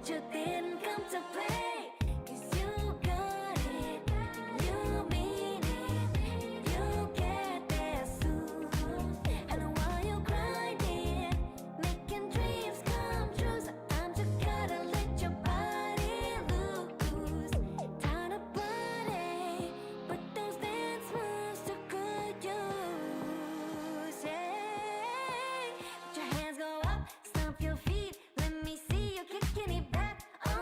let your thin come to play. 'Cause you got it, and you mean it, and you get there soon. And while you're grinding, making dreams come true, so I'm just gotta let your body loose. Time to party, but those dance moves to good use. Yeah. Let your hands go up, stomp your feet. Let me see you kicking it back. Oh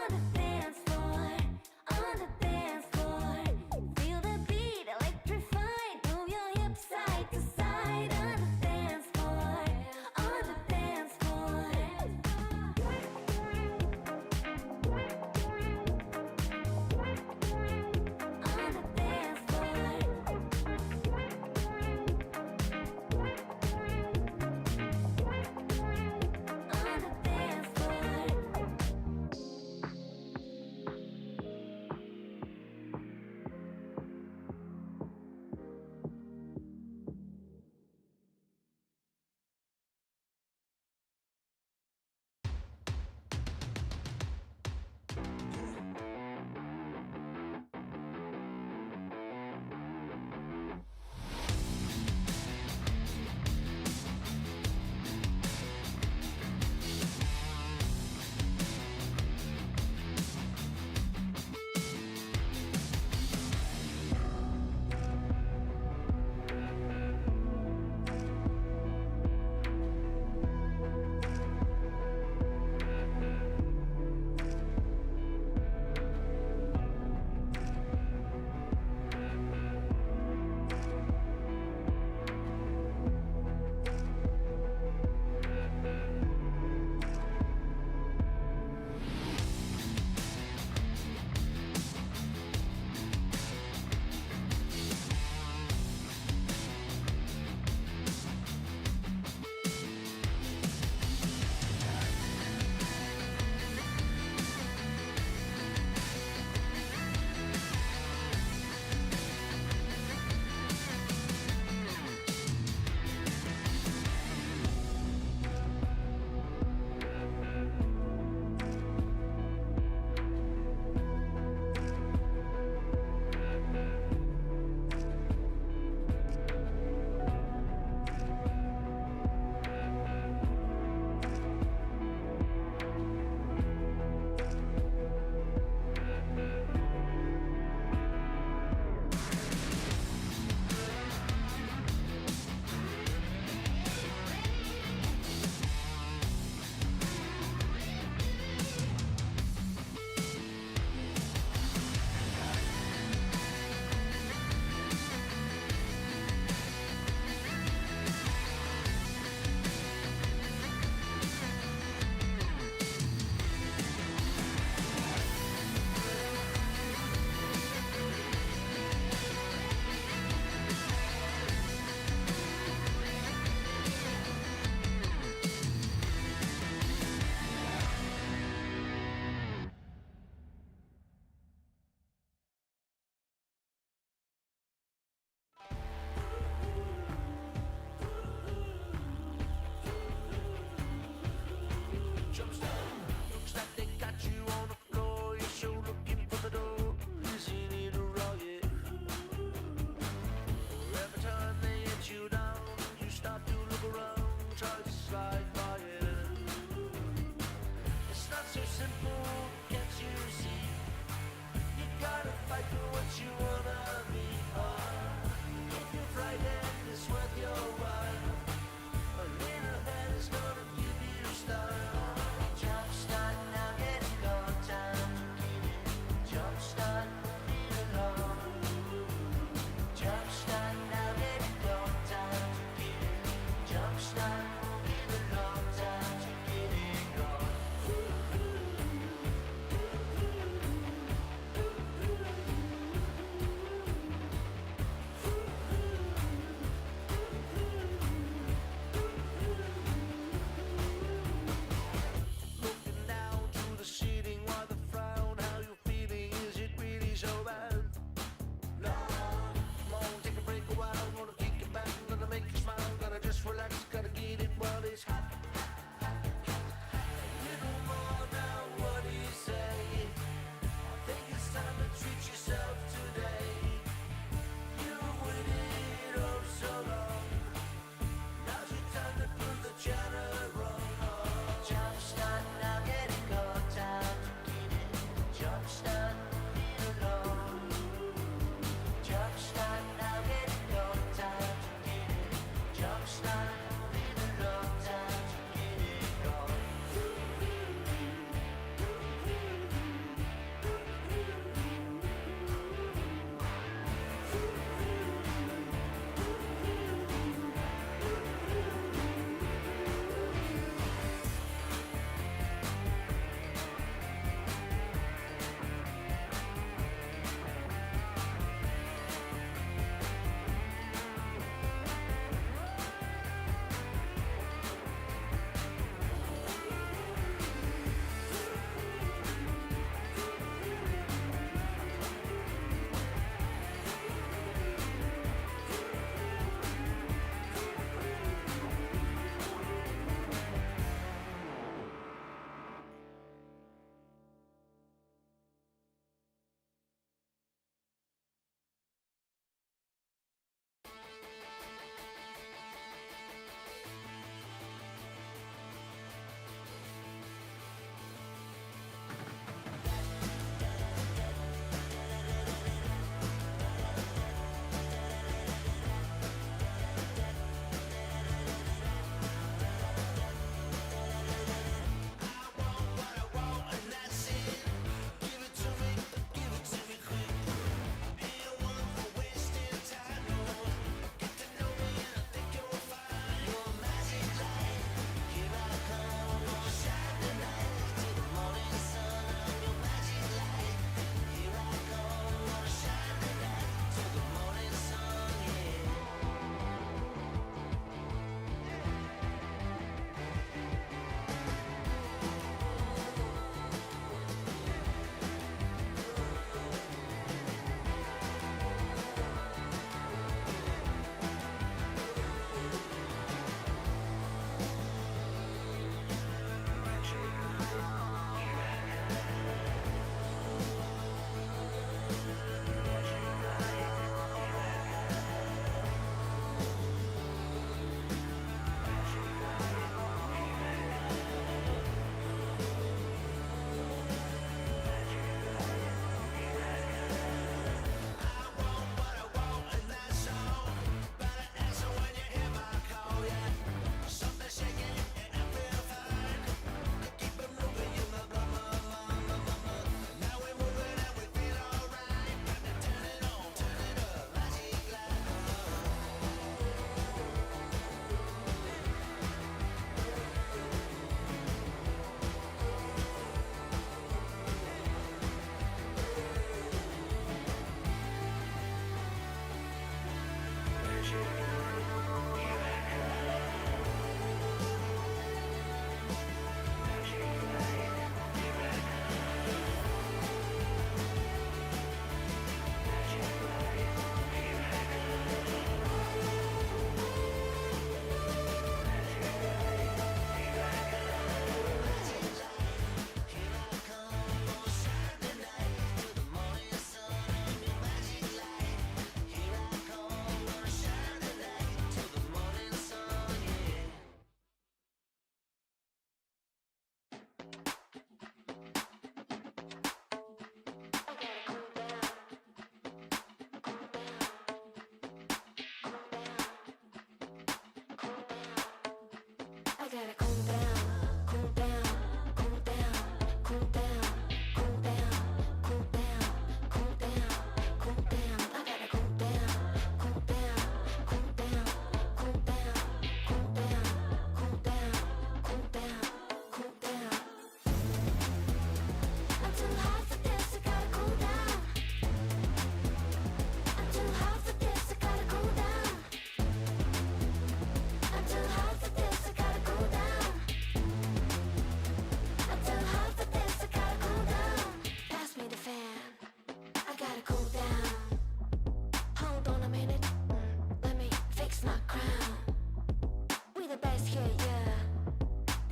Yeah, yeah,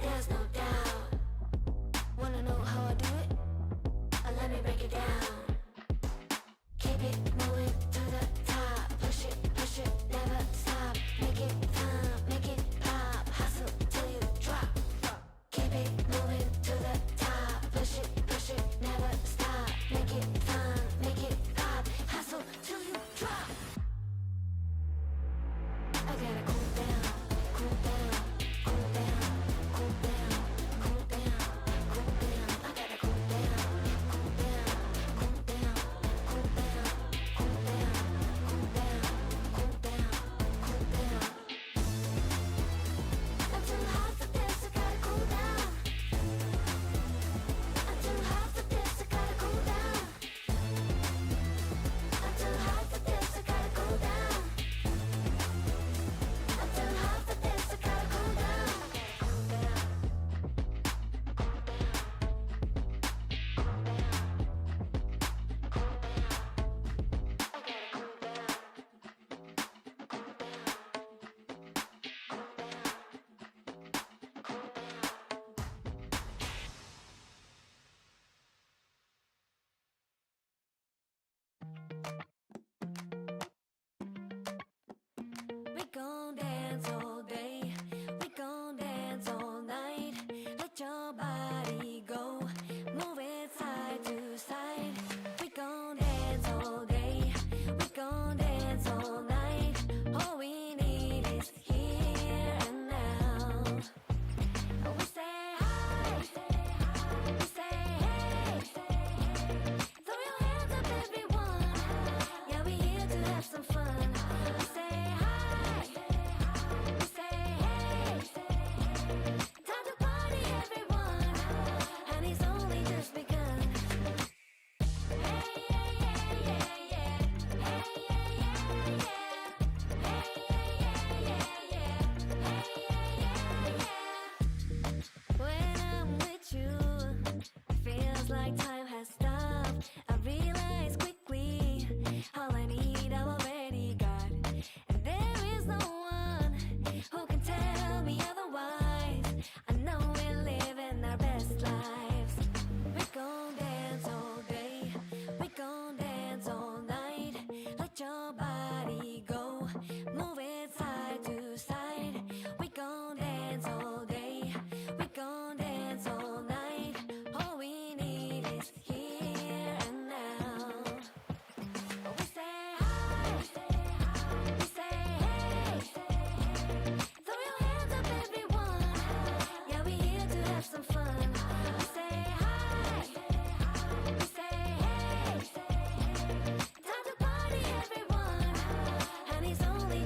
there's no doubt. Wanna know how I do it? Let me break it down. Keep it moving to the top. Push it, never stop. Make it time, make it pop. Hustle till you drop. Keep it moving to the top. Push it, never stop. Make it time, make it pop. Hustle till you drop. I gotta cool down, cool down, cool down, cool down, cool down, cool down. I gotta cool down, cool down, cool down, cool down, cool down, cool down, cool down, cool down. I'm too hot for this, I gotta cool down. I'm too hot for this, I gotta cool down. I'm too hot for this, I gotta cool down. I'm too hot for this, I gotta cool down. Cool down. We gon' dance all day, we gon' dance all night. Let your body go, move it side to side. We gon' dance all day, we gon' dance all night. All we need is here and now. We say hi, we say hey. Throw your hands up, everyone. Yeah, we here to have some fun. We say hi, we say hey. Time to party, everyone, and it's only just begun. Hey, yeah, yeah, yeah, yeah. Hey, yeah, yeah, yeah. Hey, yeah, yeah, yeah, yeah. Hey, yeah, yeah, yeah. When I'm with you, it feels like time has stopped. I realize quickly all I need I've already got, and there is no one who can tell me otherwise. I know we're living our best lives. We gon' dance all day, we gon' dance all night. Let your body go, move it side to side. We gon' dance all day, we gon' dance all night. All we need is here and now. We say hi, we say hey. Throw your hands up, everyone. Yeah, we here to have some fun. We say hi, we say hey. Time to party, everyone, and it's only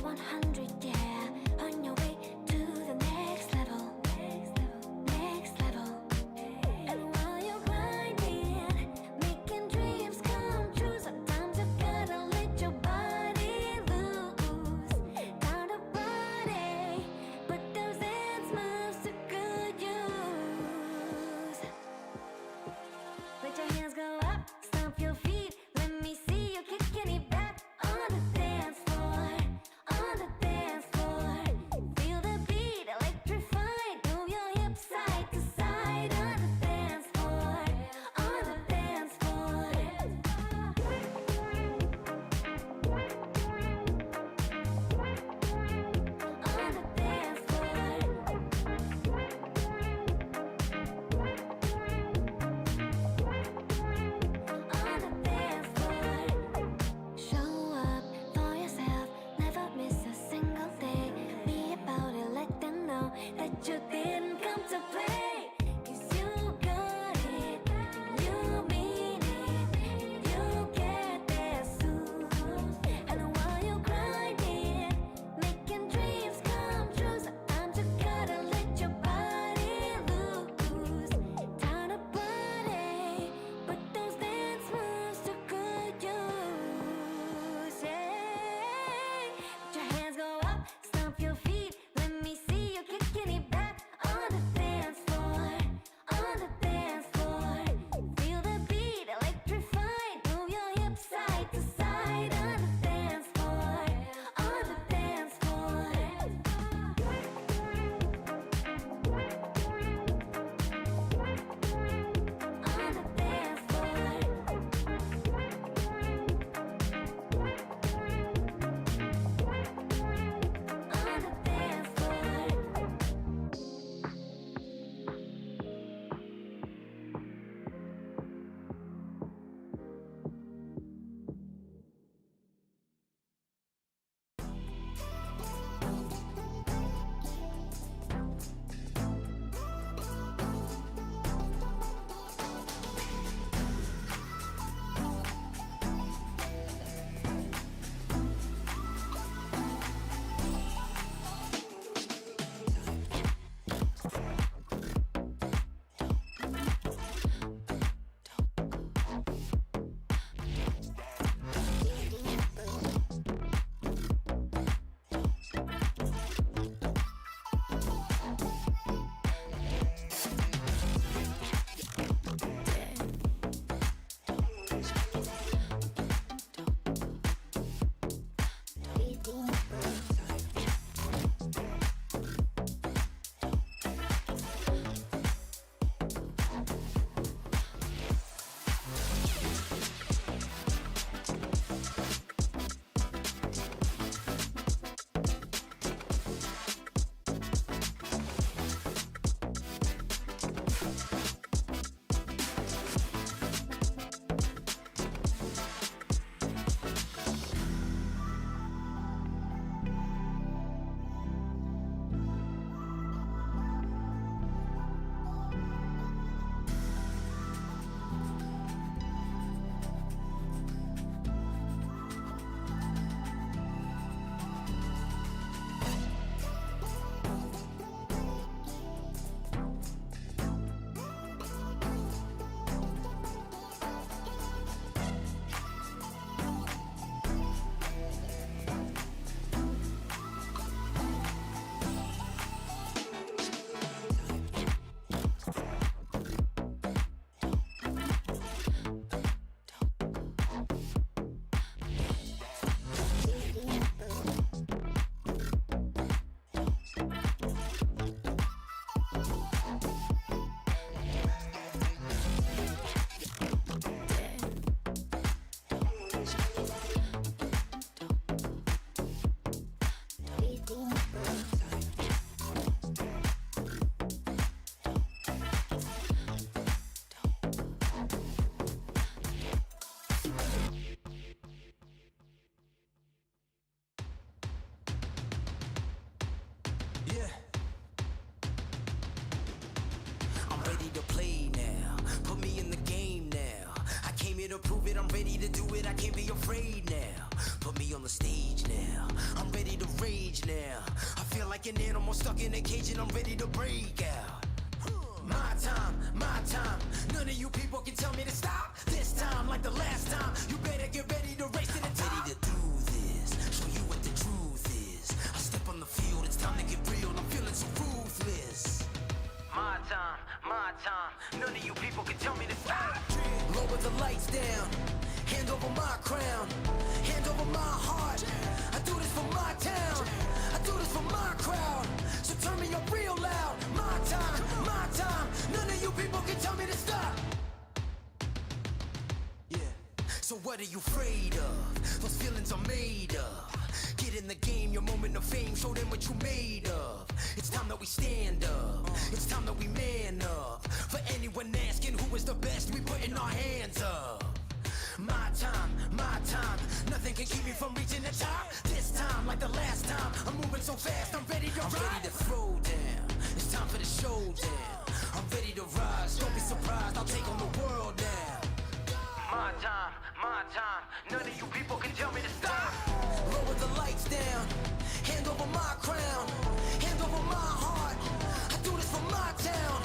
100, yeah. On your way to the next level. Next level. And while you're grinding, making dreams come true, sometimes you gotta let your body loose. Time to party, but those dance moves to good use. Let your hands go up, stomp your feet. Let me see you kicking it back on the dance floor. On the dance floor. Feel the beat, electrified. Move your hips side to side on the dance floor. On the dance floor. On the dance floor. On the dance floor. Show up for yourself, never miss a single day. Be about it, let them know that you didn't come to play. 'Cause you got it, and you mean it, and you get there soon. And while you're grinding, making dreams come true, sometimes you gotta let your body loose. Time to party, but those dance moves to good use. Yeah. Let your hands go up, stomp your feet. Let me see you kicking it back on the dance floor. On the dance floor. Feel the beat, electrified. Move your hips side to side on the dance floor. On the dance floor. On the dance floor. On the dance floor. I'm ready to do it, I can't be afraid now. Put me on the stage now. I'm ready to rage now. I feel like an animal stuck in a cage and I'm ready to break out. My time, none of you people can tell me to stop. This time, like the last time, you better get ready to race to the top. I'm ready to do this, show you what the truth is. I step on the field, it's time to get real, I'm feeling so ruthless. My time, none of you people can tell me to stop. Lower the lights down, hand over my crown, hand over my heart. I do this for my town, I do this for my crowd. So turn me up real loud. My time, none of you people can tell me to stop. Yeah. So what are you afraid of? Those feelings are made up. Get in the game, your moment of fame, show them what you made of. It's time that we stand up, it's time that we man up. For anyone asking who is the best, we putting our hands up. My time, nothing can keep me from reaching the top. This time, like the last time, I'm moving so fast, I'm ready to ride. I'm ready to throw down, it's time for the showdown. I'm ready to rise, don't be surprised, I'll take on the world now. My time, none of you people can tell me to stop. Lower the lights down, hand over my crown, hand over my heart. I do this for my town,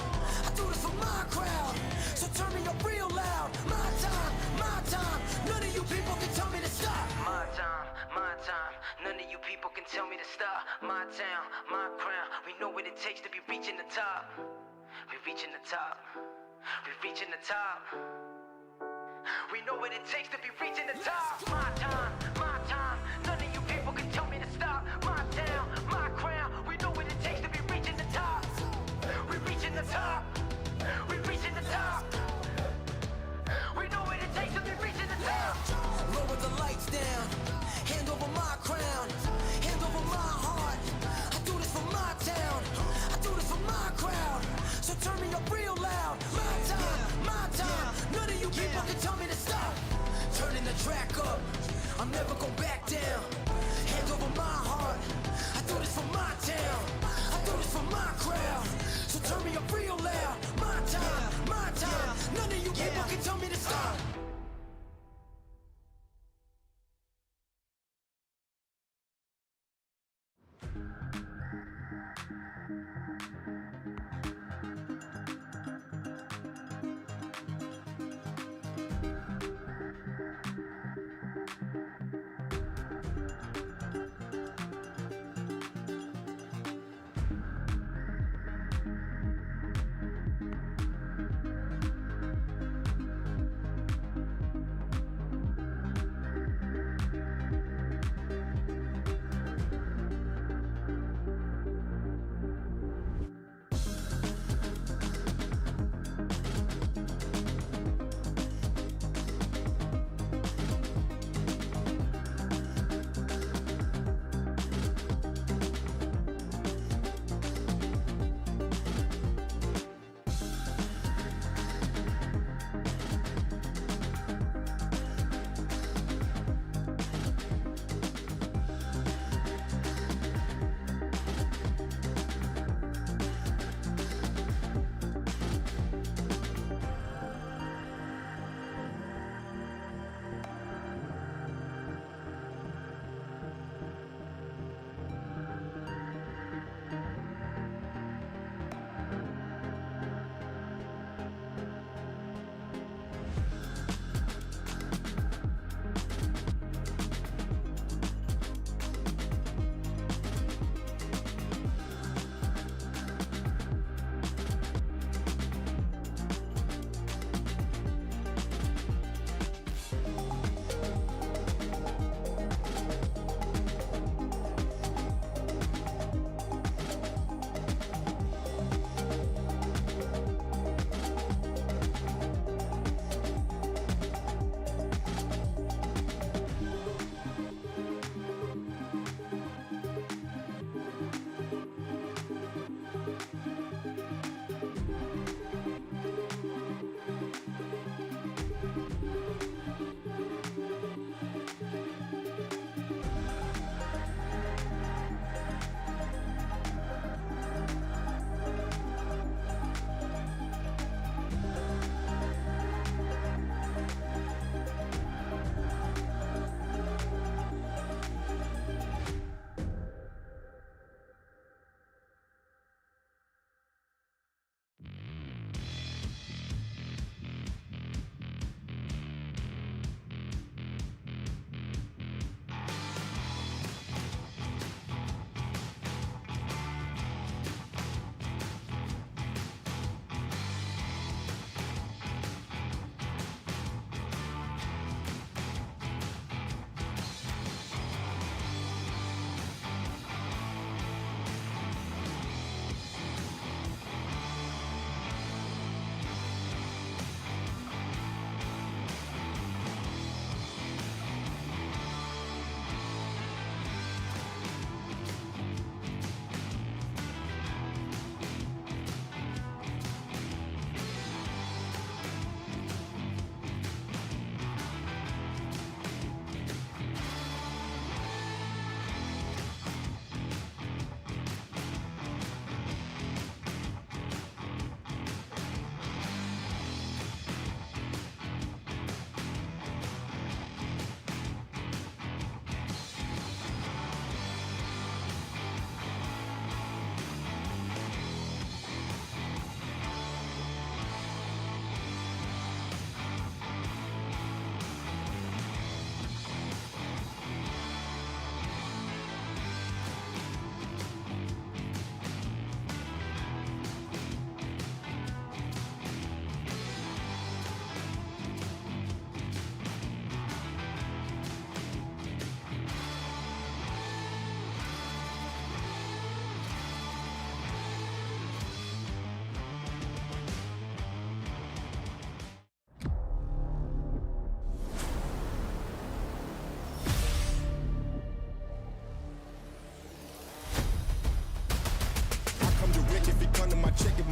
I do this for my crowd. So turn me up real loud. My time, none of you people can tell me to stop. My time, none of you people can tell me to stop. My town, my crown, we know what it takes to be reaching the top. We reaching the top, we reaching the top. We know what it takes to be reaching the top. My time, none of you people can tell me to stop. My town, my crown, we know what it takes to be reaching the top. We reaching the top, we reaching the top. We know what it takes to be reaching the top. Lower the lights down, hand over my crown, hand over my heart. I do this for my town, I do this for my crowd. So turn me up real loud. My time, none of you people can tell me to stop. Turning the track up, I'm never going back down. Hand over my heart, I do this for my town, I do this for my crowd. So turn me up real loud. My time, none of you people can tell me to stop.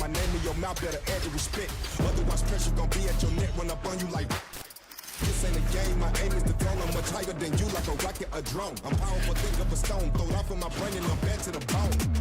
my name in your mouth, better add the respect. Otherwise, pressure gon' be at your neck when I burn you like. This ain't a game, my aim is the throne. I'm much higher than you, like a rocket, a drone. I'm powerful, think of a stone, throw it off in my brain and I'm back to the bone.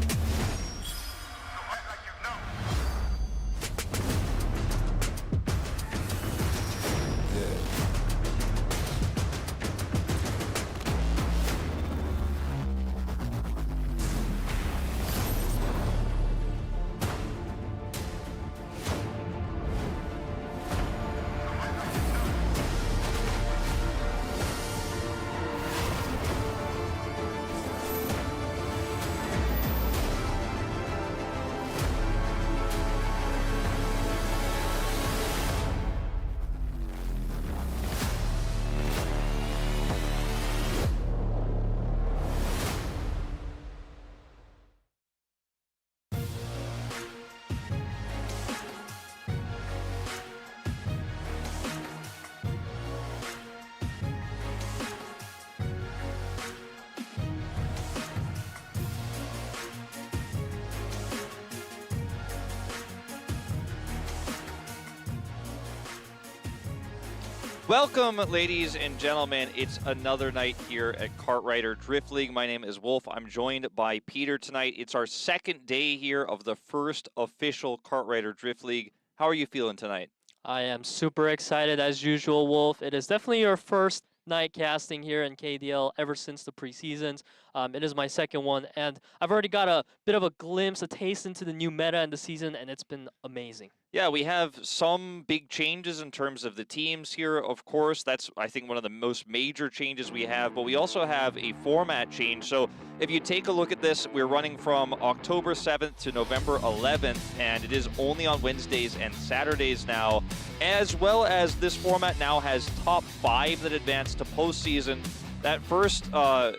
Welcome, ladies and gentlemen. It's another night here at Kartrider Drift League. My name is Wolf. I'm joined by Peter tonight. It's our second day here of the first official Kartrider Drift League. How are you feeling tonight? I am super excited as usual, Wolf. It is definitely your first night casting here in KDL ever since the preseasons. It is my second one, and I've already got a bit of a glimpse, a taste into the new meta in the season, and it's been amazing. Yeah, we have some big changes in terms of the teams here, of course. That's, I think, one of the most major changes we have, but we also have a format change. So if you take a look at this, we're running from October 7th to November 11th, and it is only on Wednesdays and Saturdays now, as well as this format now has top 5 that advance to postseason. That first, part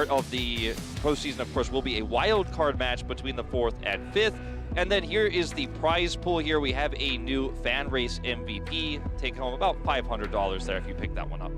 of the postseason, of course, will be a wild card match between the 4th and 5th. And then here is the prize pool here. We have a new fan race MVP. Take home about $500 there if you pick that one up.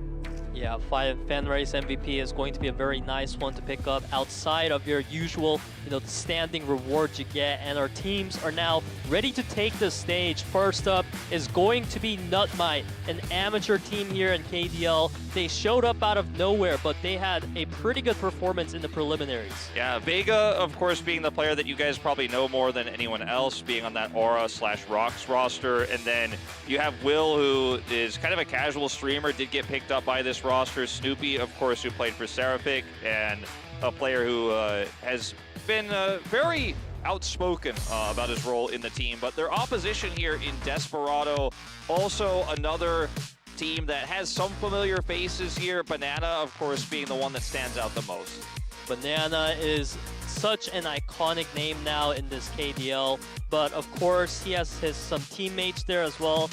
Yeah, fan race MVP is going to be a very nice one to pick up outside of your usual, the standing rewards you get. And our teams are now ready to take the stage. First up is going to be NUTMITE, an amateur team here in KDL. They showed up out of nowhere, but they had a pretty good performance in the preliminaries. Yeah, Vega, of course, being the player that you guys probably know more than anyone else, being on that Aura/Rocks roster. And then you have Will, who is kind of a casual streamer, did get picked up by this roster. Snoopy, of course, who played for Seraphic, and a player who has been very outspoken about his role in the team. But their opposition here in Desperado, also another team that has some familiar faces here. Banana, of course, being the one that stands out the most. Banana is such an iconic name now in this KDL, but of course he has some teammates there as well.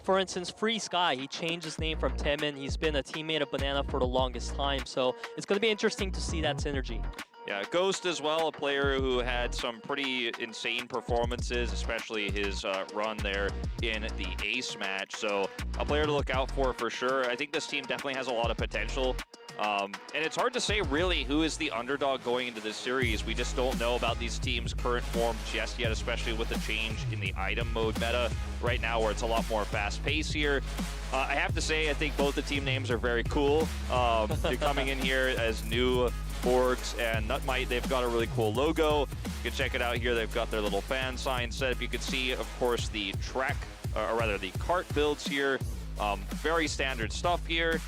For instance, Free Sky, he changed his name from Temin. He's been a teammate of Banana for the longest time, so it's going to be interesting to see that synergy. Yeah, Ghost as well, a player who had some pretty insane performances, especially his run there in the Ace match. So a player to look out for sure. I think this team definitely has a lot of potential. And it's hard to say really who is the underdog going into this series. We just don't know about these teams' current form just yet, especially with the change in the item mode meta right now where it's a lot more fast pace here. I have to say, I think both the team names are very cool. They're coming in here as new orgs, and NUTMITE, they've got a really cool logo. You can check it out here. They've got their little fan sign set up. You can see, of course, the the cart builds here. Very standard stuff here.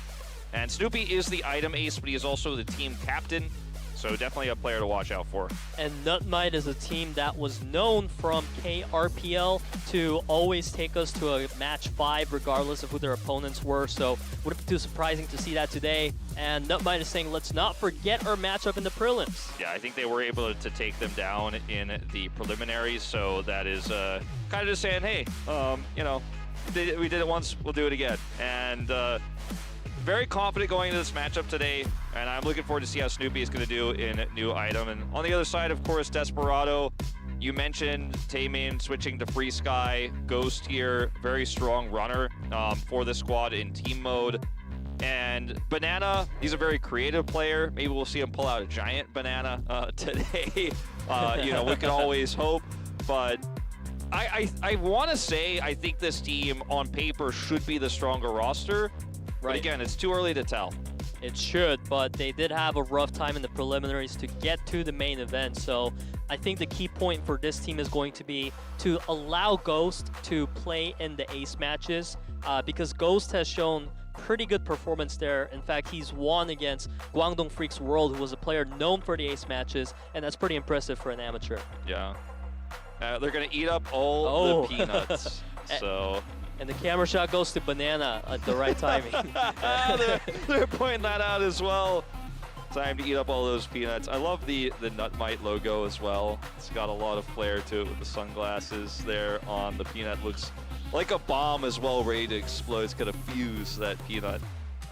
And Snoopy is the item ace, but he is also the team captain. So definitely a player to watch out for. And NUTMITE is a team that was known from KRPL to always take us to a match 5 regardless of who their opponents were. So wouldn't be too surprising to see that today. And NUTMITE is saying, let's not forget our matchup in the prelims. Yeah, I think they were able to take them down in the preliminaries. So that is kind of just saying, hey, we did it once, we'll do it again. And very confident going into this matchup today, and I'm looking forward to see how Snoopy is going to do in new item. And on the other side, of course, Desperado. You mentioned Taemin switching to Free Sky. Ghost here, very strong runner for the squad in team mode. And Banana, he's a very creative player. Maybe we'll see him pull out a giant banana today. We can always hope. but I want to say I think this team on paper should be the stronger roster. But Right. again, it's too early to tell. It should, but they did have a rough time in the preliminaries to get to the main event. So I think the key point for this team is going to be to allow Ghost to play in the ace matches because Ghost has shown pretty good performance there. In fact, he's won against Guangdong Freaks World, who was a player known for the ace matches, and that's pretty impressive for an amateur. Yeah. They're going to eat up all the peanuts. So... And the camera shot goes to Banana at the right timing. they're pointing that out as well. Time to eat up all those peanuts. I love the NUTMITE logo as well. It's got a lot of flair to it with the sunglasses there on the peanut. Looks like a bomb as well, ready to explode. It's going to fuse that peanut.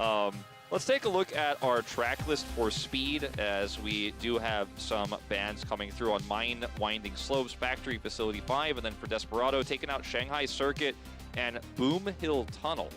Let's take a look at our track list for speed, as we do have some bands coming through on Mine Winding Slopes, Factory Facility 5, and then for Desperado, taking out Shanghai Circuit and Boom Hill Tunnel.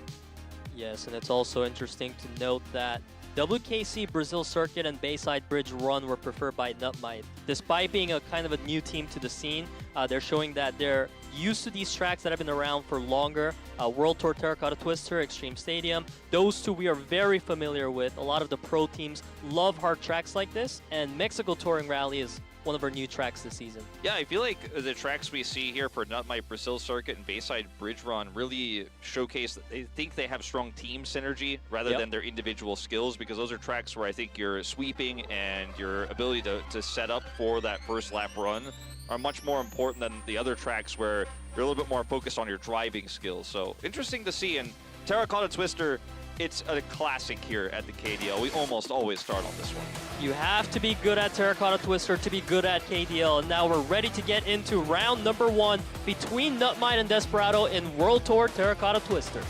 Yes, and it's also interesting to note that WKC Brazil Circuit and Bayside Bridge Run were preferred by NUTMITE. Despite being a kind of a new team to the scene, they're showing that they're used to these tracks that have been around for longer. World Tour Terracotta Twister, Extreme Stadium, those two we are very familiar with. A lot of the pro teams love hard tracks like this, and Mexico Touring Rally is one of our new tracks this season. Yeah, I feel like the tracks we see here for NUTMITE Brazil Circuit and Bayside Bridge Run really showcase that they think they have strong team synergy rather than their individual skills, because those are tracks where I think your sweeping and your ability to set up for that first lap run are much more important than the other tracks where you're a little bit more focused on your driving skills. So interesting to see. And Terracotta Twister, it's a classic here at the KDL. We almost always start on this one. You have to be good at Terracotta Twister to be good at KDL, and now we're ready to get into round number 1 between NUTMITE and Desperado in World Tour Terracotta Twister.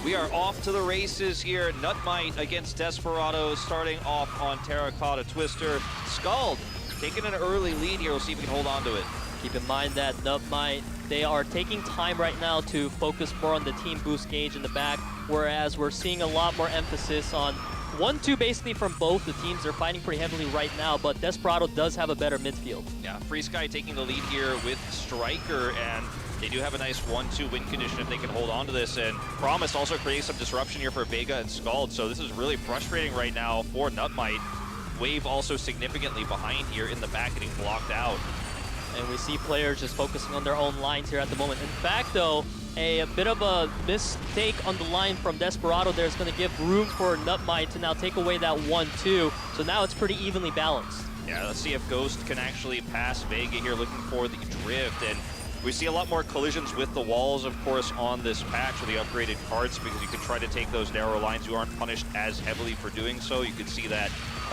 We are off to the races here. NUTMITE against Desperado, starting off on Terracotta Twister. Scald taking an early lead here. We'll see if we can hold on to it. Keep in mind that NUTMITE, they are taking time right now to focus more on the team boost gauge in the back, whereas we're seeing a lot more emphasis on 1-2 basically from both the teams. They're fighting pretty heavily right now, but Desperado does have a better midfield. Yeah, Free Sky taking the lead here with Striker, and they do have a nice 1-2 win condition if they can hold on to this. And Promise also creating some disruption here for Vega and Scald, so this is really frustrating right now for NUTMITE. Wave also significantly behind here in the back, getting blocked out. And we see players just focusing on their own lines here at the moment. In fact, though, a bit of a mistake on the line from Desperado there is going to give room for NUTMITE to now take away that 1-2. So now it's pretty evenly balanced. Yeah, let's see if Ghost can actually pass Vega here, looking for the drift. And we see a lot more collisions with the walls, of course, on this patch with the upgraded carts, because you can try to take those narrow lines. You aren't punished as heavily for doing so. You can see that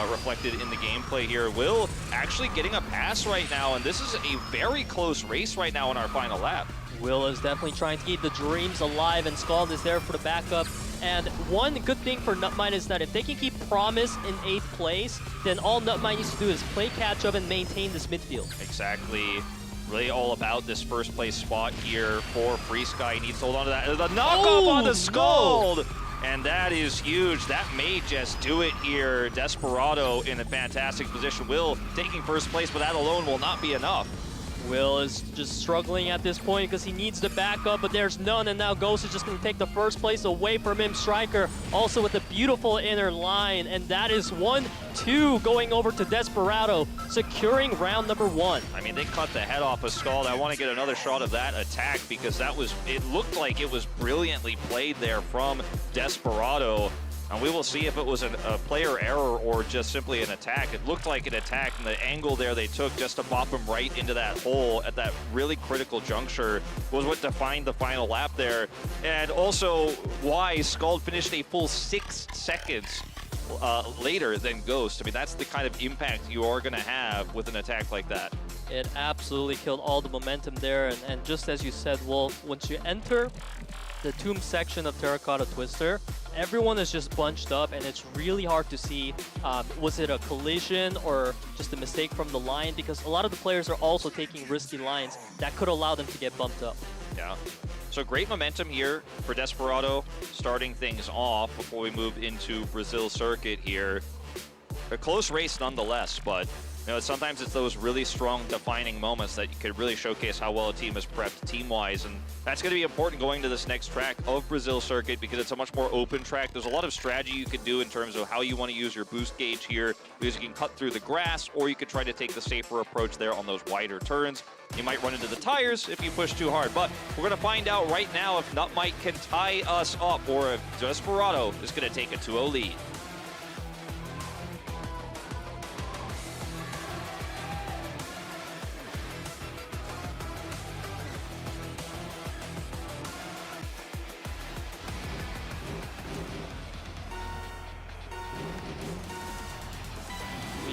reflected in the gameplay here. Will actually getting a pass right now, and this is a very close race right now in our final lap. Will is definitely trying to keep the dreams alive, and Scald is there for the backup. And one good thing for NUTMITE is that if they can keep Promise in 8th place, then all NUTMITE needs to do is play catch up and maintain this midfield. Exactly. Really all about this first place spot here for Free Sky. He needs to hold on to that. The knockoff on the Scald! No. And that is huge. That may just do it here. Desperado in a fantastic position. Will taking first place, but that alone will not be enough. Will is just struggling at this point because he needs the backup, but there's none, and now Ghost is just going to take the first place away from him. Striker also with a beautiful inner line, and that is 1-2 going over to Desperado, securing round number 1. I mean, they cut the head off of Scald. I want to get another shot of that attack because that was, it looked like it was brilliantly played there from Desperado. And we will see if it was a player error or just simply an attack. It looked like an attack, and the angle there they took just to bop him right into that hole at that really critical juncture was what defined the final lap there. And also why Scald finished a full 6 seconds later than Ghost. I mean, that's the kind of impact you are going to have with an attack like that. It absolutely killed all the momentum there. And just as you said, Wolf, once you enter the tomb section of Terracotta Twister, everyone is just bunched up, and it's really hard to see was it a collision or just a mistake from the line, because a lot of the players are also taking risky lines that could allow them to get bumped up. Yeah. So great momentum here for Desperado, starting things off before we move into Brazil circuit here. A close race nonetheless, but you know, sometimes it's those really strong defining moments that you could really showcase how well a team is prepped team-wise, and that's going to be important going to this next track of Brazil circuit because it's a much more open track. There's a lot of strategy you could do in terms of how you want to use your boost gauge here, because you can cut through the grass, or you could try to take the safer approach there on those wider turns. You might run into the tires if you push too hard, but we're going to find out right now if NUTMITE can tie us up or if Desperado is going to take a 2-0 lead.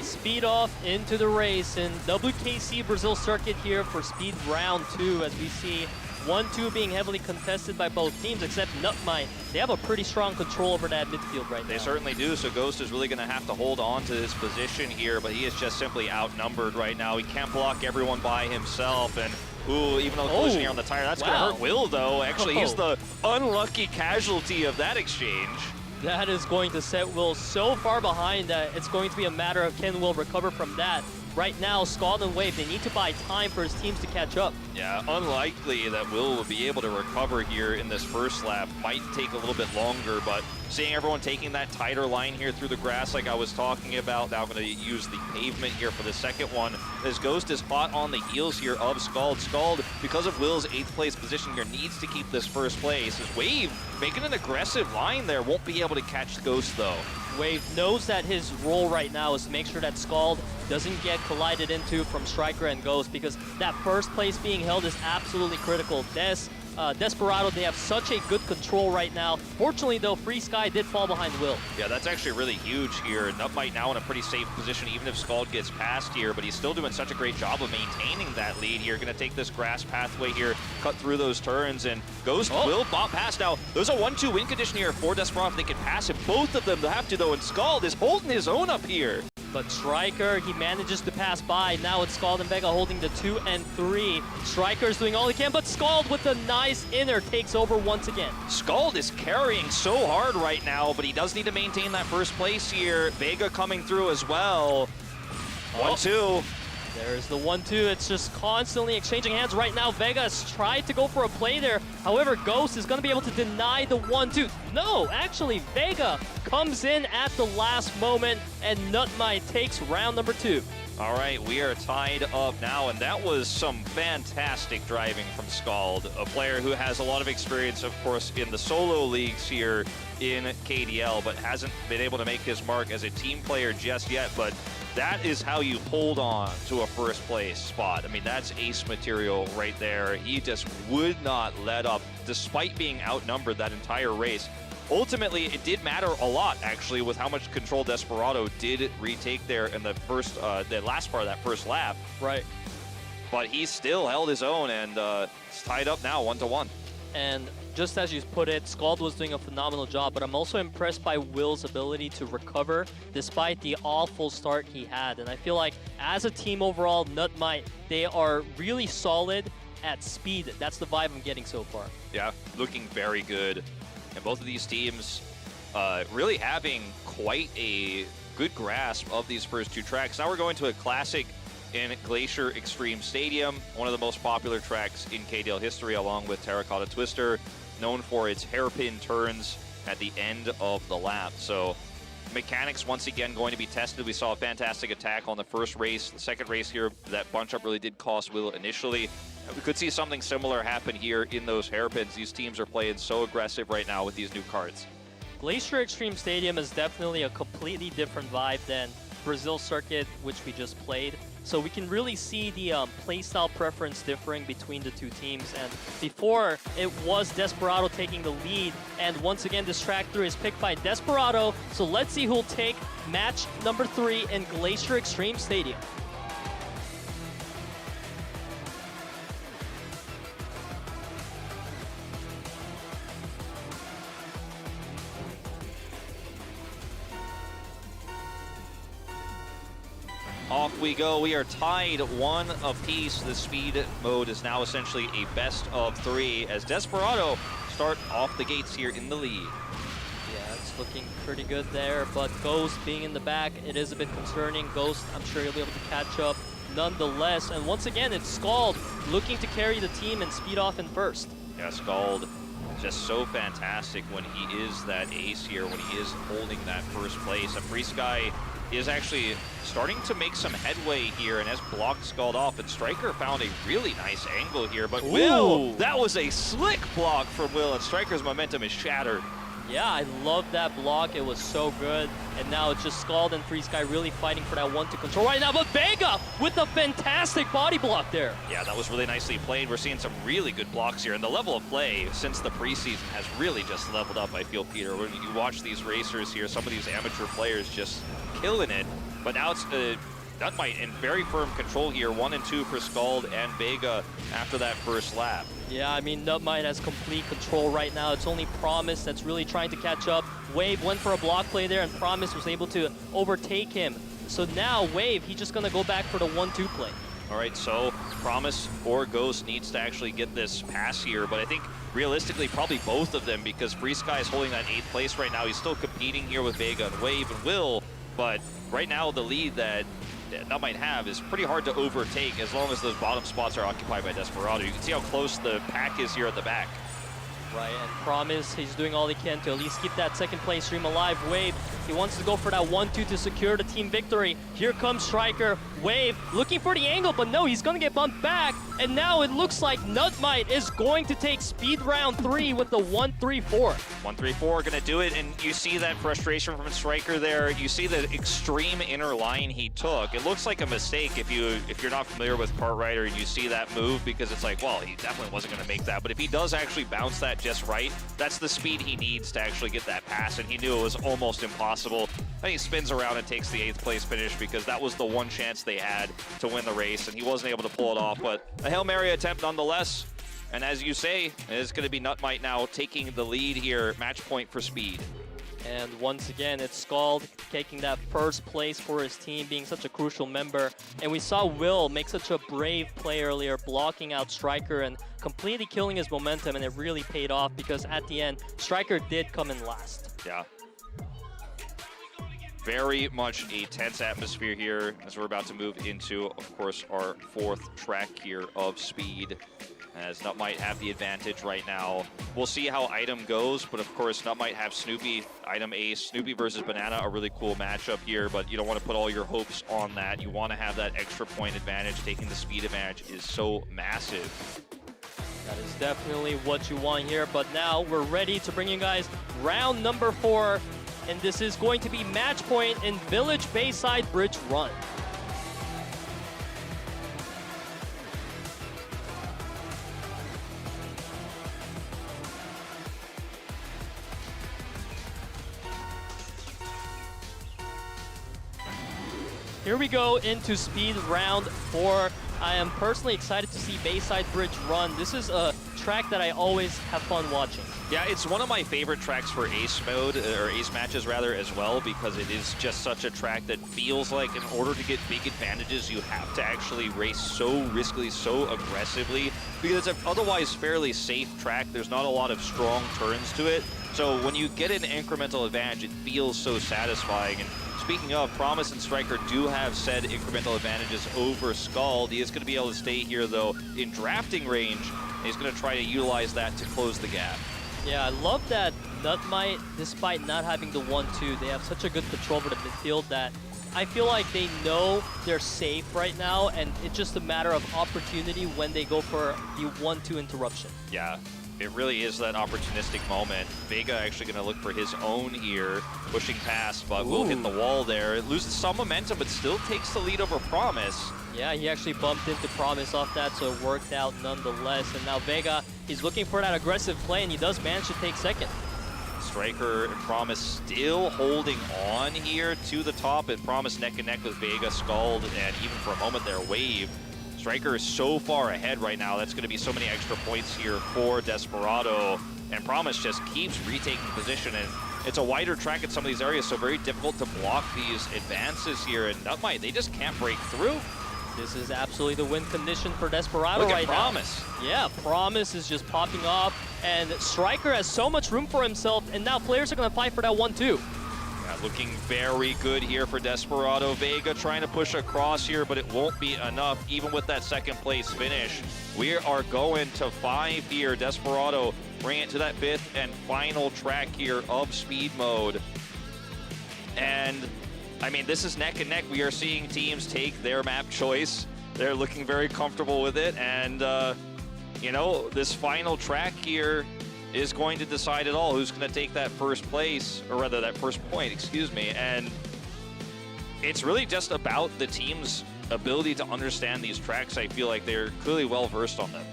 Speed off into the race in WKC Brazil circuit here for speed round 2, as we see 1-2 being heavily contested by both teams, except NUTMITE. They have a pretty strong control over that midfield right now. They certainly do, so Ghost is really going to have to hold on to his position here, but he is just simply outnumbered right now. He can't block everyone by himself, and ooh, even though collision here on the tire, that's going to hurt Will, though. Actually, he's the unlucky casualty of that exchange. That is going to set Will so far behind that it's going to be a matter of can Will recover from that. Right now, Scald and Wave, they need to buy time for his teams to catch up. Yeah, unlikely that Will will be able to recover here in this first lap. Might take a little bit longer, but seeing everyone taking that tighter line here through the grass like I was talking about, now I'm going to use the pavement here for the second one. As Ghost is hot on the heels here of Scald. Scald, because of Will's 8th place position here, needs to keep this first place. As Wave, making an aggressive line there, won't be able to catch Ghost though. Wave knows that his role right now is to make sure that Scald doesn't get collided into from Striker and Ghost, because that first place being held is absolutely critical. Desperado, they have such a good control right now. Fortunately, though, Free Sky did fall behind Will. Yeah, that's actually really huge here. NUTMITE now in a pretty safe position, even if Scald gets past here, but he's still doing such a great job of maintaining that lead here. Going to take this grass pathway here, cut through those turns, and Ghost will bop past. Now, there's a 1-2 win condition here for Desperado if they can pass him. Both of them have to, though, and Scald is holding his own up here. But Striker, he manages to pass by. Now it's Scald and Vega holding the 2 and 3. Striker's doing all he can, but Scald with a nice inner takes over once again. Scald is carrying so hard right now, but he does need to maintain that first place here. Vega coming through as well. 1-2. There's the 1-2. It's just constantly exchanging hands right now. Vega's tried to go for a play there. However, Ghost is going to be able to deny the 1-2. No, actually, Vega comes in at the last moment, and NUTMITE takes round number 2. All right, we are tied up now, and that was some fantastic driving from Scald, a player who has a lot of experience, of course, in the solo leagues here in KDL, but hasn't been able to make his mark as a team player just yet. But that is how you hold on to a first place spot. I mean, that's ace material right there. He just would not let up, despite being outnumbered that entire race. Ultimately, it did matter a lot, actually, with how much control Desperado did retake there in the last part of that first lap. Right. But he still held his own, and it's tied up now, 1-1. And just as you put it, Scald was doing a phenomenal job, but I'm also impressed by Will's ability to recover despite the awful start he had. And I feel like as a team overall, NUTMITE, they are really solid at speed. That's the vibe I'm getting so far. Yeah, looking very good. And both of these teams really having quite a good grasp of these first two tracks. Now we're going to a classic in Glacier Extreme Stadium, one of the most popular tracks in KDL history, along with Terracotta Twister, known for its hairpin turns at the end of the lap. So mechanics once again going to be tested. We saw a fantastic attack on the first race. The second race here, that bunch up really did cost Will initially. We could see something similar happen here in those hairpins. These teams are playing so aggressive right now with these new carts. Glacier Extreme Stadium is definitely a completely different vibe than Brazil circuit, which we just played. So we can really see the playstyle preference differing between the two teams. And before, it was Desperado taking the lead. And once again, this track 3 is picked by Desperado. So let's see who'll take match number 3 in Glacier Extreme Stadium. Off we go. We are tied 1 apiece. The speed mode is now essentially a best of 3 as Desperado start off the gates here in the lead. Yeah, it's looking pretty good there, but Ghost being in the back, it is a bit concerning. Ghost, I'm sure he'll be able to catch up nonetheless. And once again, it's Scald looking to carry the team and speed off in first. Yeah, Scald just so fantastic when he is that ace here, when he is holding that first place. And Free Sky is actually starting to make some headway here and has blocked Scald off. And Striker found a really nice angle here, but Will, that was a slick block from Will, and Striker's momentum is shattered. Yeah, I love that block. It was so good. And now it's just Scald and Free Sky really fighting for that 1-2 control right now. But Vega with a fantastic body block there. Yeah, that was really nicely played. We're seeing some really good blocks here. And the level of play since the preseason has really just leveled up, I feel, Peter. When you watch these racers here, some of these amateur players just killing it. But now it's NUTMITE in very firm control here. 1 and 2 for Scald and Vega after that first lap. Yeah, I mean, NUTMITE has complete control right now. It's only Promise that's really trying to catch up. Wave went for a block play there, and Promise was able to overtake him. So now, Wave, he's just going to go back for the 1-2 play. All right, so Promise or Ghost needs to actually get this pass here, but I think realistically probably both of them, because Free Sky is holding that 8th place right now. He's still competing here with Vega and Wave and Will, but right now the lead that NUTMITE have is pretty hard to overtake as long as those bottom spots are occupied by Desperado. You can see how close the pack is here at the back. Right, and Promise, he's doing all he can to at least keep that second place stream alive. Wave, he wants to go for that 1-2 to secure the team victory. Here comes Striker. Wave looking for the angle, but no, he's gonna get bumped back. And now it looks like NUTMITE is going to take speed round 3 with the 1-3-4. 1-3-4 gonna do it, and you see that frustration from Striker there. You see the extreme inner line he took. It looks like a mistake if you're not familiar with Cartwright and you see that move, because it's like, well, he definitely wasn't gonna make that. But if he does actually bounce that just right, that's the speed he needs to actually get that pass, and he knew it was almost impossible. And he spins around and takes the 8th place finish, because that was the one chance they had to win the race, and he wasn't able to pull it off. But a Hail Mary attempt nonetheless, and as you say, it's going to be NUTMITE now taking the lead here, match point for speed. And once again, it's Scald taking that first place for his team, being such a crucial member. And we saw Will make such a brave play earlier, blocking out Striker and completely killing his momentum, and it really paid off, because at the end, Striker did come in last. Yeah. Very much a tense atmosphere here as we're about to move into, of course, our 4th track here of speed, as NUTMITE have the advantage right now. We'll see how Item goes, but of course NUTMITE have Snoopy, Item Ace. Snoopy versus Banana, a really cool matchup here, but you don't want to put all your hopes on that. You want to have that extra point advantage. Taking the speed advantage is so massive. That is definitely what you want here, but now we're ready to bring you guys round number 4, and this is going to be match point in Village Bayside Bridge Run. Here we go into speed round 4. I am personally excited to see Bayside Bridge Run. This is a track that I always have fun watching. Yeah, it's one of my favorite tracks for ace mode, or ace matches rather, as well, because it is just such a track that feels like in order to get big advantages, you have to actually race so riskily, so aggressively, because it's an otherwise fairly safe track. There's not a lot of strong turns to it. So when you get an incremental advantage, it feels so satisfying. And speaking of, Promise and Striker do have said incremental advantages over Scald. He is going to be able to stay here, though, in drafting range. And he's going to try to utilize that to close the gap. Yeah, I love that NUTMITE, despite not having the 1-2, they have such a good control over the midfield that I feel like they know they're safe right now, and it's just a matter of opportunity when they go for the 1-2 interruption. Yeah. It really is that opportunistic moment. Vega actually going to look for his own here, pushing past, but will hit the wall there. It loses some momentum, but still takes the lead over Promise. Yeah, he actually bumped into Promise off that, so it worked out nonetheless. And now Vega, he's looking for that aggressive play, and he does manage to take second. Striker and Promise still holding on here to the top, and Promise neck and neck with Vega, Scald, and even for a moment there, Wave. Striker is so far ahead right now. That's going to be so many extra points here for Desperado. And Promise just keeps retaking position. And it's a wider track in some of these areas, so very difficult to block these advances here. And NUTMITE, they just can't break through. This is absolutely the win condition for Desperado Look at right Promise. now. Yeah, Promise is just popping off, and Striker has so much room for himself, and now players are going to fight for that 1-2. Yeah, looking very good here for Desperado. Vega trying to push across here, but it won't be enough, even with that second place finish. We are going to 5 here. Desperado bring it to that 5th and final track here of speed mode. And I mean, this is neck and neck. We are seeing teams take their map choice. They're looking very comfortable with it. And, you know, this final track here is going to decide it all. Who's going to take that first place, or rather that first point, excuse me. And it's really just about the team's ability to understand these tracks. I feel like they're clearly well versed on them.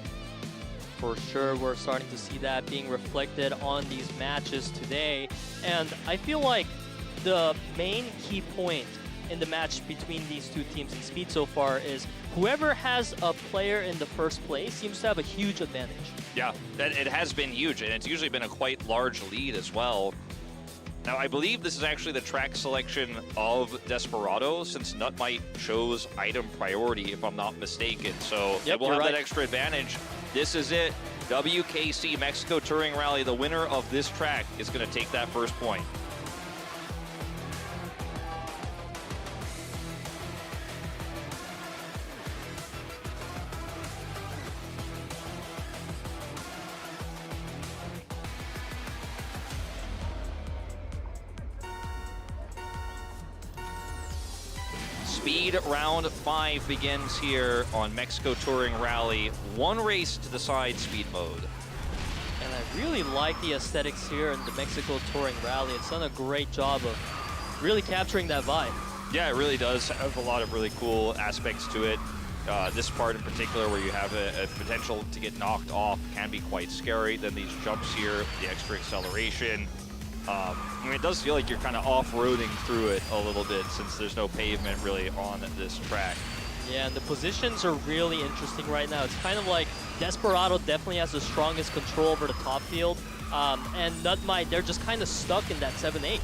For sure, we're starting to see that being reflected on these matches today. And I feel like the main key point in the match between these two teams in speed so far is whoever has a player in the first place seems to have a huge advantage. Yeah, it has been huge, and it's usually been a quite large lead as well. Now, I believe this is actually the track selection of Desperado, since NUTMITE chose item priority, if I'm not mistaken. So yep, we'll have right. that extra advantage. This is it. WKC Mexico Touring Rally, the winner of this track is going to take that first point. Speed round 5 begins here on Mexico Touring Rally. One race to decide speed mode. And I really like the aesthetics here in the Mexico Touring Rally. It's done a great job of really capturing that vibe. Yeah, it really does have a lot of really cool aspects to it. This part in particular, where you have a potential to get knocked off, can be quite scary. Then these jumps here, the extra acceleration. I mean, it does feel like you're kind of off-roading through it a little bit, since there's no pavement really on this track. Yeah, and the positions are really interesting right now. It's kind of like Desperado definitely has the strongest control over the top field, and NUTMITE, they're just kind of stuck in that 7-8.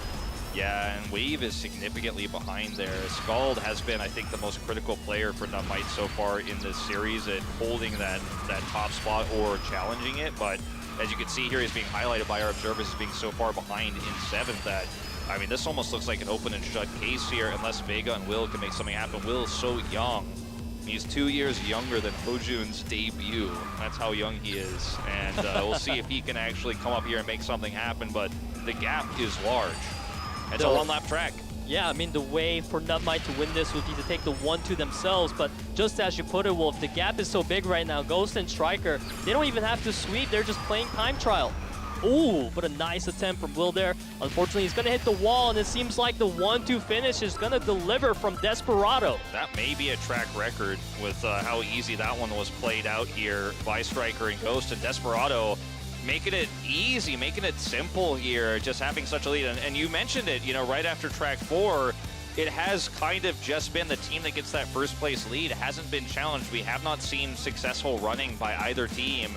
Yeah, and Liiv is significantly behind there. Scald has been, I think, the most critical player for NUTMITE so far in this series at holding that top spot or challenging it, but as you can see here, he's being highlighted by our observers as being so far behind in 7th that, I mean, this almost looks like an open and shut case here unless Vega and Will can make something happen. Will is so young. He's 2 years younger than Hojun's debut. That's how young he is. And we'll see if he can actually come up here and make something happen, but the gap is large. It's a one-lap track. Yeah, I mean, the way for NUTMITE to win this would be to take the 1-2 themselves, but just as you put it, Wolf, the gap is so big right now. Ghost and Striker, they don't even have to sweep, they're just playing time trial. Ooh, but a nice attempt from Will there. Unfortunately, he's gonna hit the wall, and it seems like the 1-2 finish is gonna deliver from Desperado. That may be a track record with how easy that one was played out here by Striker and Ghost. And Desperado making it easy, making it simple here, just having such a lead. And you mentioned it, you know, right after track 4, it has kind of just been the team that gets that first place lead. It hasn't been challenged. We have not seen successful running by either team.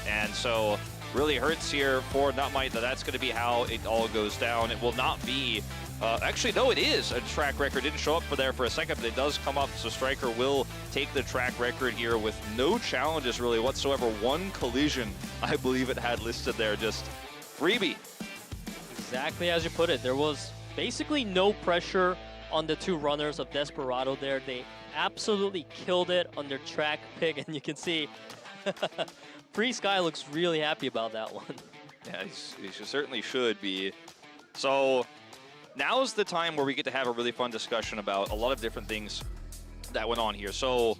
And so really hurts here for NUTMITE that that's going to be how it all goes down. It will not be, actually, no, it is a track record. Didn't show up for there for a second, but it does come up. So Striker will take the track record here with no challenges really whatsoever. One collision, I believe it had listed there, just freebie. Exactly as you put it. There was basically no pressure on the two runners of Desperado there. They absolutely killed it on their track pick, and you can see Free Sky looks really happy about that one. Yeah, he certainly should be. So now's the time where we get to have a really fun discussion about a lot of different things that went on here. So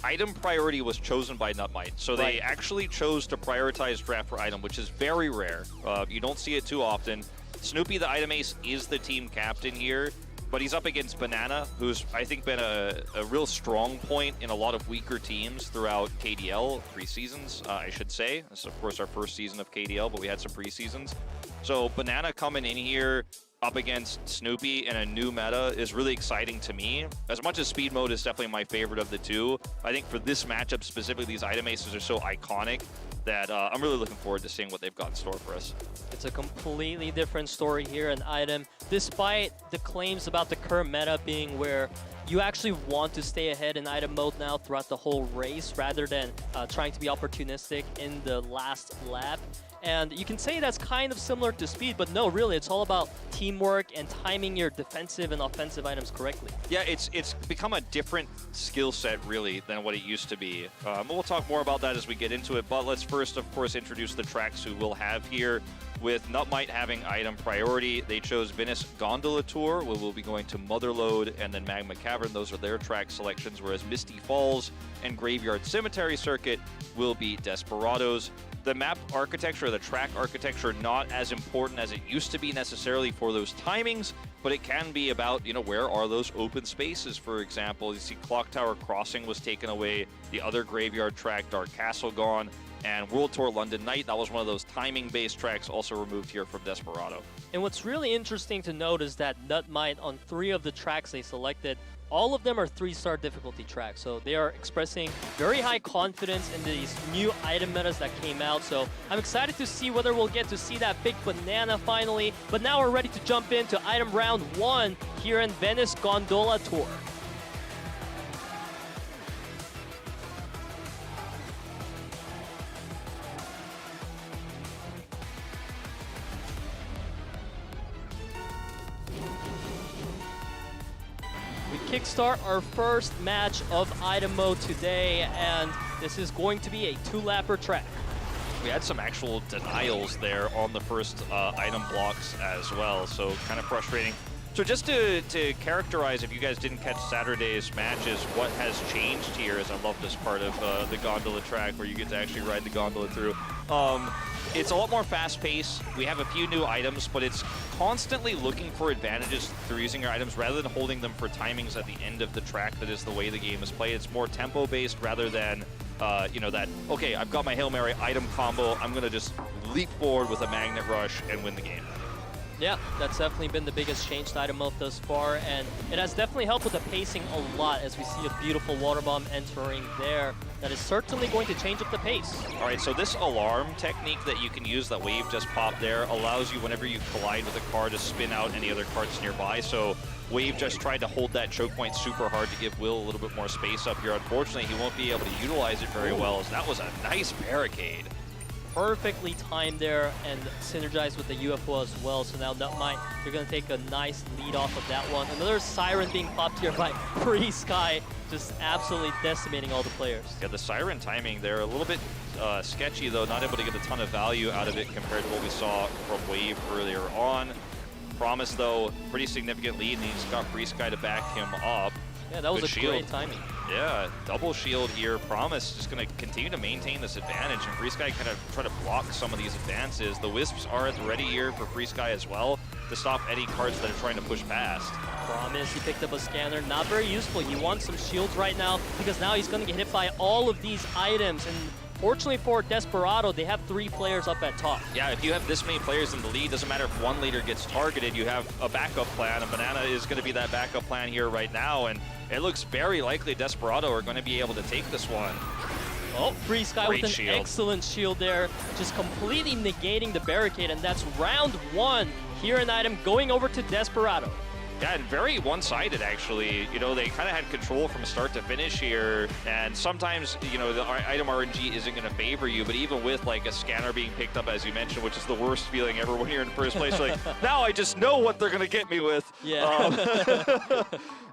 item priority was chosen by NUTMITE. So they actually chose to prioritize draft for item, which is very rare. You don't see it too often. Snoopy, the item ace, is the team captain here, but he's up against Banana, who's, I think, been a real strong point in a lot of weaker teams throughout KDL, 3 seasons, I should say. This is, of course, our first season of KDL, but we had some pre-seasons. So Banana coming in here up against Snoopy in a new meta is really exciting to me. As much as speed mode is definitely my favorite of the two, I think for this matchup specifically, these item aces are so iconic. that I'm really looking forward to seeing what they've got in store for us. It's a completely different story here in Item, despite the claims about the current meta being where you actually want to stay ahead in Item mode now throughout the whole race rather than trying to be opportunistic in the last lap. And you can say that's kind of similar to Speed, but no, really, it's all about teamwork and timing your defensive and offensive items correctly. Yeah, it's become a different skill set, really, than what it used to be. We'll talk more about that as we get into it, but let's first, of course, introduce the tracks who we'll have here. With NUTMITE having item priority, they chose Venice Gondola Tour, where we'll be going to Motherlode and then Magma Cavern. Those are their track selections, whereas Misty Falls and Graveyard Cemetery Circuit will be Desperados. The map architecture, the track architecture, not as important as it used to be necessarily for those timings, but it can be about, you know, where are those open spaces, for example. You see Clock Tower Crossing was taken away, the other graveyard track, Dark Castle, gone, and World Tour London Night, that was one of those timing-based tracks also removed here from Desperado. And what's really interesting to note is that NUTMITE, on 3 of the tracks they selected, all of them are 3-star difficulty tracks. So they are expressing very high confidence in these new item metas that came out. So I'm excited to see whether we'll get to see that big banana finally. But now we're ready to jump into item round 1 here in Venice Gondola Tour. Kickstart our first match of item mode today, and this is going to be a 2-lapper track. We had some actual denials there on the first item blocks as well, so kind of frustrating. So just to characterize, if you guys didn't catch Saturday's matches, what has changed here is I love this part of the gondola track where you get to actually ride the gondola through. It's a lot more fast-paced. We have a few new items, but it's constantly looking for advantages through using your items rather than holding them for timings at the end of the track. That is the way the game is played. It's more tempo-based rather than, you know, that, okay, I've got my Hail Mary item combo, I'm going to just leap forward with a Magnet Rush and win the game. Yeah, that's definitely been the biggest change to item mode thus far, and it has definitely helped with the pacing a lot as we see a beautiful water bomb entering there. That is certainly going to change up the pace. All right, so this alarm technique that you can use that Wave just popped there allows you, whenever you collide with a car, to spin out any other carts nearby. So Wave just tried to hold that choke point super hard to give Will a little bit more space up here. Unfortunately, he won't be able to utilize it very well, as that was a nice barricade. Perfectly timed there and synergized with the UFO as well. So now NUTMITE, they're going to take a nice lead off of that one. Another Siren being popped here by Free Sky, just absolutely decimating all the players. Yeah, the Siren timing there, a little bit sketchy though, not able to get a ton of value out of it compared to what we saw from Wave earlier on. Promise though, pretty significant lead, and he's got Free Sky to back him up. Yeah, that was Good a shield. great timing. Yeah, double shield here. Promise just going to continue to maintain this advantage, and Free Sky kind of try to block some of these advances. The Wisps are at the ready here for Free Sky as well to stop any cards that are trying to push past. Promise, he picked up a scanner. Not very useful. He wants some shields right now because now he's going to get hit by all of these items. And fortunately for Desperado, they have 3 players up at top. Yeah, if you have this many players in the lead, doesn't matter if one leader gets targeted, you have a backup plan, and Banana is going to be that backup plan here right now, and it looks very likely Desperado are going to be able to take this one. Oh, Free Sky Great with an shield. excellent shield there, just completely negating the barricade, and that's round 1 here in item going over to Desperado. Yeah, and very one-sided, actually. You know, they kind of had control from start to finish here, and sometimes, you know, the item RNG isn't going to favor you, but even with, like, a scanner being picked up, as you mentioned, which is the worst feeling ever when you're in first place, like, now I just know what they're going to get me with. Yeah.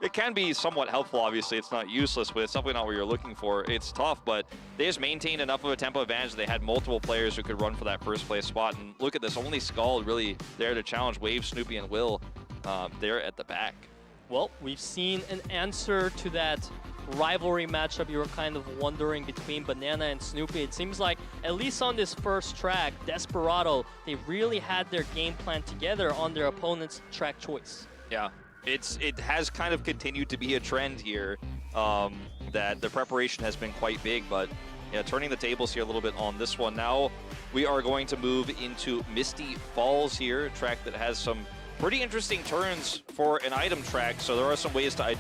It can be somewhat helpful, obviously. It's not useless, but it's definitely not what you're looking for. It's tough, but they just maintained enough of a tempo advantage. They had multiple players who could run for that first place spot, and look at this, only Skull really there to challenge Wave, Snoopy, and Will. They're at the back. Well, we've seen an answer to that rivalry matchup you were kind of wondering between Banana and Snoopy. It seems like, at least on this first track, Desperado, they really had their game plan together on their opponent's track choice. Yeah, it has kind of continued to be a trend here that the preparation has been quite big, but yeah, turning the tables here a little bit on this one. Now we are going to move into Misty Falls here, a track that has some pretty interesting turns for an item track, so there are some ways to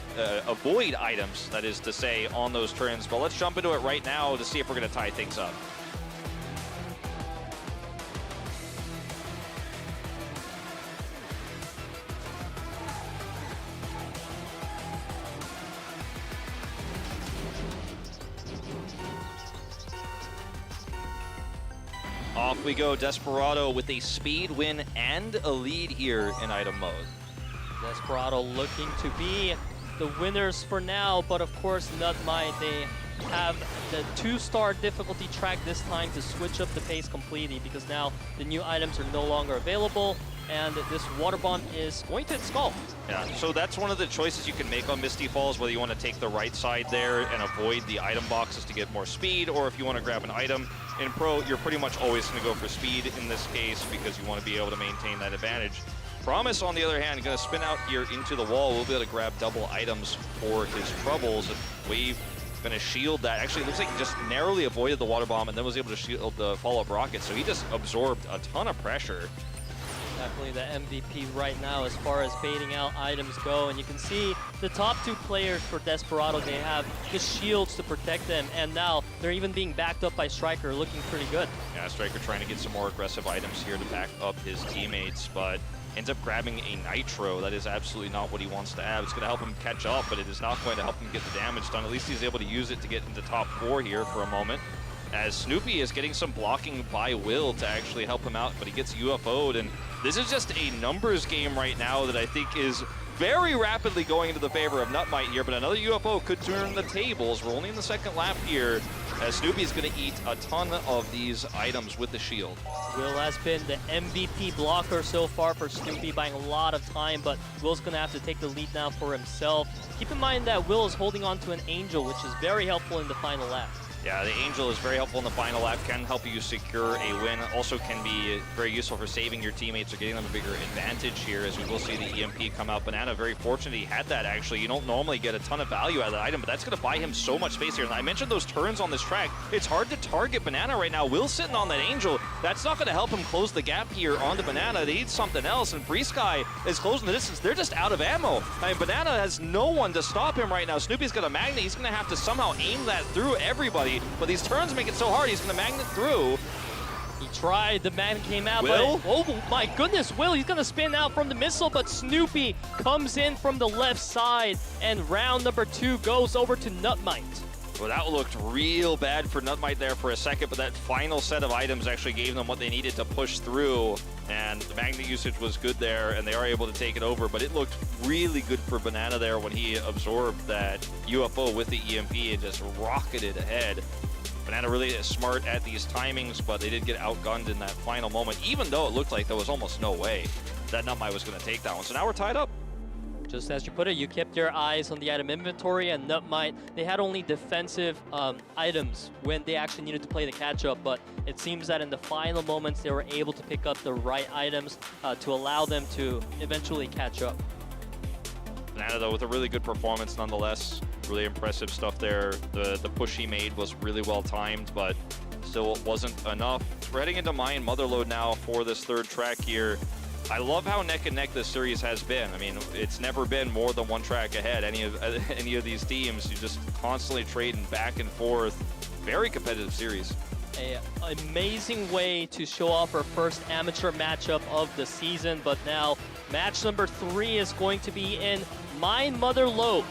avoid items, that is to say, on those turns. But let's jump into it right now to see if we're going to tie things up. Off we go, Desperado with a speed win and a lead here in item mode. Desperado looking to be the winners for now, but of course NUTMITE, they have the 2-star difficulty track this time to switch up the pace completely, because now the new items are no longer available and this water bomb is going to install. Yeah, so that's one of the choices you can make on Misty Falls, whether you want to take the right side there and avoid the item boxes to get more speed, or if you want to grab an item. In Pro, you're pretty much always going to go for speed in this case because you want to be able to maintain that advantage. Promise, on the other hand, going to spin out here into the wall. We'll be able to grab double items for his troubles. Wave going to shield that. Actually, it looks like he just narrowly avoided the water bomb and then was able to shield the follow-up rocket. So he just absorbed a ton of pressure. Definitely the MVP right now as far as baiting out items go. And you can see the top 2 players for Desperado, they have the shields to protect them. And now they're even being backed up by Striker, looking pretty good. Yeah, Striker trying to get some more aggressive items here to back up his teammates, but ends up grabbing a Nitro. That is absolutely not what he wants to have. It's going to help him catch up, but it is not going to help him get the damage done. At least he's able to use it to get into top 4 here for a moment, as Snoopy is getting some blocking by Will to actually help him out, but he gets UFO'd, and this is just a numbers game right now that I think is very rapidly going into the favor of NUTMITE here, but another UFO could turn the tables. We're only in the second lap here, as Snoopy's going to eat a ton of these items with the shield. Will has been the MVP blocker so far for Snoopy, buying a lot of time, but Will's going to have to take the lead now for himself. Keep in mind that Will is holding on to an Angel, which is very helpful in the final lap. Yeah, the Angel is very helpful in the final lap, can help you secure a win. Also can be very useful for saving your teammates or getting them a bigger advantage here, as we will see the EMP come out. Banana, very fortunate he had that, actually. You don't normally get a ton of value out of that item, but that's going to buy him so much space here. And I mentioned those turns on this track. It's hard to target Banana right now. Will's sitting on that Angel. That's not going to help him close the gap here on the Banana. They need something else, and Free Sky is closing the distance. They're just out of ammo. I mean, Banana has no one to stop him right now. Snoopy's got a magnet. He's going to have to somehow aim that through everybody. But these turns make it so hard, he's going to magnet through. He tried, the magnet came out, Will? but oh my goodness, Will, he's going to spin out from the missile, but Snoopy comes in from the left side, and round number 2 goes over to NUTMITE. Well, that looked real bad for NUTMITE there for a second, but that final set of items actually gave them what they needed to push through, and the magnet usage was good there, and they are able to take it over, but it looked really good for Banana there when he absorbed that UFO with the EMP and just rocketed ahead. Banana really is smart at these timings, but they did get outgunned in that final moment, even though it looked like there was almost no way that NUTMITE was going to take that one. So now we're tied up. Just as you put it, you kept your eyes on the item inventory, and NUTMITE, they had only defensive items when they actually needed to play the catch-up, but it seems that in the final moments, they were able to pick up the right items to allow them to eventually catch up. Banana, though, with a really good performance nonetheless. Really impressive stuff there. The push he made was really well timed, but still wasn't enough. We're heading into Mayan Motherload now for this third track here. I love how neck and neck this series has been. I mean, it's never been more than one track ahead. Any of these teams, you just constantly trading back and forth. Very competitive series. An amazing way to show off our first amateur matchup of the season, but now match number 3 is going to be in Mayan Motherload.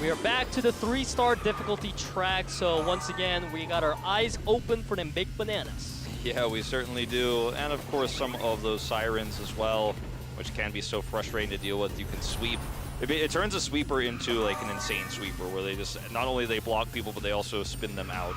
We are back to the 3-star difficulty track, so once again, we got our eyes open for them big bananas. Yeah, we certainly do. And of course, some of those sirens as well, which can be so frustrating to deal with. You can sweep. It turns a sweeper into like an insane sweeper, where they just, not only they block people, but they also spin them out.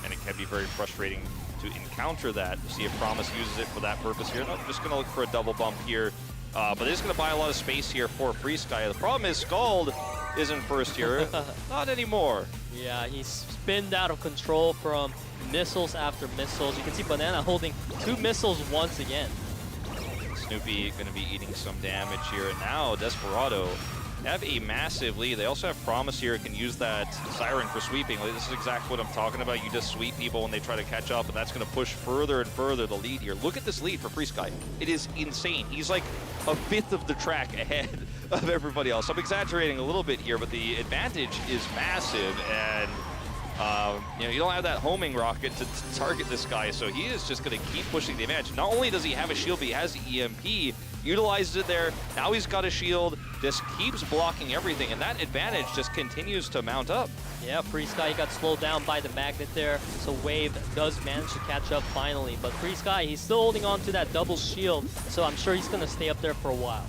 And it can be very frustrating to encounter that. See if Promise uses it for that purpose here. No, just going to look for a double bump here. But they're just going to buy a lot of space here for Free Sky. The problem is Scald isn't first here. Not anymore. Yeah, he's spinned out of control from missiles after missiles. You can see Banana holding 2 missiles once again. Snoopy going to be eating some damage here. And now Desperado have a massive lead. They also have Promise here, can use that Siren for sweeping. Like, this is exactly what I'm talking about. You just sweep people when they try to catch up, and that's going to push further and further the lead here. Look at this lead for Free Sky. It is insane. He's like a 5th of the track ahead of everybody else. I'm exaggerating a little bit here, but the advantage is massive, and You don't have that homing rocket to target this guy, so he is just going to keep pushing the advantage. Not only does he have a shield, but he has the EMP, utilizes it there. Now he's got a shield, just keeps blocking everything, and that advantage just continues to mount up. Yeah, FreeSky got slowed down by the magnet there, so Wave does manage to catch up finally. But FreeSky, he's still holding on to that double shield, so I'm sure he's going to stay up there for a while.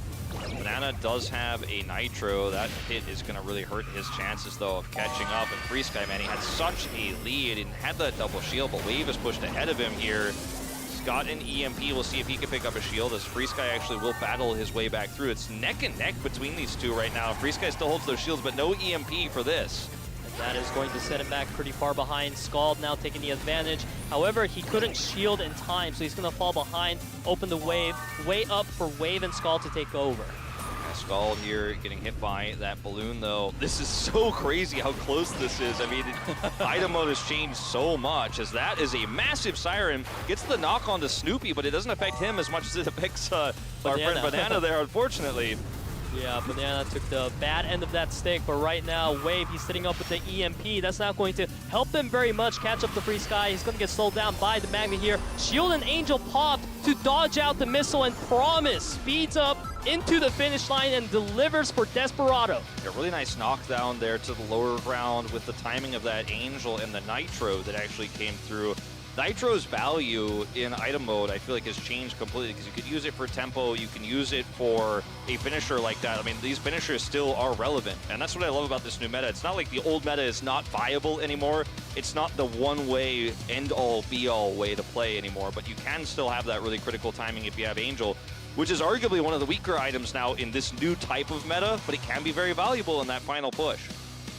Banana does have a Nitro. That hit is going to really hurt his chances, though, of catching up. And FreeSky, man, he had such a lead and had that double shield, but Wave is pushed ahead of him here. He's got an EMP. We'll see if he can pick up a shield, as FreeSky actually will battle his way back through. It's neck and neck between these two right now. FreeSky still holds those shields, but no EMP for this. That is going to set him back pretty far behind. Scald now taking the advantage. However, he couldn't shield in time, so he's going to fall behind, open the wave, way up for Wave and Scald to take over. Scald here getting hit by that balloon, though. This is so crazy how close this is. I mean, item mode has changed so much, as that is a massive siren. Gets the knock on to Snoopy, but it doesn't affect him as much as it affects our friend Banana there, unfortunately. Yeah, Banana took the bad end of that stick, but right now, Wave, he's sitting up with the EMP. That's not going to help them very much catch up to FreeSky. He's going to get slowed down by the magnet here. Shield and Angel popped to dodge out the missile, and Promise speeds up into the finish line and delivers for Desperado. A really nice knockdown there to the lower ground with the timing of that Angel and the Nitro that actually came through. Nitro's value in item mode, I feel like, has changed completely, because you could use it for tempo, you can use it for a finisher like that. I mean, these finishers still are relevant, and that's what I love about this new meta. It's not like the old meta is not viable anymore. It's not the one-way, end-all, be-all way to play anymore, but you can still have that really critical timing if you have Angel, which is arguably one of the weaker items now in this new type of meta, but it can be very valuable in that final push.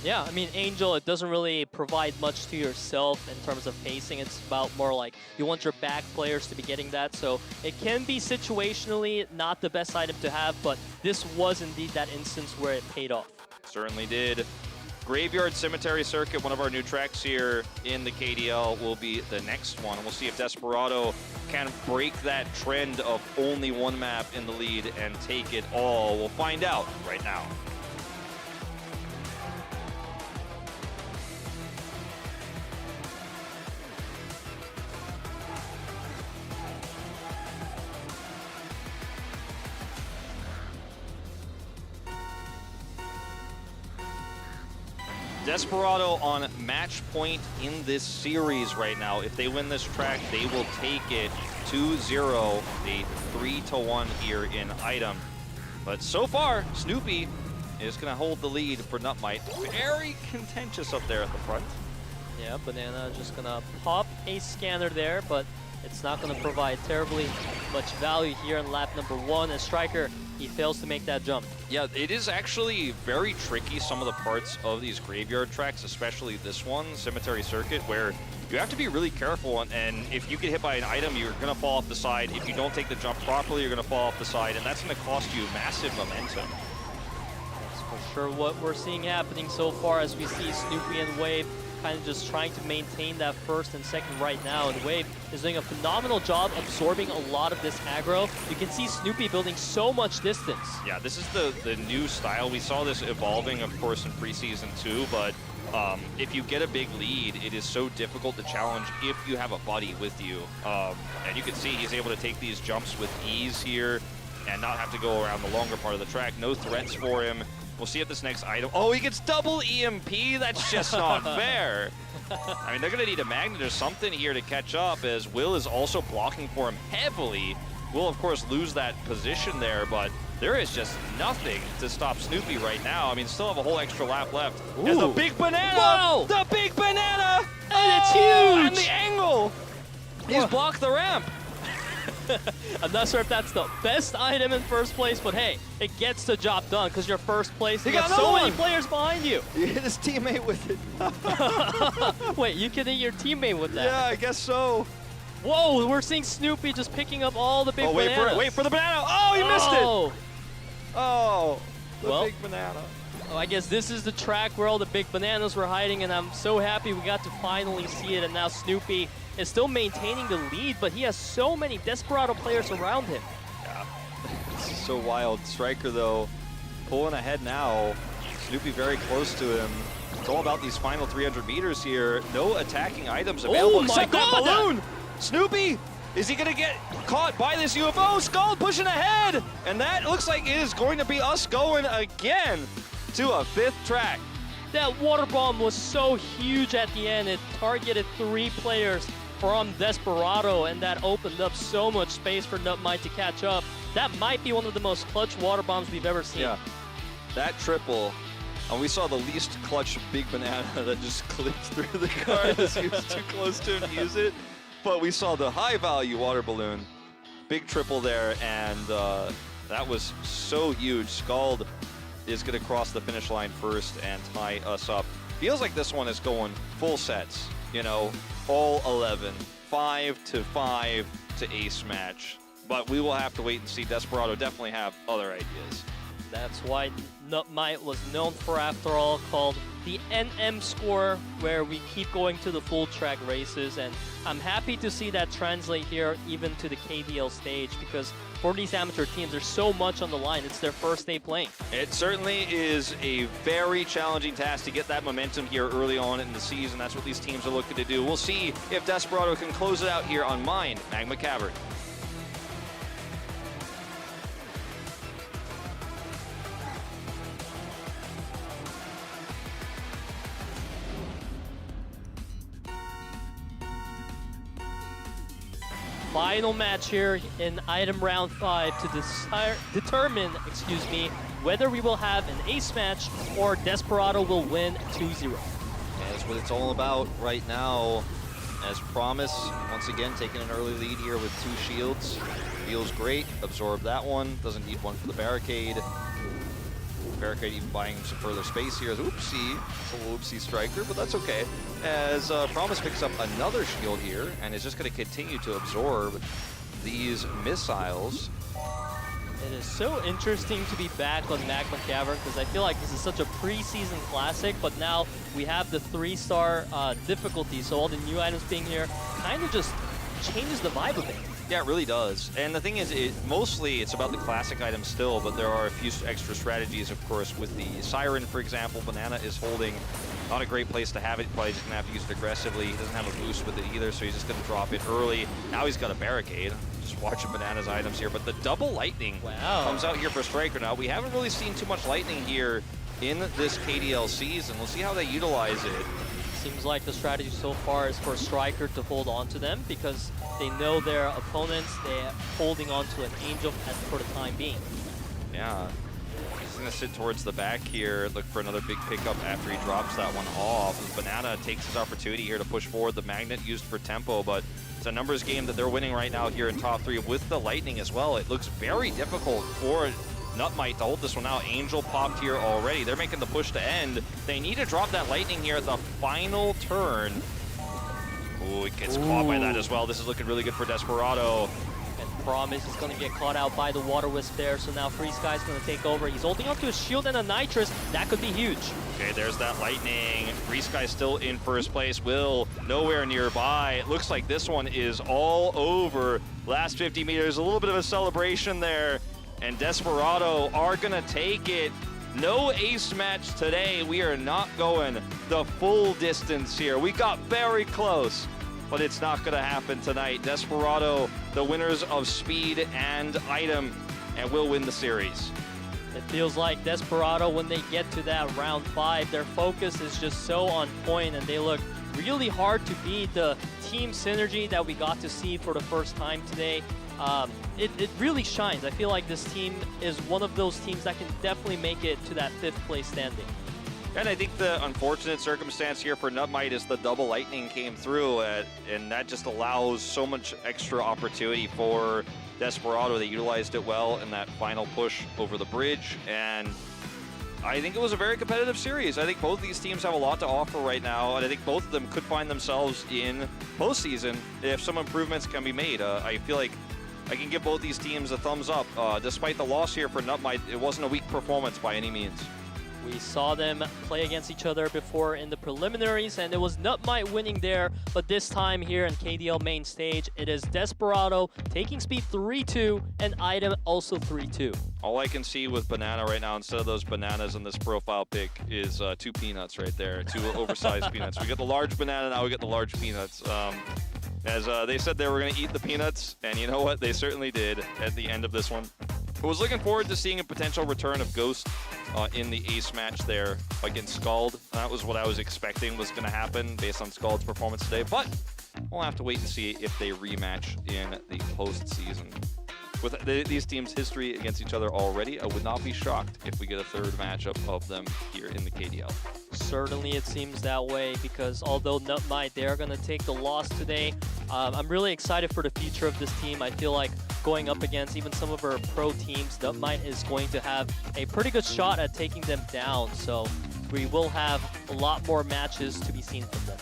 Yeah, I mean, Angel, it doesn't really provide much to yourself in terms of pacing. It's about more like you want your back players to be getting that. So it can be situationally not the best item to have, but this was indeed that instance where it paid off. Certainly did. Graveyard Cemetery Circuit, one of our new tracks here in the KDL, will be the next one. We'll see if Desperado can break that trend of only one map in the lead and take it all. We'll find out right now. Desperado on match point in this series right now. If they win this track, they will take it 2-0, a 3-1 here in item. But so far, Snoopy is going to hold the lead for NUTMITE. Very contentious up there at the front. Yeah, Banana just going to pop a scanner there, but it's not going to provide terribly much value here in lap number 1. And Striker, he fails to make that jump. Yeah, it is actually very tricky, some of the parts of these graveyard tracks, especially this one, Cemetery Circuit, where you have to be really careful, and if you get hit by an item, you're going to fall off the side. If you don't take the jump properly, you're going to fall off the side, and that's going to cost you massive momentum. That's for sure what we're seeing happening so far, as we see Snoopy and Wave kind of just trying to maintain that first and second right now, and Wave is doing a phenomenal job absorbing a lot of this aggro. You can see Snoopy building so much distance. Yeah, this is the new style. We saw this evolving, of course, in preseason too, but if you get a big lead, it is so difficult to challenge if you have a buddy with you. And you can see he's able to take these jumps with ease here and not have to go around the longer part of the track. No threats for him. We'll see if this next item... Oh, he gets double EMP? That's just not fair. I mean, they're going to need a magnet or something here to catch up, as Will is also blocking for him heavily. Will, of course, lose that position there, but there is just nothing to stop Snoopy right now. I mean, still have a whole extra lap left. And the big banana! Whoa! The big banana! And it's huge! And the angle! He's blocked the ramp. I'm not sure if that's the best item in first place, but hey, it gets the job done because you're first place. You got so many players behind you. You hit his teammate with it. Wait, you can hit your teammate with that? Yeah, I guess so. Whoa, we're seeing Snoopy just picking up all the big bananas. Wait for the banana. Oh, he missed it. Oh, the big banana. Well, I guess this is the track where all the big bananas were hiding, and I'm so happy we got to finally see it. And now Snoopy is still maintaining the lead, but he has so many Desperado players around him. Yeah, it's so wild. Striker, though, pulling ahead now. Snoopy very close to him. It's all about these final 300 meters here. No attacking items available. Oh my except that God! balloon! Snoopy, is he gonna get caught by this UFO? Skull pushing ahead! And that looks like it is going to be us going again to a 5th track. That water bomb was so huge at the end. It targeted 3 players from Desperado, and that opened up so much space for NUTMITE to catch up. That might be one of the most clutch water bombs we've ever seen. Yeah, that triple. And we saw the least clutch big banana that just clipped through the card as he was too close to him to use it. But we saw the high value water balloon. Big triple there, and that was so huge. Scald is going to cross the finish line first and tie us up. Feels like this one is going full sets, you know, all 11, 5-5 to ace match. But we will have to wait and see. Desperado definitely have other ideas. That's why NUTMITE was known for, after all, called the NM score, where we keep going to the full track races. And I'm happy to see that translate here even to the KDL stage, because for these amateur teams, there's so much on the line. It's their first day playing. It certainly is a very challenging task to get that momentum here early on in the season. That's what these teams are looking to do. We'll see if Desperado can close it out here on Mine Magma Cavern. Final match here in item round 5 to determine, whether we will have an ace match or Desperado will win 2-0. That's what it's all about right now. As Promise, once again, taking an early lead here with 2 shields. Feels great. Absorb that one. Doesn't need one for the barricade. Barricade even buying some further space here. Oopsie. It's a little oopsie striker, but that's okay. As Promise picks up another shield here and is just going to continue to absorb these missiles. It is so interesting to be back on Magma Cavern, because I feel like this is such a preseason classic, but now we have the 3-star difficulty, so all the new items being here kind of just changes the vibe a bit. Yeah, it really does. And the thing is, mostly it's about the classic items still, but there are a few extra strategies, of course, with the Siren, for example. Banana is holding not a great place to have it. Probably just going to have to use it aggressively. He doesn't have a boost with it either, so he's just going to drop it early. Now he's got a barricade. Just watching Banana's items here. But the double lightning comes out here for Striker now. We haven't really seen too much lightning here in this KDL season. We'll see how they utilize it. Seems like the strategy so far is for Striker to hold on to them, because they know their opponents. They're holding on to an Angel for the time being. Yeah. He's going to sit towards the back here, look for another big pickup after he drops that one off. Banana takes his opportunity here to push forward the magnet used for tempo, but it's a numbers game that they're winning right now here in top 3 with the lightning as well. It looks very difficult for NUTMITE to hold this one out. Angel popped here already. They're making the push to end. They need to drop that lightning here at the final turn. Ooh, it gets caught by that as well. This is looking really good for Desperado. And Promise is going to get caught out by the Water Wisp there, so now Free Sky's going to take over. He's holding onto his shield and a Nitrous. That could be huge. Okay, there's that lightning. Free Sky still in first place. Will nowhere nearby. It looks like this one is all over. Last 50 meters, a little bit of a celebration there. And Desperado are going to take it. No ace match today. We are not going the full distance here. We got very close, but it's not going to happen tonight. Desperado, the winners of speed and item, and will win the series. It feels like Desperado, when they get to that round 5, their focus is just so on point, and they look really hard to beat. The team synergy that we got to see for the first time today, it really shines. I feel like this team is one of those teams that can definitely make it to that 5th place standing. And I think the unfortunate circumstance here for NUTMITE is the double lightning came through, and that just allows so much extra opportunity for Desperado. They utilized it well in that final push over the bridge, and I think it was a very competitive series. I think both these teams have a lot to offer right now, and I think both of them could find themselves in postseason if some improvements can be made. I feel like I can give both these teams a thumbs up. Despite the loss here for NUTMITE, it wasn't a weak performance by any means. We saw them play against each other before in the preliminaries, and it was NUTMITE winning there. But this time here in KDL main stage, it is Desperado taking speed 3-2 and Item also 3-2. All I can see with Banana right now, instead of those bananas in this profile pic, is 2 peanuts right there, 2 oversized peanuts. We get the large banana, now we get the large peanuts. As they said they were going to eat the peanuts, and you know what? They certainly did at the end of this one. I was looking forward to seeing a potential return of Ghost in the ace match there against Scald. That was what I was expecting was going to happen based on Scald's performance today, but we'll have to wait and see if they rematch in the postseason. With these teams' history against each other already, I would not be shocked if we get a third matchup of them here in the KDL. Certainly it seems that way, because although NUTMITE, they are going to take the loss today, I'm really excited for the future of this team. I feel like going up against even some of our pro teams, NUTMITE is going to have a pretty good shot at taking them down. So we will have a lot more matches to be seen from them.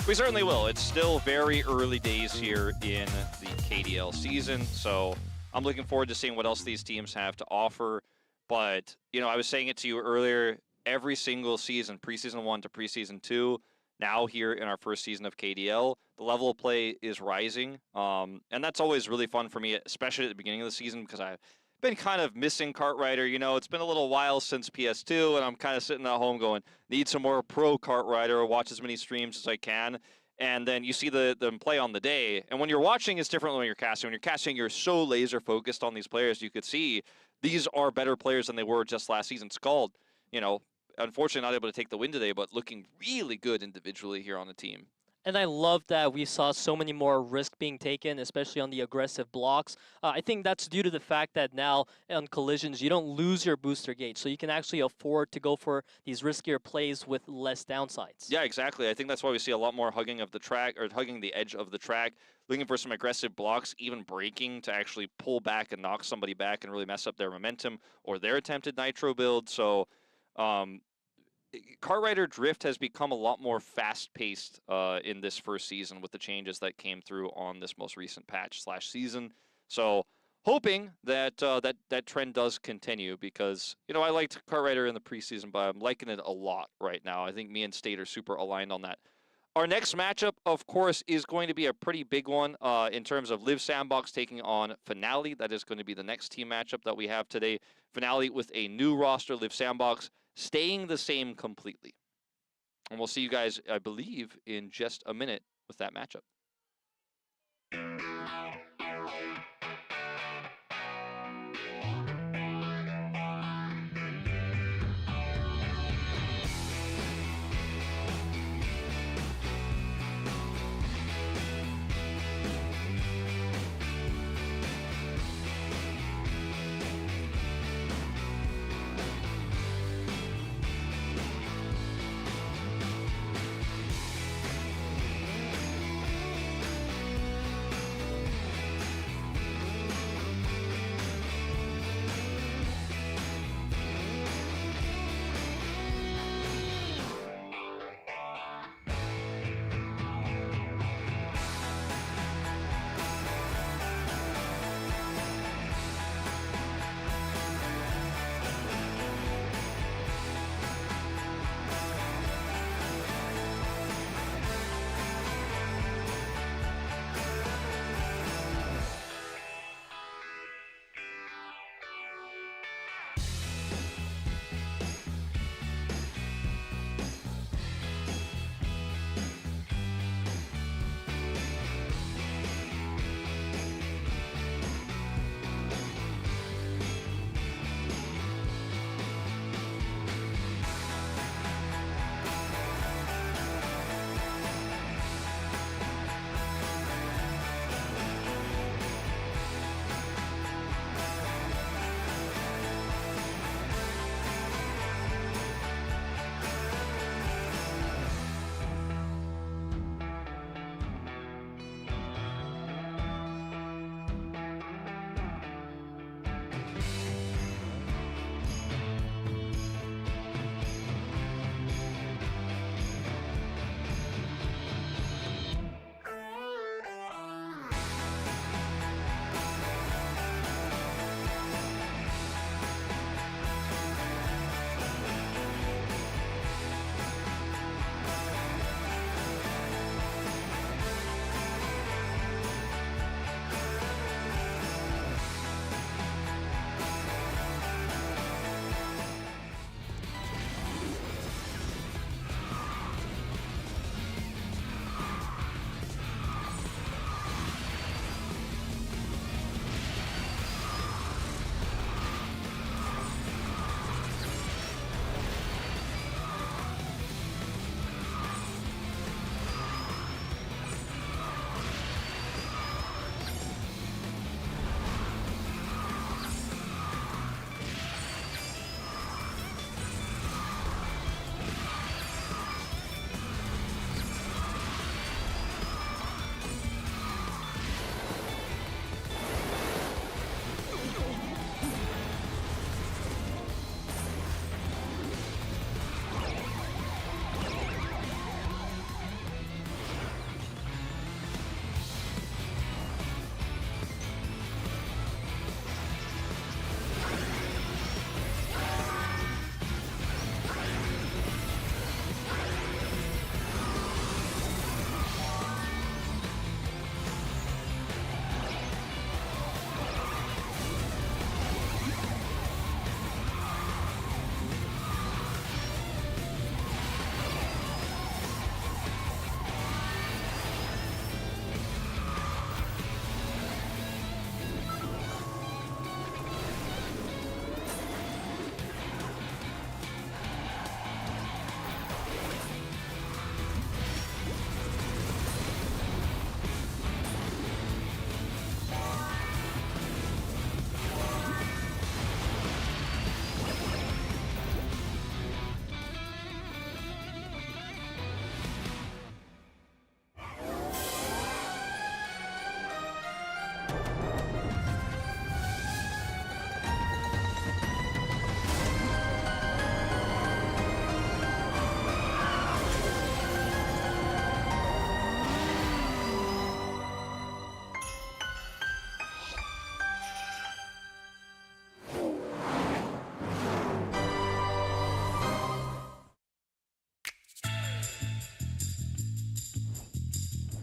We certainly will. It's still very early days here in the KDL season, so I'm looking forward to seeing what else these teams have to offer. But, you know, I was saying it to you earlier, every single season, preseason 1 to preseason 2, now here in our first season of KDL, the level of play is rising. And that's always really fun for me, especially at the beginning of the season, because I've been kind of missing Kartrider. You know, it's been a little while since PS2, and I'm kind of sitting at home going, need some more pro Kartrider, or watch as many streams as I can. And then you see them play on the day. And when you're watching, it's different when you're casting. When you're casting, you're so laser focused on these players. You could see these are better players than they were just last season. Scald, you know, unfortunately not able to take the win today, but looking really good individually here on the team. And I love that we saw so many more risk being taken, especially on the aggressive blocks. I think that's due to the fact that now on collisions, you don't lose your booster gauge. So you can actually afford to go for these riskier plays with less downsides. Yeah, exactly. I think that's why we see a lot more hugging of the track, or hugging the edge of the track, looking for some aggressive blocks, even braking to actually pull back and knock somebody back and really mess up their momentum or their attempted nitro build. So Kartrider Drift has become a lot more fast-paced in this first season with the changes that came through on this most recent patch/season. So hoping that that trend does continue, because, you know, I liked Kartrider in the preseason, but I'm liking it a lot right now. I think me and State are super aligned on that. Our next matchup, of course, is going to be a pretty big one in terms of Liiv SANDBOX taking on FNL. That is going to be the next team matchup that we have today. FNL with a new roster, Liiv SANDBOX staying the same completely. And we'll see you guys, I believe, in just a minute with that matchup.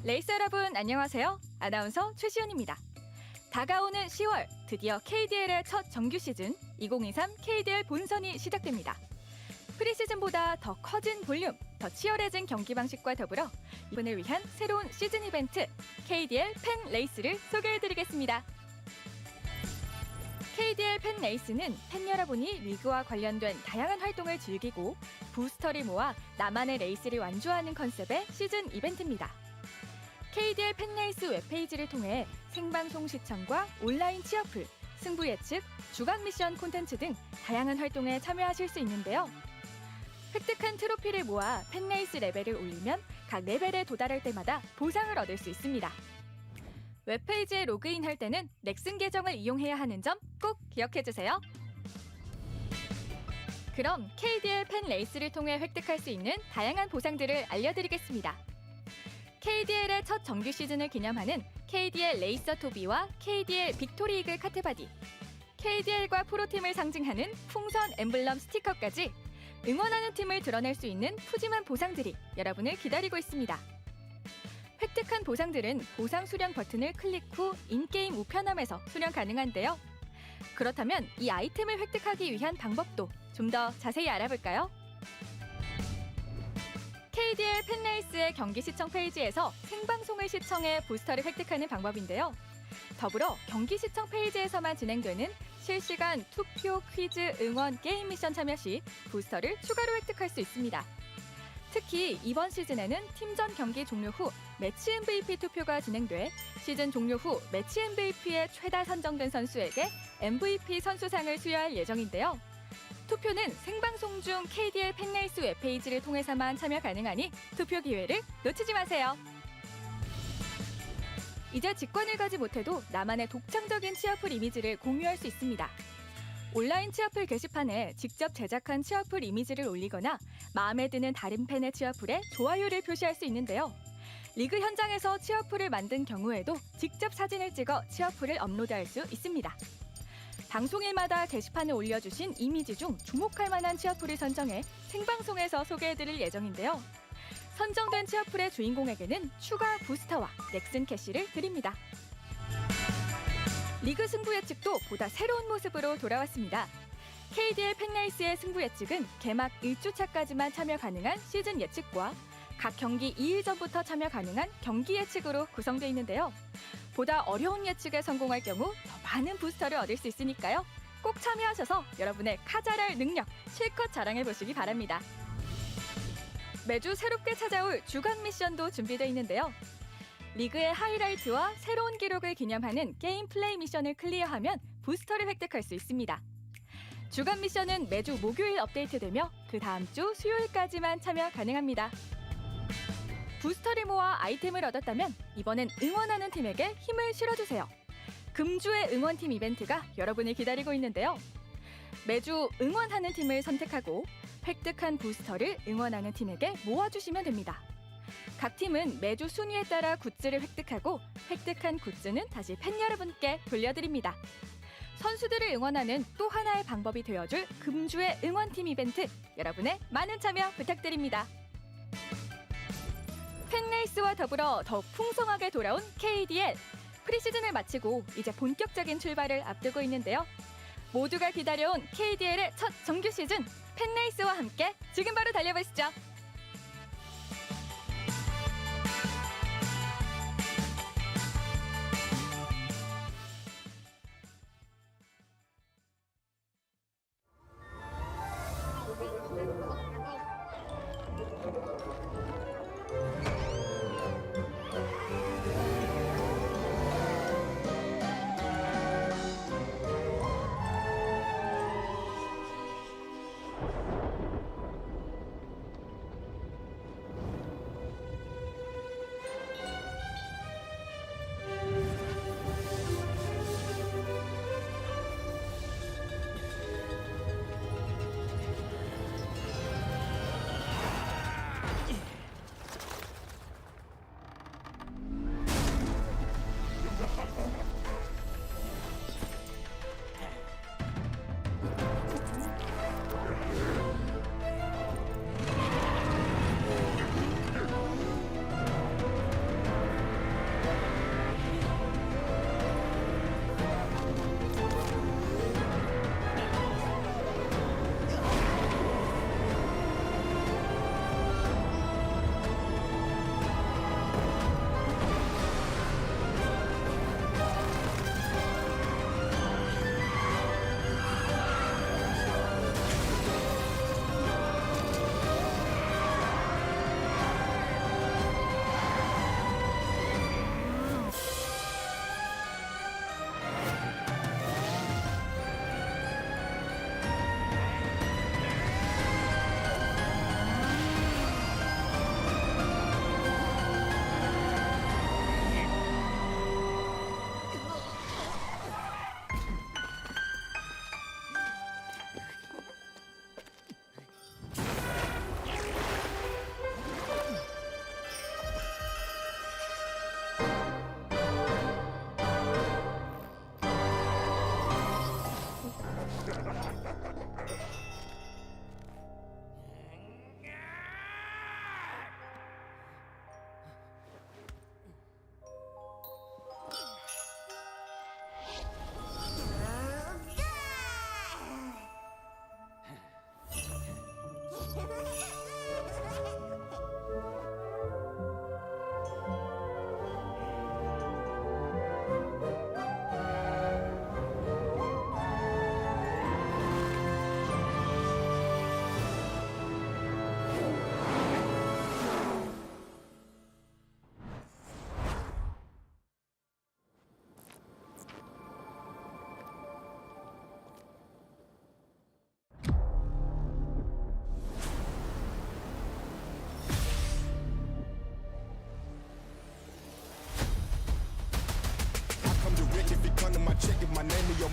레이서 여러분 안녕하세요. 아나운서 최시연입니다. 다가오는 10월 드디어 KDL의 첫 정규 시즌 2023 KDL 본선이 시작됩니다. 프리시즌보다 더 커진 볼륨, 더 치열해진 경기 방식과 더불어 이분을 위한 새로운 시즌 이벤트 KDL 팬 레이스를 소개해드리겠습니다. KDL 팬 레이스는 팬 여러분이 리그와 관련된 다양한 활동을 즐기고 부스터를 모아 나만의 레이스를 완주하는 컨셉의 시즌 이벤트입니다. KDL 팬 레이스 웹페이지를 통해 생방송 시청과 온라인 취업풀, 승부 예측, 주간 미션 콘텐츠 등 다양한 활동에 참여하실 수 있는데요. 획득한 트로피를 모아 팬 레이스 레벨을 올리면 각 레벨에 도달할 때마다 보상을 얻을 수 있습니다. 웹페이지에 로그인할 때는 넥슨 계정을 이용해야 하는 점 꼭 기억해주세요. 그럼 KDL 팬 레이스를 통해 획득할 수 있는 다양한 보상들을 알려드리겠습니다. KDL의 첫 정규 시즌을 기념하는 KDL 레이서 토비와 KDL 빅토리 이글 카트바디, KDL과 프로팀을 상징하는 풍선 엠블럼 스티커까지 응원하는 팀을 드러낼 수 있는 푸짐한 보상들이 여러분을 기다리고 있습니다. 획득한 보상들은 보상 수령 버튼을 클릭 후 인게임 우편함에서 수령 가능한데요. 그렇다면 이 아이템을 획득하기 위한 방법도 좀 더 자세히 알아볼까요? KDL 팬레이스의 경기 시청 페이지에서 생방송을 시청해 부스터를 획득하는 방법인데요. 더불어 경기 시청 페이지에서만 진행되는 실시간 투표, 퀴즈, 응원, 게임 미션 참여 시 부스터를 추가로 획득할 수 있습니다. 특히 이번 시즌에는 팀전 경기 종료 후 매치 MVP 투표가 진행돼 시즌 종료 후 매치 MVP에 최다 선정된 선수에게 MVP 선수상을 수여할 예정인데요. 투표는 생방송 중 KDL 팬레이스 웹페이지를 통해서만 참여 가능하니 투표 기회를 놓치지 마세요. 이제 직관을 가지 못해도 나만의 독창적인 취업풀 이미지를 공유할 수 있습니다. 온라인 취업풀 게시판에 직접 제작한 취업풀 이미지를 올리거나 마음에 드는 다른 팬의 취업풀에 좋아요를 표시할 수 있는데요. 리그 현장에서 취업풀을 만든 경우에도 직접 사진을 찍어 취업풀을 업로드할 수 있습니다. 방송일마다 게시판에 올려주신 이미지 중 주목할 만한 취업풀을 선정해 생방송에서 소개해드릴 예정인데요. 선정된 취업풀의 주인공에게는 추가 부스터와 넥슨 캐시를 드립니다. 리그 승부 예측도 보다 새로운 모습으로 돌아왔습니다. KDL 팬레이스의 승부 예측은 개막 1주차까지만 참여 가능한 시즌 예측과 각 경기 2일 전부터 참여 가능한 경기 예측으로 구성되어 있는데요. 보다 어려운 예측에 성공할 경우 더 많은 부스터를 얻을 수 있으니까요. 꼭 참여하셔서 여러분의 카자랄 능력 실컷 자랑해 보시기 바랍니다. 매주 새롭게 찾아올 주간 미션도 준비되어 있는데요. 리그의 하이라이트와 새로운 기록을 기념하는 게임 플레이 미션을 클리어하면 부스터를 획득할 수 있습니다. 주간 미션은 매주 목요일 업데이트되며 그 다음 주 수요일까지만 참여 가능합니다. 부스터를 모아 아이템을 얻었다면 이번엔 응원하는 팀에게 힘을 실어주세요. 금주의 응원팀 이벤트가 여러분을 기다리고 있는데요. 매주 응원하는 팀을 선택하고 획득한 부스터를 응원하는 팀에게 모아주시면 됩니다. 각 팀은 매주 순위에 따라 굿즈를 획득하고 획득한 굿즈는 다시 팬 여러분께 돌려드립니다. 선수들을 응원하는 또 하나의 방법이 되어줄 금주의 응원팀 이벤트, 여러분의 많은 참여 부탁드립니다. 팬레이스와 더불어 더욱 풍성하게 돌아온 KDL. 프리시즌을 마치고 이제 본격적인 출발을 앞두고 있는데요. 모두가 기다려온 KDL의 첫 정규 시즌, 팬레이스와 함께 지금 바로 달려보시죠.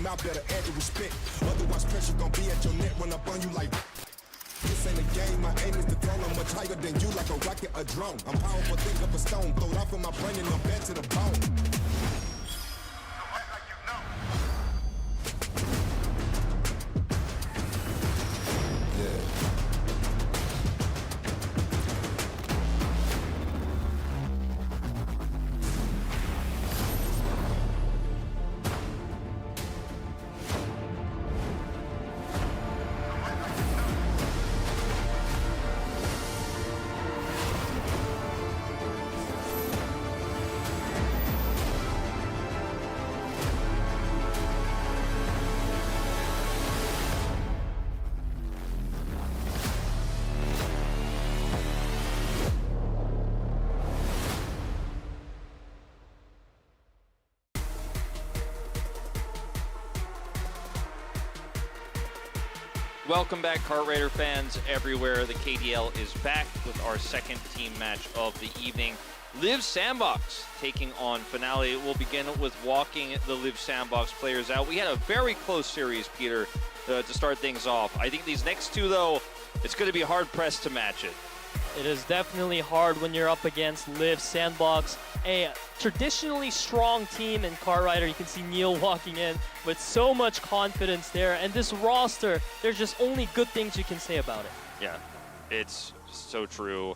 mouth, better add the respect. Otherwise, pressure gon' be at your neck when I burn you like. This ain't a game, my aim is to throw. I'm much higher than you, like a rocket, a drone. I'm powerful, think of a stone. Throw it off in my brain and I'm bad to the bone. Welcome back, Kart Rider fans everywhere. The KDL is back with our second team match of the evening. Liiv Sandbox taking on Finale. We'll begin with walking the Liiv Sandbox players out. We had a very close series, Peter, to start things off. I think these next two, though, it's going to be hard-pressed to match it. It is definitely hard when you're up against Liiv Sandbox, a traditionally strong team in Kart Rider. You can see Neil walking in with so much confidence there. And this roster, there's just only good things you can say about it. Yeah, it's so true.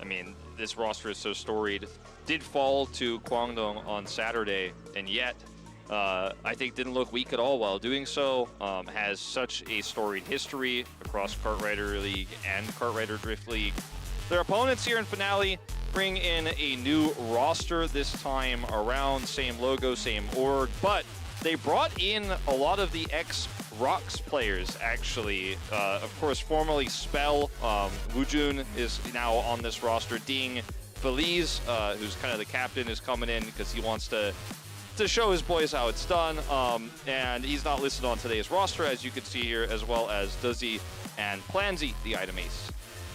I mean, this roster is so storied. Did fall to Kwangdong on Saturday, and yet I think didn't look weak at all while doing so. Has such a storied history across Kart Rider League and Kart Rider Drift League. Their opponents here in Finale bring in a new roster this time around. Same logo, same org, but they brought in a lot of the ex-Rox players, actually. Of course, formerly Spell. Woojun is now on this roster. Ding Feliz, who's kind of the captain, is coming in because he wants to show his boys how it's done. And he's not listed on today's roster, as you can see here, as well as Duzzy and Plansy, the item ace.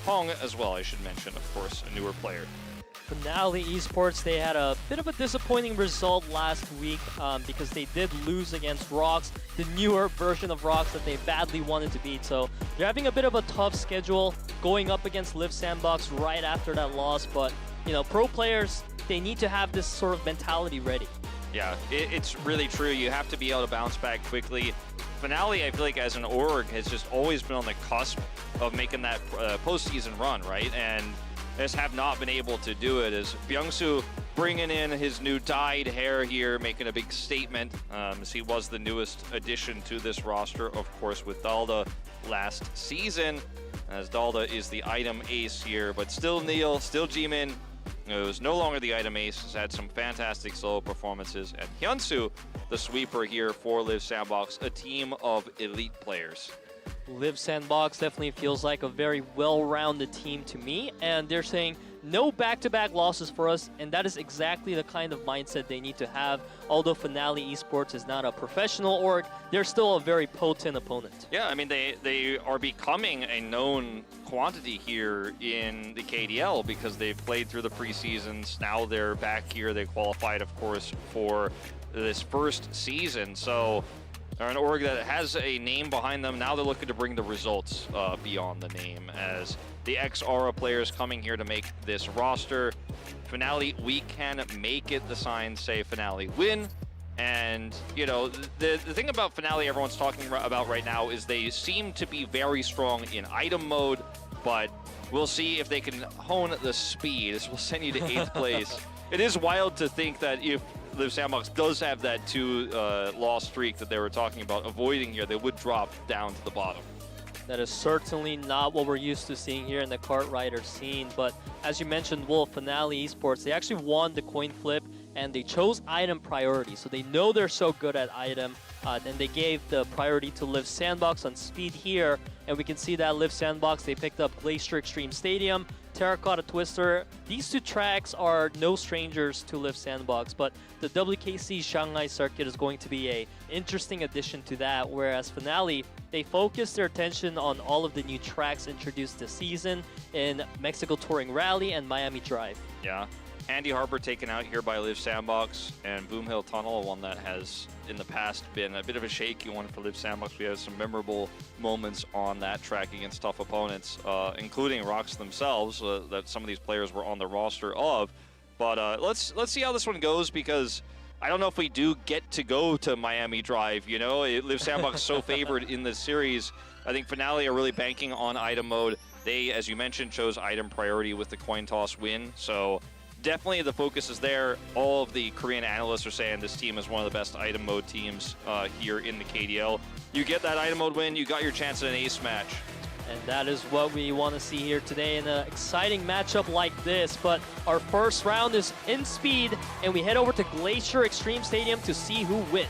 Hong as well, I should mention, of course, a newer player. Finale Esports, they had a bit of a disappointing result last week because they did lose against Rox, the newer version of Rox that they badly wanted to beat. So they're having a bit of a tough schedule going up against Liiv Sandbox right after that loss. But, you know, pro players, they need to have this sort of mentality ready. Yeah, it's really true. You have to be able to bounce back quickly. Finale, I feel like as an org, has just always been on the cusp of making that postseason run, right? And just have not been able to do it. As Byung-soo bringing in his new dyed hair here, making a big statement, as he was the newest addition to this roster, of course, with Dalda last season, as Dalda is the item ace here, but still Neil, still Jimin, who's no longer the item ace, has had some fantastic solo performances, and Hyunsu, the sweeper here for Liiv Sandbox, a team of elite players. Liiv Sandbox definitely feels like a very well-rounded team to me, and they're saying no back-to-back losses for us, and that is exactly the kind of mindset they need to have. Although Finale Esports is not a professional org, they're still a very potent opponent. Yeah, I mean, they are becoming a known quantity here in the KDL because they've played through the preseasons. Now they're back here. They qualified, of course, for this first season. So they're an org that has a name behind them. Now they're looking to bring the results beyond the name, as the ex-Aura players coming here to make this roster. Finale, we can make it. The signs say Finale win. And, you know, the thing about Finale everyone's talking about right now is they seem to be very strong in item mode, but we'll see if they can hone the speed. This will send you to 8th place. It is wild to think that if Liiv Sandbox does have that 2-loss streak that they were talking about avoiding here, they would drop down to the bottom. That is certainly not what we're used to seeing here in the Kart Rider scene. But as you mentioned, Wolf, Finale Esports, they actually won the coin flip and they chose item priority. So they know they're so good at item. Then they gave the priority to Liiv Sandbox on speed here. And we can see that Liiv Sandbox, they picked up Glacier Extreme Stadium, Terracotta Twister. These two tracks are no strangers to Liiv Sandbox, but the WKC Shanghai circuit is going to be a interesting addition to that, whereas Finale, they focused their attention on all of the new tracks introduced this season in Mexico Touring Rally and Miami Drive. Yeah, Andy Harper taken out here by Liiv Sandbox, and Boom Hill Tunnel, one that has in the past been a bit of a shaky one for Liiv Sandbox. We have some memorable moments on that track against tough opponents, including Rocks themselves, that some of these players were on the roster of. But let's see how this one goes, because I don't know if we do get to go to Miami Drive. You know, Liiv Sandbox so favored in this series. I think Finale are really banking on item mode. They, as you mentioned, chose item priority with the coin toss win. So definitely the focus is there. All of the Korean analysts are saying this team is one of the best item mode teams here in the KDL. You get that item mode win, you got your chance at an ace match. And that is what we want to see here today in an exciting matchup like this. But our first round is in speed, and we head over to Glacier Extreme Stadium to see who wins.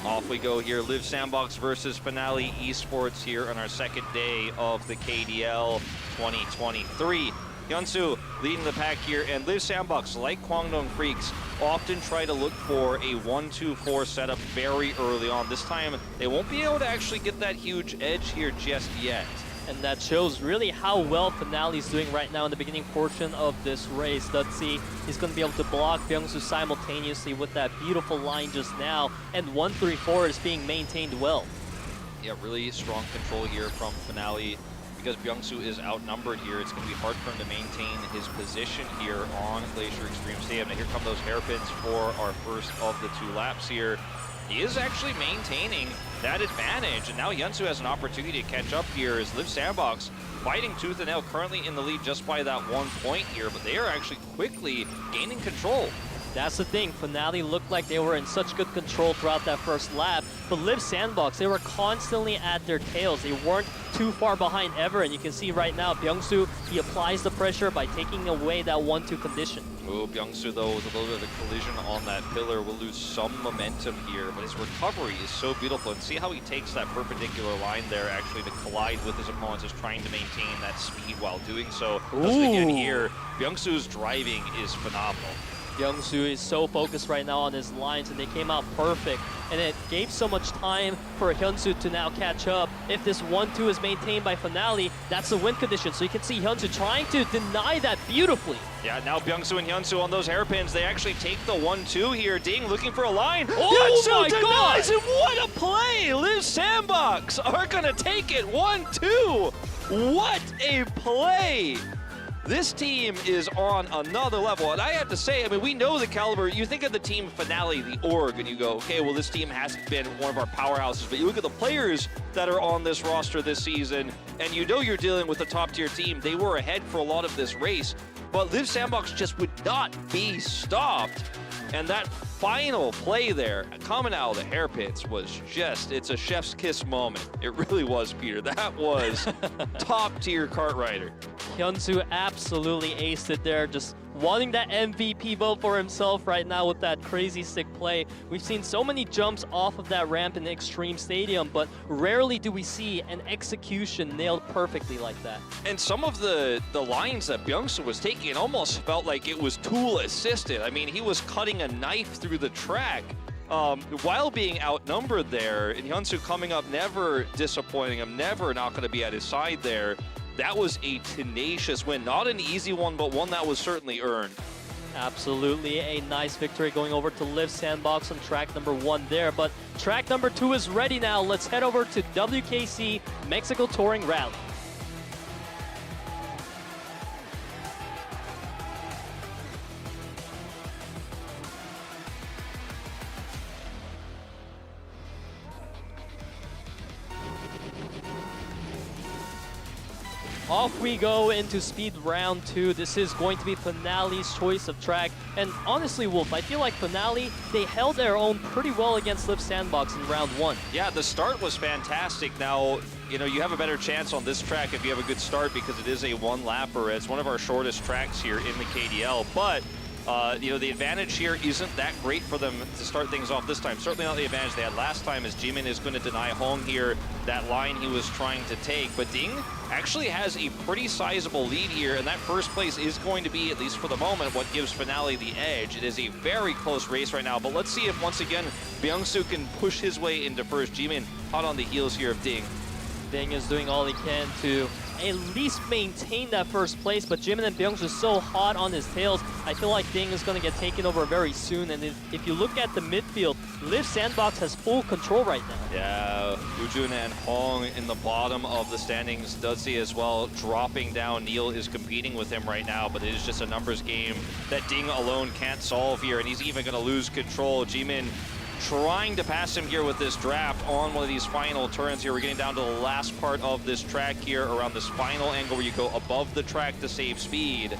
Off we go here, Liiv Sandbox versus Finale Esports here on our second day of the KDL 2023. Hyunsu leading the pack here, and Liiv Sandbox, like Kwangdong Freaks, often try to look for a 1-2-4 setup very early on. This time, they won't be able to actually get that huge edge here just yet. And that shows really how well Finale is doing right now in the beginning portion of this race. Let's see, he's going to be able to block Byungsu simultaneously with that beautiful line just now, and 1-3-4 is being maintained well. Yeah, really strong control here from Finale. Because Byungsu is outnumbered here, it's going to be hard for him to maintain his position here on Glacier Extreme Stadium. Now here come those hairpins for our first of the 2 laps here. He is actually maintaining that advantage, and now Hyunsu has an opportunity to catch up here as Liiv Sandbox fighting tooth and nail, currently in the lead just by that 1 point here, but they are actually quickly gaining control. That's the thing, Finale looked like they were in such good control throughout that first lap, but Liiv Sandbox, they were constantly at their tails. They weren't too far behind ever, and you can see right now, Byungsu, he applies the pressure by taking away that 1-2 condition. Oh, Byungsu, though, with a little bit of a collision on that pillar, will lose some momentum here, but his recovery is so beautiful. And see how he takes that perpendicular line there, actually, to collide with his opponents, is trying to maintain that speed while doing so. Because again here, Byungsu's driving is phenomenal. Byungsu is so focused right now on his lines, and they came out perfect. And it gave so much time for Hyunsu to now catch up. If this 1-2 is maintained by Finale, that's the win condition. So you can see Hyunsu trying to deny that beautifully. Yeah, now Byungsu and Hyunsu on those hairpins, they actually take the 1-2 here. Ding looking for a line. Oh Hyunsu my denies God! it. What a play! Liiv Sandbox are gonna take it 1-2. What a play! This team is on another level, and I have to say, I mean, we know the caliber. You think of the team Finale, the org, and you go, okay, well, this team hasn't been one of our powerhouses, but you look at the players that are on this roster this season, and you know you're dealing with a top-tier team. They were ahead for a lot of this race, but Liiv Sandbox just would not be stopped. And that final play there, coming out of the hairpins, was just, it's a chef's kiss moment. It really was, Peter. That was top-tier kart rider. Hyunsu absolutely aced it there, just wanting that MVP vote for himself right now with that crazy sick play. We've seen so many jumps off of that ramp in Extreme Stadium, but rarely do we see an execution nailed perfectly like that. And some of the lines that Byungsu was taking almost felt like it was tool assisted. I mean, he was cutting a knife through the track while being outnumbered there, and Hyunsu coming up, never disappointing him, never not going to be at his side there. That was a tenacious win. Not an easy one, but one that was certainly earned. Absolutely a nice victory going over to Liiv Sandbox on track number 1 there. But track number 2 is ready now. Let's head over to WKC Mexico Touring Rally. Off we go into speed round 2. This is going to be Finale's choice of track. And honestly, Wolf, I feel like Finale, they held their own pretty well against Liiv Sandbox in round 1. Yeah, the start was fantastic. Now, you know, you have a better chance on this track if you have a good start because it is a 1-lapper. It's one of our shortest tracks here in the KDL. But The advantage here isn't that great for them to start things off this time. Certainly not the advantage they had last time, as Jimin is going to deny Hong here that line he was trying to take. But Ding actually has a pretty sizable lead here, and that first place is going to be, at least for the moment, what gives Finale the edge. It is a very close race right now, but let's see if once again Byung-soo can push his way into first. Jimin hot on the heels here of Ding. Ding is doing all he can to at least maintain that first place, but Jimin and Byung are so hot on his tails. I feel like Ding is going to get taken over very soon, and if you look at the midfield, Liiv SANDBOX has full control right now. Yeah, Woojun and Hong in the bottom of the standings. Dudzi as well dropping down. Neil is competing with him right now, but it is just a numbers game that Ding alone can't solve here, and he's even going to lose control. Jimin trying to pass him here with this draft on one of these final turns here. We're getting down to the last part of this track here, around this final angle where you go above the track to save speed.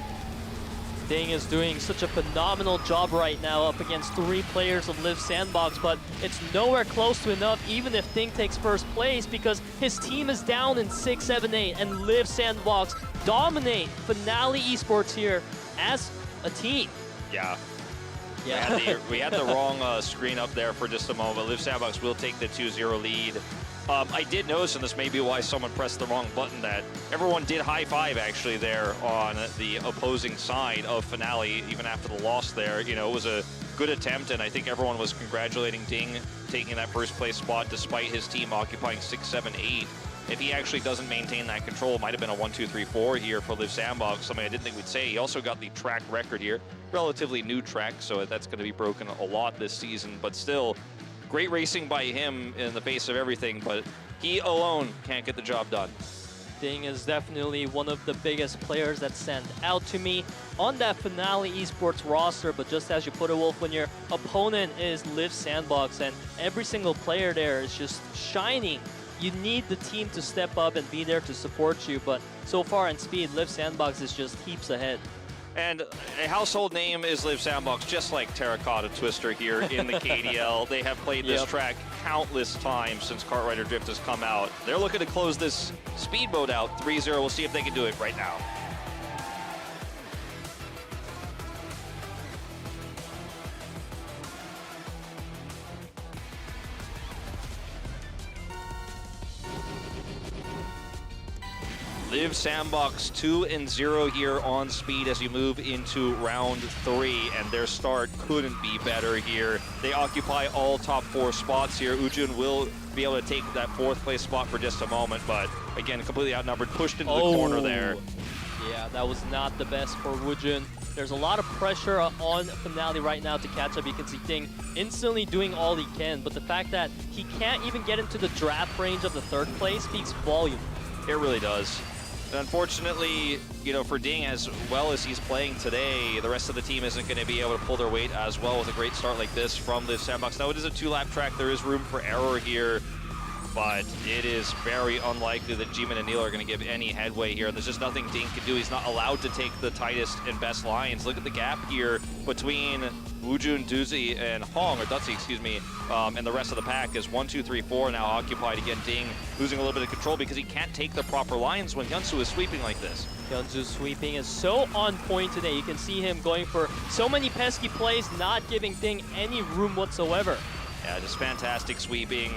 Ding is doing such a phenomenal job right now up against 3 players of Liiv SANDBOX, but it's nowhere close to enough even if Ding takes first place, because his team is down in 6, 7, 8, and Liiv SANDBOX dominate Finale Esports here as a team. Yeah. Yeah. We had the wrong screen up there for just a moment, but Liiv SANDBOX will take the 2-0 lead. I did notice, and this may be why someone pressed the wrong button, that everyone did high five actually there on the opposing side of Finale, even after the loss there. You know, it was a good attempt, and I think everyone was congratulating Ding taking that first place spot despite his team occupying 6, 7, 8. If he actually doesn't maintain that control, it might have been a 1, 2, 3, 4 here for Liiv SANDBOX, something I didn't think we'd say. He also got the track record here, relatively new track, so that's going to be broken a lot this season, but still, great racing by him in the face of everything, but he alone can't get the job done. Ding is definitely one of the biggest players that stand out to me on that Finale Esports roster, but just as you put it, Wolf, when your opponent is Liiv SANDBOX and every single player there is just shining, you need the team to step up and be there to support you, but so far in speed, Liiv SANDBOX is just heaps ahead. And a household name is Liiv SANDBOX, just like Terracotta Twister here in the KDL. They have played this track countless times since Kartrider Drift has come out. They're looking to close this speedboat out 3-0. We'll see if they can do it right now. Liiv SANDBOX 2-0 here on speed as you move into round 3, and their start couldn't be better here. They occupy all top 4 spots here. Woojun will be able to take that 4th place spot for just a moment, but again, completely outnumbered, pushed into the corner there. Yeah, that was not the best for Woojun. There's a lot of pressure on Finale right now to catch up. You can see Ding instantly doing all he can, but the fact that he can't even get into the draft range of the 3rd place speaks volume. It really does. And unfortunately, you know, for Ding, as well as he's playing today, the rest of the team isn't going to be able to pull their weight as well with a great start like this from Liiv SANDBOX. Now, it is a 2-lap track. There is room for error here, but it is very unlikely that Jimin and Neil are going to give any headway here. There's just nothing Ding can do. He's not allowed to take the tightest and best lines. Look at the gap here between Woojun, Dudzi, and Hong, or Dudzi, excuse me, and the rest of the pack is 1, 2, 3, 4 now occupied. Again, Ding losing a little bit of control because he can't take the proper lines when Hyunsoo is sweeping like this. Hyunsoo's sweeping is so on point today. You can see him going for so many pesky plays, not giving Ding any room whatsoever. Yeah, just fantastic sweeping.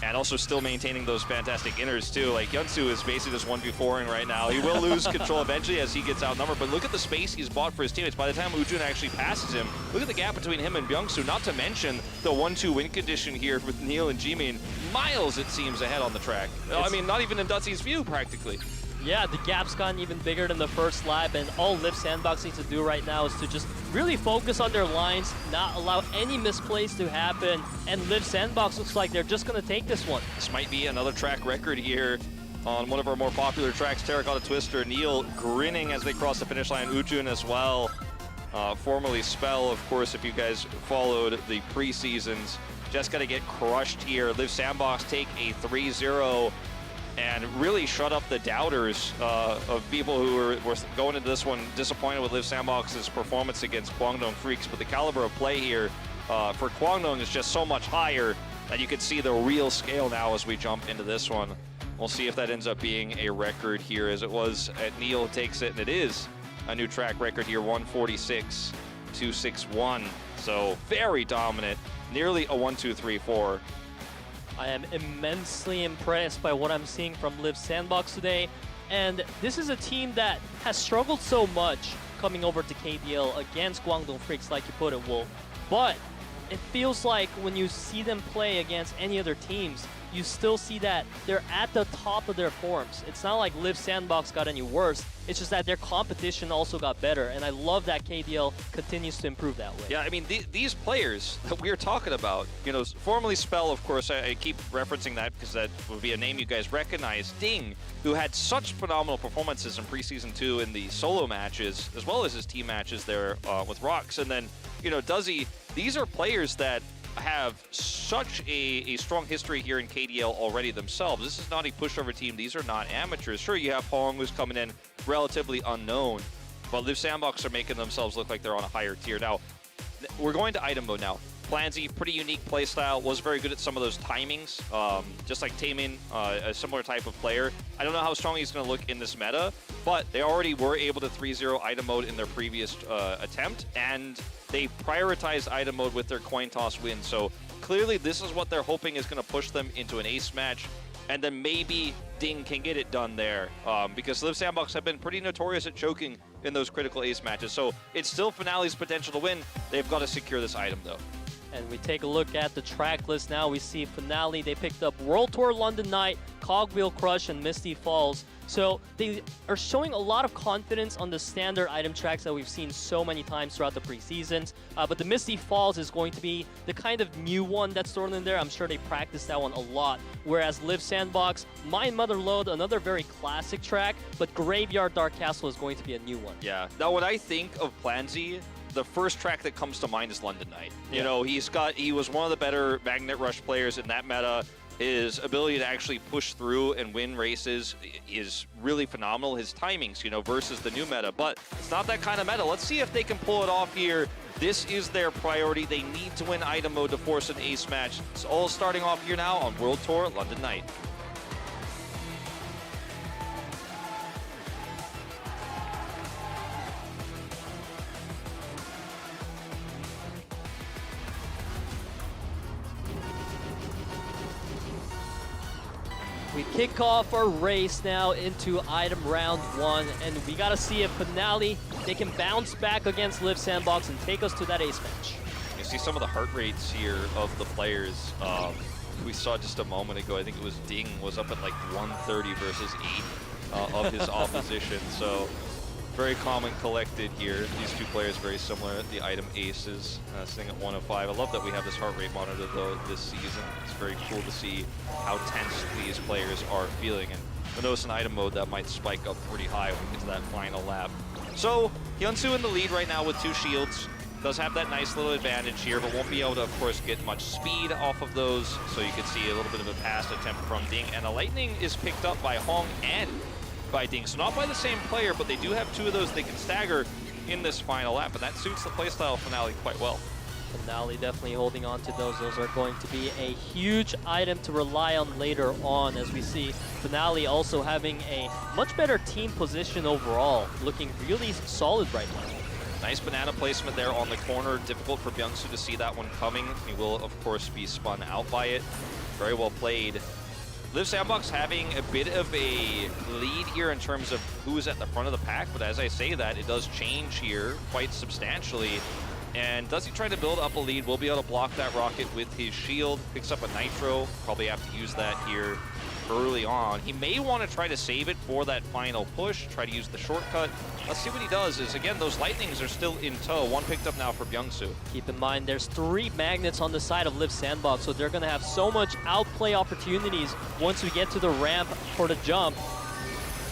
And also still maintaining those fantastic inners too. Like, Hyunsoo is basically just 1v4ing right now. He will lose control eventually as he gets outnumbered, but look at the space he's bought for his teammates. By the time Woojun actually passes him, look at the gap between him and Byung-soo, not to mention the 1-2 win condition here with Neil and Jimin. Miles, it seems, ahead on the track. I mean, not even in Dutzy's view, practically. Yeah, the gap's gotten even bigger than the first lap, and all Liiv SANDBOX needs to do right now is to just really focus on their lines, not allow any misplays to happen, and Liiv SANDBOX looks like they're just going to take this one. This might be another track record here on one of our more popular tracks, Terracotta Twister. Neil grinning as they cross the finish line, Woojun as well. Formerly Spell, of course, if you guys followed the preseasons. Just got to get crushed here. Liiv SANDBOX take a 3-0. And really shut up the doubters of people who were going into this one disappointed with Liiv SANDBOX's performance against Kwangdong Freaks. But the caliber of play here for Kwangdong is just so much higher that you can see the real scale now as we jump into this one. We'll see if that ends up being a record here, as it was at Neil takes it, and it is a new track record here, 146. 2-6-1. So very dominant, nearly a 1-2-3-4. I am immensely impressed by what I'm seeing from Liiv SANDBOX today. And this is a team that has struggled so much coming over to KDL against Guangdong Freaks, like you put it, Wolf. But it feels like when you see them play against any other teams, you still see that they're at the top of their forms. It's not like Liiv SANDBOX got any worse. It's just that their competition also got better, and I love that KDL continues to improve that way. Yeah, I mean, these players that we are talking about, you know, formerly Spell, of course, I keep referencing that because that would be a name you guys recognize. Ding, who had such phenomenal performances in Preseason 2 in the solo matches, as well as his team matches there with Rox. And then, you know, Duzzy, these are players that have such a strong history here in KDL already themselves. This is not a pushover team. These are not amateurs. Sure, you have Hong, who's coming in relatively unknown, but Liiv SANDBOX are making themselves look like they're on a higher tier. Now, we're going to item mode now. Plansy, pretty unique playstyle, was very good at some of those timings, just like Taemin, a similar type of player. I don't know how strong he's going to look in this meta, but they already were able to 3-0 item mode in their previous attempt, and they prioritized item mode with their coin toss win. So clearly this is what they're hoping is going to push them into an ace match, and then maybe Ding can get it done there, because Liiv SANDBOX have been pretty notorious at choking in those critical ace matches. So it's still Finale's potential to win. They've got to secure this item though. And we take a look at the track list now. We see Finale, they picked up World Tour London Night, Cogwheel Crush, and Misty Falls. So they are showing a lot of confidence on the standard item tracks that we've seen so many times throughout the preseasons. But the Misty Falls is going to be the kind of new one that's thrown in there. I'm sure they practiced that one a lot. Whereas Liiv SANDBOX, My Mother Lode, another very classic track, but Graveyard Dark Castle is going to be a new one. Yeah. Now, when I think of Plansy, the first track that comes to mind is London Night. You know, he was one of the better Magnet Rush players in that meta. His ability to actually push through and win races is really phenomenal. His timings, you know, versus the new meta. But it's not that kind of meta. Let's see if they can pull it off here. This is their priority. They need to win item mode to force an ace match. It's all starting off here now on World Tour London Night. We kick off our race now into item round 1, and we gotta see if Finale, they can bounce back against Liiv SANDBOX and take us to that ace match. You see some of the heart rates here of the players. We saw just a moment ago, I think it was Ding was up at like 130 versus 8 of his opposition. So very calm and collected here. These two players very similar. The item aces sitting at 105. I love that we have this heart rate monitor though this season. It's very cool to see how tense these players are feeling. And you'll notice in item mode that might spike up pretty high when we get to that final lap. So Hyunsu in the lead right now with 2 shields. Does have that nice little advantage here, but won't be able to, of course, get much speed off of those. So you can see a little bit of a pass attempt from Ding. And a lightning is picked up by Hong and by Ding. So not by the same player, but they do have 2 of those they can stagger in this final lap. And that suits the playstyle of Finale quite well. Finale definitely holding on to those. Those are going to be a huge item to rely on later on, as we see Finale also having a much better team position overall, looking really solid right now. Nice banana placement there on the corner. Difficult for Byung-Soo to see that one coming. He will, of course, be spun out by it. Very well played. Liiv SANDBOX having a bit of a lead here in terms of who's at the front of the pack, but as I say that, it does change here quite substantially. And does he try to build up a lead? Will be able to block that rocket with his shield. Picks up a nitro. Probably have to use that here early on. He may want to try to save it for that final push, try to use the shortcut. Let's see what he does. Is again, those lightnings are still in tow. One picked up now for Byung-Soo. Keep in mind, there's 3 magnets on the side of Liiv SANDBOX, so they're going to have so much outplay opportunities once we get to the ramp for the jump.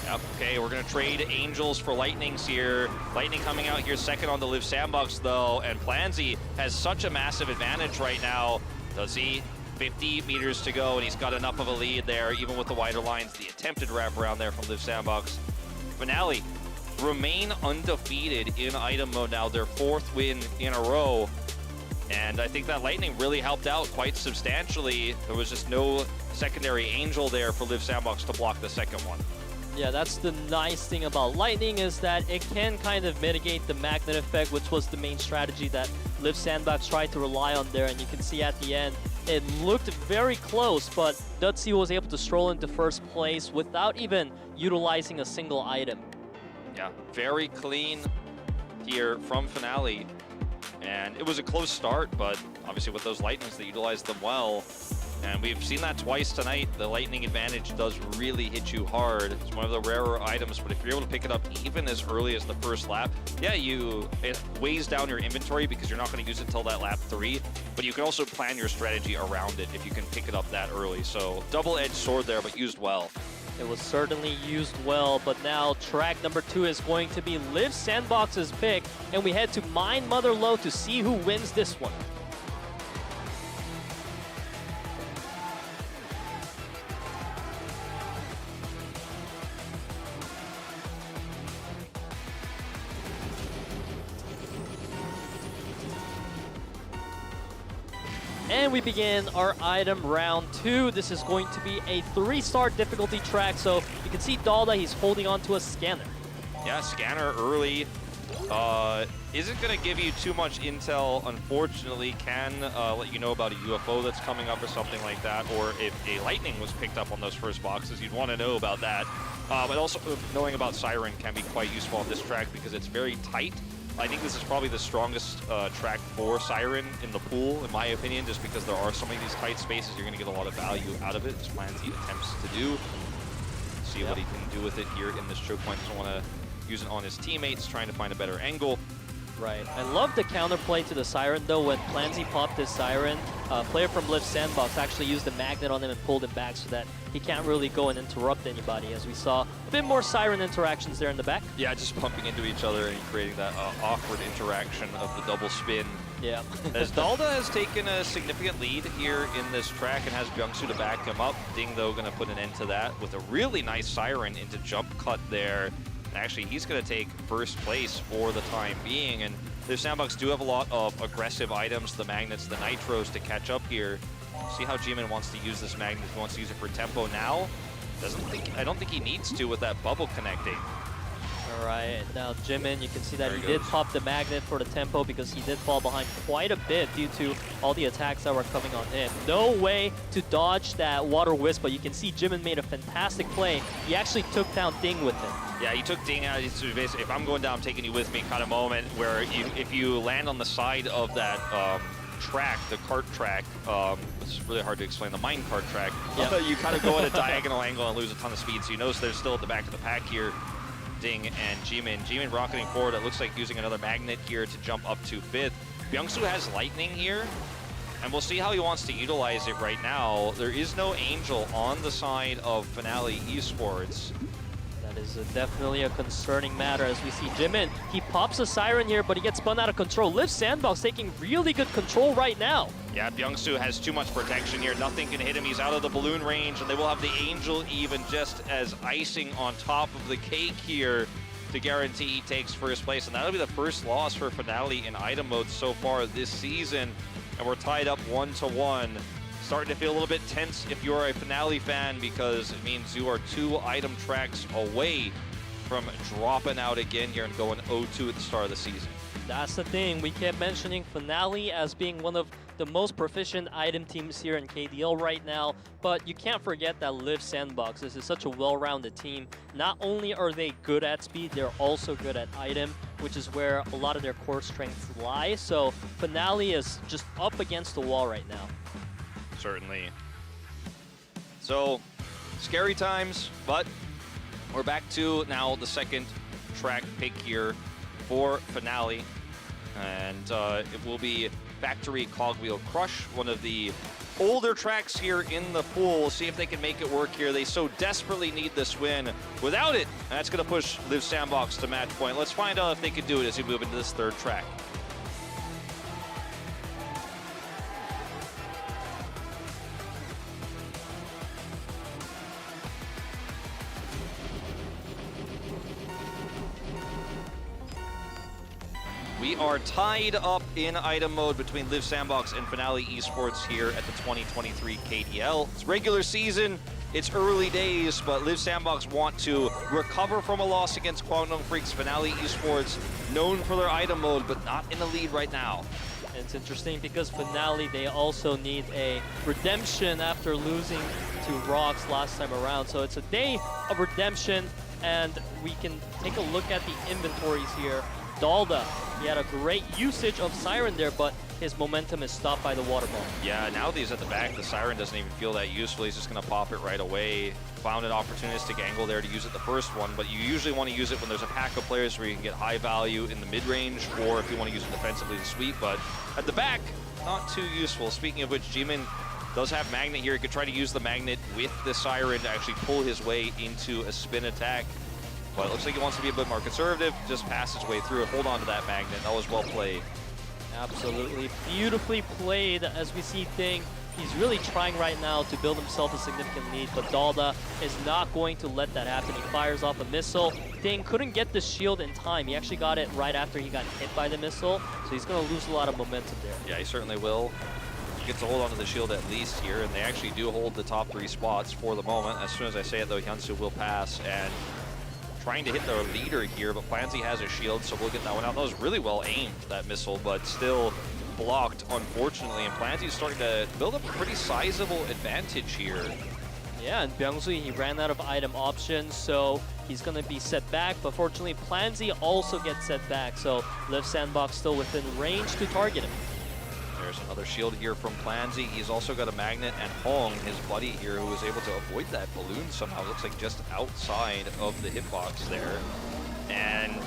Yep, okay, we're going to trade Angels for Lightnings here. Lightning coming out here second on the Liiv SANDBOX, though, and Plansy has such a massive advantage right now. Does he? 50 meters to go, and he's got enough of a lead there, even with the wider lines. The attempted wraparound there from Liiv SANDBOX. Finale remain undefeated in item mode now, their 4th win in a row. And I think that Lightning really helped out quite substantially. There was just no secondary Angel there for Liiv SANDBOX to block the second one. Yeah, that's the nice thing about Lightning is that it can kind of mitigate the magnet effect, which was the main strategy that Liiv Sandbox tried to rely on there. And you can see at the end, it looked very close, but NUTMITE was able to stroll into first place without even utilizing a single item. Yeah, very clean here from Finale. And it was a close start, but obviously with those Lightnings, they utilized them well. And we've seen that twice tonight. The Lightning advantage does really hit you hard. It's one of the rarer items, but if you're able to pick it up even as early as the first lap, yeah, it weighs down your inventory because you're not going to use it until that lap 3, but you can also plan your strategy around it if you can pick it up that early. So double-edged sword there, but used well. It was certainly used well, but now track number 2 is going to be Liiv Sandbox's pick, and we head to Mine Mother Low to see who wins this one. And we begin our item round 2. This is going to be a 3-star difficulty track. So you can see Dalda, he's holding on to a scanner. Yeah, scanner early. Isn't going to give you too much intel, unfortunately. Can let you know about a UFO that's coming up or something like that. Or if a Lightning was picked up on those first boxes, you'd want to know about that. But also knowing about Siren can be quite useful on this track because it's very tight. I think this is probably the strongest track for Siren in the pool, in my opinion, just because there are so many of these tight spaces. You're going to get a lot of value out of it, as Plansy attempts to do. See what he can do with it here in this choke point. Doesn't want to use it on his teammates, trying to find a better angle. Right. I love the counterplay to the Siren, though. When Plansy popped his Siren, player from Liiv Sandbox actually used the magnet on him and pulled him back so that he can't really go and interrupt anybody, as we saw a bit more Siren interactions there in the back. Yeah, just bumping into each other and creating that awkward interaction of the double spin. Yeah. As Dalda has taken a significant lead here in this track and has Byungsu to back him up. Ding, though, going to put an end to that with a really nice Siren into jump cut there. Actually, he's going to take first place for the time being, and the Sandbox do have a lot of aggressive items, the magnets, the nitros to catch up here. See how Jimin wants to use this magnet. He wants to use it for tempo now. I don't think he needs to with that bubble connecting. All right, now Jimin, you can see that he did pop the magnet for the tempo because he did fall behind quite a bit due to all the attacks that were coming on him. No way to dodge that water wisp, but you can see Jimin made a fantastic play. He actually took down Ding with him. Yeah, he took Ding out. Basically, if I'm going down, I'm taking you with me kind of moment where if you land on the side of that track, the cart track, it's really hard to explain, the mine cart track, you kind of go at a diagonal angle and lose a ton of speed. So you notice they're still at the back of the pack here. Ding and Jimin. Jimin rocketing forward. It looks like using another magnet here to jump up to 5th. Byungsu has Lightning here, and we'll see how he wants to utilize it right now. There is no Angel on the side of Finale Esports. That is definitely a concerning matter as we see Jimin. He pops a Siren here, but he gets spun out of control. Liiv Sandbox taking really good control right now. Yeah, Byungsu has too much protection here. Nothing can hit him. He's out of the balloon range, and they will have the Angel even just as icing on top of the cake here to guarantee he takes first place. And that'll be the first loss for Finale in item mode so far this season. And we're tied up 1-1. Starting to feel a little bit tense if you're a Finale fan because it means you are 2 item tracks away from dropping out again here and going 0-2 at the start of the season. That's the thing. We kept mentioning Finale as being one of the most proficient item teams here in KDL right now, but you can't forget that Liiv Sandbox. This is such a well-rounded team. Not only are they good at speed, they're also good at item, which is where a lot of their core strengths lie. So Finale is just up against the wall right now. Certainly. So, scary times, but we're back to now the second track pick here for Finale. And it will be Factory Cogwheel Crush, one of the older tracks here in the pool. We'll see if they can make it work here. They so desperately need this win. Without it, that's going to push Liiv Sandbox to match point. Let's find out if they can do it as we move into this third track. We are tied up in item mode between Liiv Sandbox and Finale Esports here at the 2023 KDL. It's regular season. It's early days, but Liiv Sandbox want to recover from a loss against Guangdong Freaks. FNL Esports, known for their item mode, but not in the lead right now. And it's interesting because Finale, they also need a redemption after losing to Rocks last time around. So it's a day of redemption, and we can take a look at the inventories here. Dalda, he had a great usage of Siren there, but his momentum is stopped by the water ball. Yeah, now that he's at the back, the Siren doesn't even feel that useful. He's just going to pop it right away. Found an opportunistic angle there to use it the first one, but you usually want to use it when there's a pack of players where you can get high value in the mid-range, or if you want to use it defensively to sweep, but at the back, not too useful. Speaking of which, Jimin does have Magnet here. He could try to use the Magnet with the Siren to actually pull his way into a spin attack. But it looks like he wants to be a bit more conservative, just pass his way through it, hold on to that Magnet. That was well played. Absolutely beautifully played. As we see Ding, he's really trying right now to build himself a significant lead, but Dalda is not going to let that happen. He fires off a missile. Ding couldn't get the shield in time. He actually got it right after he got hit by the missile, so he's going to lose a lot of momentum there. Yeah, he certainly will. He gets a hold onto the shield at least here, and they actually do hold the top 3 spots for the moment. As soon as I say it, though, Hyunsu will pass, and trying to hit their leader here, but Plansy has a shield, so we'll get that one out. That was really well aimed, that missile, but still blocked, unfortunately, and Plansy's starting to build up a pretty sizable advantage here. Yeah, and Byung-soo, he ran out of item options, so he's going to be set back, but fortunately, Plansy also gets set back, so Liiv Sandbox still within range to target him. There's another shield here from Plansy. He's also got a Magnet, and Hong, his buddy here, who was able to avoid that balloon somehow. Looks like just outside of the hitbox there. And,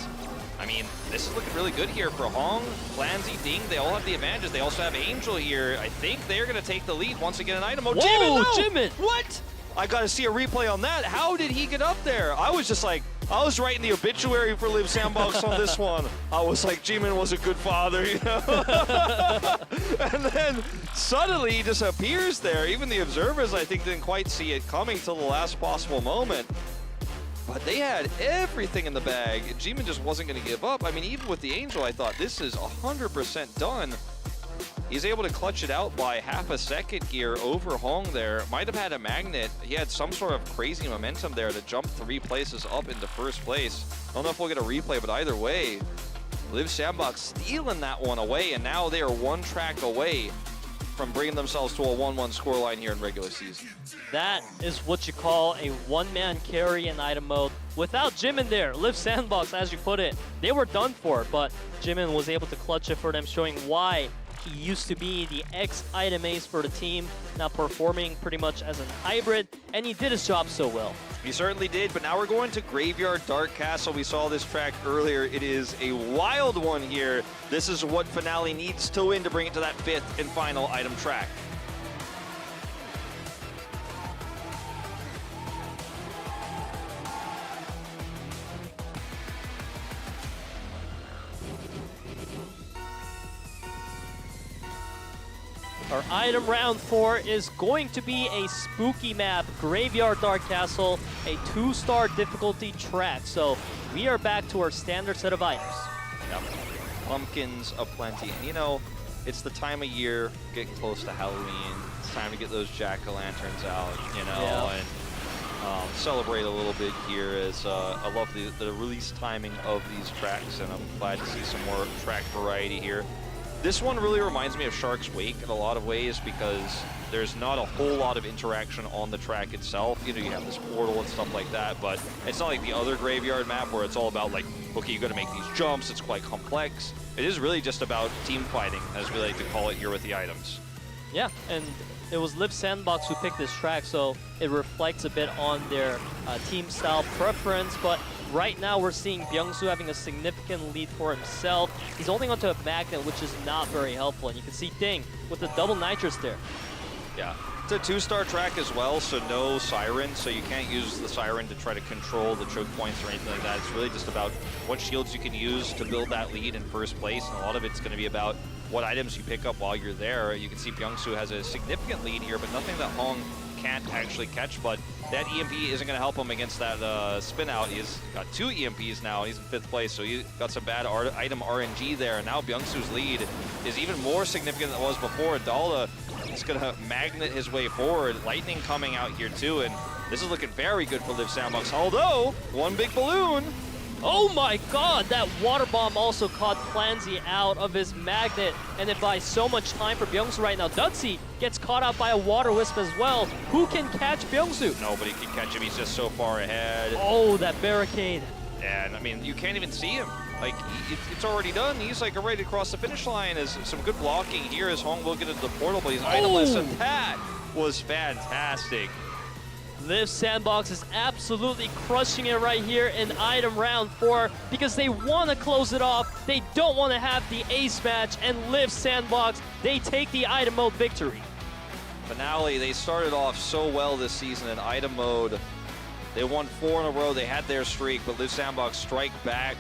I mean, this is looking really good here for Hong, Plansy, Ding. They all have the advantages. They also have Angel here. I think they're going to take the lead once again in item mode. Whoa, Jimin! Jimin! What? I got to see a replay on that. How did he get up there? I was just like, I was writing the obituary for Liiv Sandbox on this one. I was like, Jimin was a good father, you know? And then suddenly he just appears there. Even the observers, I think, didn't quite see it coming till the last possible moment. But they had everything in the bag. Jimin just wasn't going to give up. I mean, even with the Angel, I thought this is 100% done. He's able to clutch it out by half a second here over Hong there. Might have had a Magnet. He had some sort of crazy momentum there to jump 3 places up into first place. I don't know if we'll get a replay, but either way, Liiv Sandbox stealing that one away, and now they are 1 track away from bringing themselves to a 1-1 scoreline here in regular season. That is what you call a one-man carry in item mode. Without Jimin there, Liiv Sandbox, as you put it, they were done for, but Jimin was able to clutch it for them, showing why he used to be the ex-item ace for the team, now performing pretty much as an hybrid, and he did his job so well. He certainly did, but now we're going to Graveyard Dark Castle. We saw this track earlier. It is a wild one here. This is what Finale needs to win to bring it to that 5th and final item track. Our item round 4 is going to be a spooky map, Graveyard Dark Castle, a 2-star difficulty track. So we are back to our standard set of items. Yep. Pumpkins aplenty. And you know, it's the time of year getting close to Halloween. It's time to get those jack-o'-lanterns out, you know, and celebrate a little bit here. As I love the release timing of these tracks, and I'm glad to see some more track variety here. This one really reminds me of Shark's Wake in a lot of ways because there's not a whole lot of interaction on the track itself. You know, you have this portal and stuff like that, but it's not like the other Graveyard map where it's all about like, okay, you got to make these jumps. It's quite complex. It is really just about team fighting, as we like to call it here with the items. Yeah, and it was Liiv Sandbox who picked this track, so it reflects a bit on their team style preference, but right now we're seeing Byung-soo having a significant lead for himself. He's holding onto a Magnet, which is not very helpful, and you can see Ding with the double nitrous there. Yeah, it's a 2-star track as well, so no Siren, so you can't use the Siren to try to control the choke points or anything like that. It's really just about what shields you can use to build that lead in first place, and a lot of it's going to be about what items you pick up while you're there. You can see Byung-soo has a significant lead here, but nothing that Hong can't actually catch, but that EMP isn't going to help him against that spin out. He's got 2 EMPs now, and he's in 5th place, so he got some bad item RNG there. And now Byung-Soo's lead is even more significant than it was before. Dala is going to magnet his way forward. Lightning coming out here too, and this is looking very good for Liiv SANDBOX. Although, one big balloon. Oh my god, that water bomb also caught Plansy out of his magnet, and it buys so much time for Byung-Soo right now. Dudsy gets caught out by a water wisp as well. Who can catch Byung-Soo? Nobody can catch him, he's just so far ahead. Oh, that barricade. And I mean, you can't even see him. Like, it's already done. He's like ready to cross the finish line. As some good blocking here as Hong will get into the portal, but he's itemless, and that was fantastic. Liiv SANDBOX is absolutely crushing it right here in item round 4 because they want to close it off. They don't want to have the ace match, and Liiv SANDBOX, they take the item mode victory. Finale, they started off so well this season in item mode. They won 4 in a row. They had their streak, but Liiv SANDBOX strike back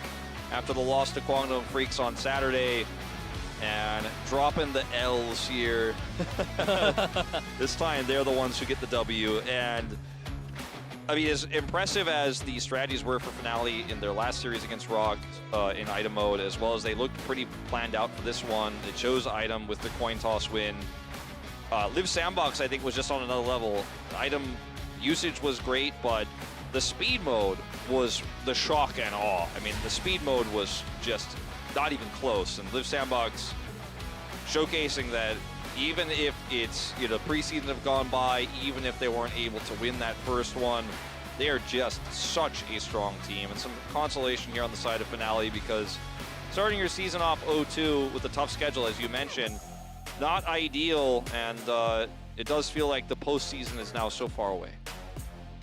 after the loss to Guangdong Freaks on Saturday. And dropping the L's here. This time, they're the ones who get the W. And I mean, as impressive as the strategies were for Finale in their last series against Rock in item mode, as well as they looked pretty planned out for this one. They chose item with the coin toss win. Liiv SANDBOX, I think, was just on another level. Item usage was great, but the speed mode was the shock and awe. I mean, the speed mode was just not even close, and Liiv SANDBOX showcasing that even if it's, you know, preseason have gone by, even if they weren't able to win that first one, they are just such a strong team. And some consolation here on the side of Finale, because starting your season off 0-2 with a tough schedule, as you mentioned, not ideal, and it does feel like the postseason is now so far away.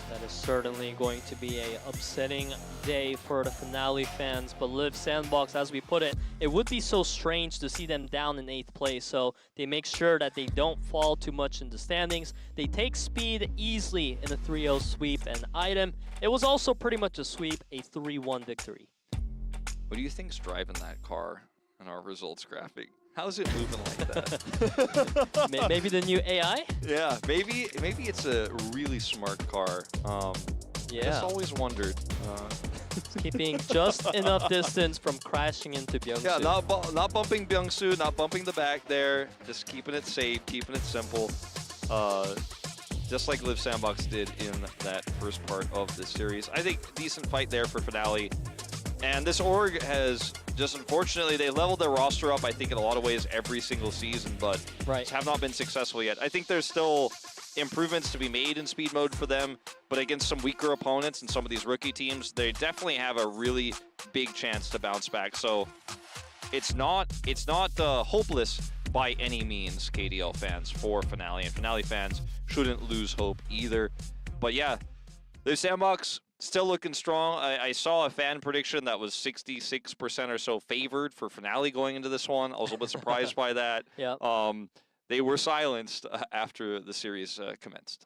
That is certainly going to be a upsetting day for the Finale fans, but Liiv SANDBOX, as we put it, it would be so strange to see them down in 8th place, so they make sure that they don't fall too much in the standings. They take speed easily in a 3-0 sweep, and item, it was also pretty much a sweep, a 3-1 victory. What do you think's driving that car in our results graphic? How's it moving like that? Maybe the new AI? Yeah, maybe it's a really smart car. Yeah. I just always wondered. Keeping just enough distance from crashing into Byung-Soo. Yeah, not bumping Byung-Soo, not bumping the back there. Just keeping it safe, keeping it simple. Just like Liiv SANDBOX did in that first part of the series. I think decent fight there for Finale. And this org has just, unfortunately, they leveled their roster up, I think, in a lot of ways every single season, but have not been successful yet. I think there's still improvements to be made in speed mode for them, but against some weaker opponents and some of these rookie teams, they definitely have a really big chance to bounce back. So it's not hopeless by any means, KDL fans, for Finale, and Finale fans shouldn't lose hope either. But yeah, Liiv SANDBOX still looking strong. I saw a fan prediction that was 66% or so favored for Finale going into this one. I was a little bit surprised by that. Yeah. They were silenced after the series commenced.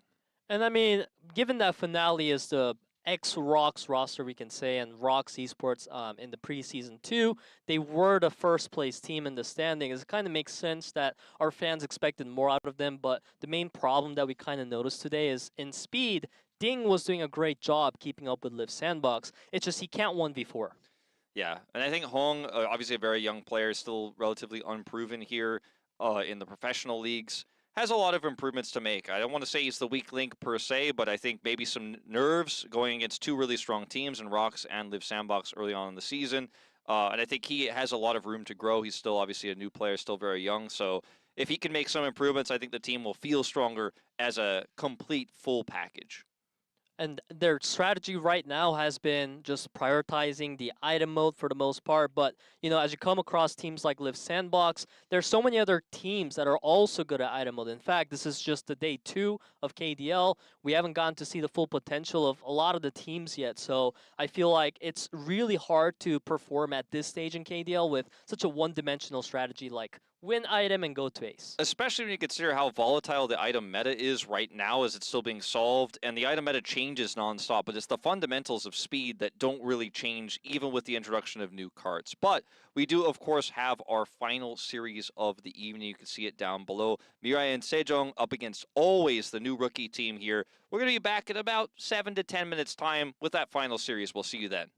And I mean, given that Finale is the ex-Rocks roster, we can say, and Rocks Esports in the preseason 2, they were the first place team in the standings. It kind of makes sense that our fans expected more out of them, but the main problem that we kind of noticed today is in speed, Ding was doing a great job keeping up with Liiv SANDBOX. It's just he can't 1v4. Yeah, and I think Hong, obviously a very young player, still relatively unproven here in the professional leagues, has a lot of improvements to make. I don't want to say he's the weak link per se, but I think maybe some nerves going against 2 really strong teams in Rocks and Liiv SANDBOX early on in the season. And I think he has a lot of room to grow. He's still obviously a new player, still very young. So if he can make some improvements, I think the team will feel stronger as a complete full package. And their strategy right now has been just prioritizing the item mode for the most part. But, you know, as you come across teams like Liiv SANDBOX, there's so many other teams that are also good at item mode. In fact, this is just the day 2 of KDL. We haven't gotten to see the full potential of a lot of the teams yet. So I feel like it's really hard to perform at this stage in KDL with such a one-dimensional strategy like win item and go to ace. Especially when you consider how volatile the item meta is right now as it's still being solved, and the item meta changes nonstop, but it's the fundamentals of speed that don't really change even with the introduction of new cards. But we do, of course, have our final series of the evening. You can see it down below. MIRAENSEJONG up against always the new rookie team here. We're going to be back in about 7 to 10 minutes time with that final series. We'll see you then.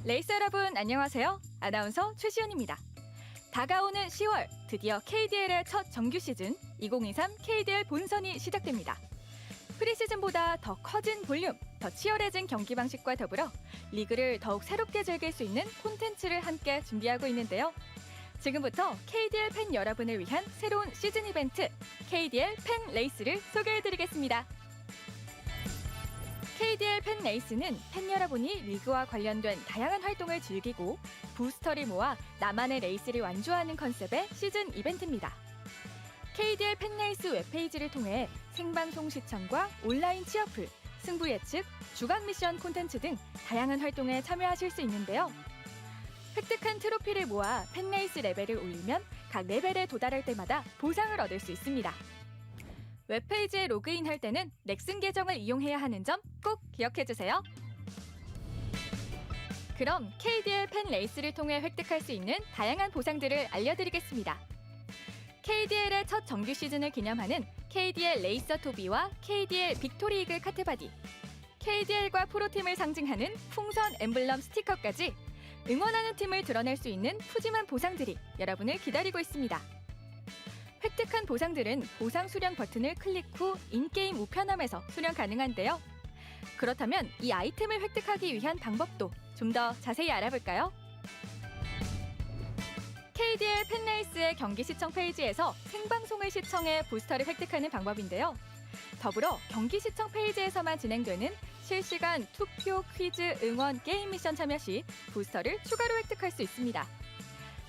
레이서 여러분 안녕하세요. 아나운서 최시연입니다. 다가오는 10월 드디어 KDL의 첫 정규 시즌 2023 KDL 본선이 시작됩니다. 프리시즌보다 더 커진 볼륨, 더 치열해진 경기 방식과 더불어 리그를 더욱 새롭게 즐길 수 있는 콘텐츠를 함께 준비하고 있는데요. 지금부터 KDL 팬 여러분을 위한 새로운 시즌 이벤트 KDL 팬 레이스를 소개해드리겠습니다. KDL 팬 레이스는 팬 여러분이 리그와 관련된 다양한 활동을 즐기고 부스터를 모아 나만의 레이스를 완주하는 컨셉의 시즌 이벤트입니다. KDL 팬 레이스 웹페이지를 통해 생방송 시청과 온라인 취업풀, 승부 예측, 주간 미션 콘텐츠 등 다양한 활동에 참여하실 수 있는데요. 획득한 트로피를 모아 팬 레이스 레벨을 올리면 각 레벨에 도달할 때마다 보상을 얻을 수 있습니다. 웹페이지에 로그인할 때는 넥슨 계정을 이용해야 하는 점 꼭 기억해주세요. 그럼 KDL 팬 레이스를 통해 획득할 수 있는 다양한 보상들을 알려드리겠습니다. KDL의 첫 정규 시즌을 기념하는 KDL 레이서 토비와 KDL 빅토리 이글 카트바디, KDL과 프로팀을 상징하는 풍선 엠블럼 스티커까지 응원하는 팀을 드러낼 수 있는 푸짐한 보상들이 여러분을 기다리고 있습니다. 획득한 보상들은 보상 수령 버튼을 클릭 후 인게임 우편함에서 수령 가능한데요. 그렇다면 이 아이템을 획득하기 위한 방법도 좀 더 자세히 알아볼까요? KDL 팬레이스의 경기 시청 페이지에서 생방송을 시청해 부스터를 획득하는 방법인데요. 더불어 경기 시청 페이지에서만 진행되는 실시간 투표, 퀴즈, 응원, 게임 미션 참여 시 부스터를 추가로 획득할 수 있습니다.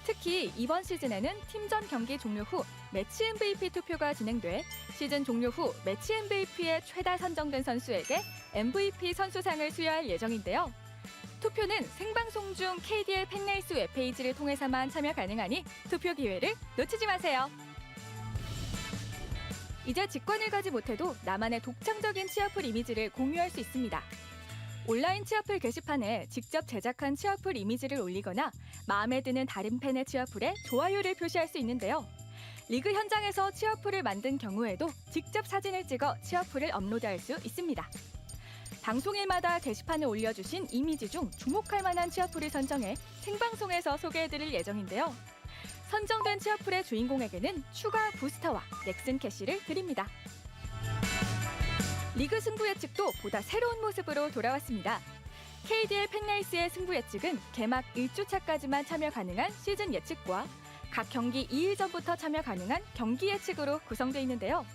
특히 이번 시즌에는 팀전 경기 종료 후 매치 MVP 투표가 진행돼 시즌 종료 후 매치 MVP에 최다 선정된 선수에게 MVP 선수상을 수여할 예정인데요. 투표는 생방송 중 KDL 팬레이스 웹페이지를 통해서만 참여 가능하니 투표 기회를 놓치지 마세요. 이제 직관을 가지 못해도 나만의 독창적인 취업풀 이미지를 공유할 수 있습니다. 온라인 취업풀 게시판에 직접 제작한 취업풀 이미지를 올리거나 마음에 드는 다른 팬의 취업풀에 좋아요를 표시할 수 있는데요. 리그 현장에서 취업풀을 만든 경우에도 직접 사진을 찍어 취업풀을 업로드할 수 있습니다. 방송일마다 게시판에 올려주신 이미지 중 주목할 만한 취업풀을 선정해 생방송에서 소개해드릴 예정인데요. 선정된 취업풀의 주인공에게는 추가 부스터와 넥슨 캐시를 드립니다. 리그 승부 예측도 보다 새로운 모습으로 돌아왔습니다. KDL 팬레이스의 승부 예측은 개막 1주차까지만 참여 가능한 시즌 예측과 각 경기 2일 전부터 참여 가능한 경기 예측으로 구성되어 있는데요.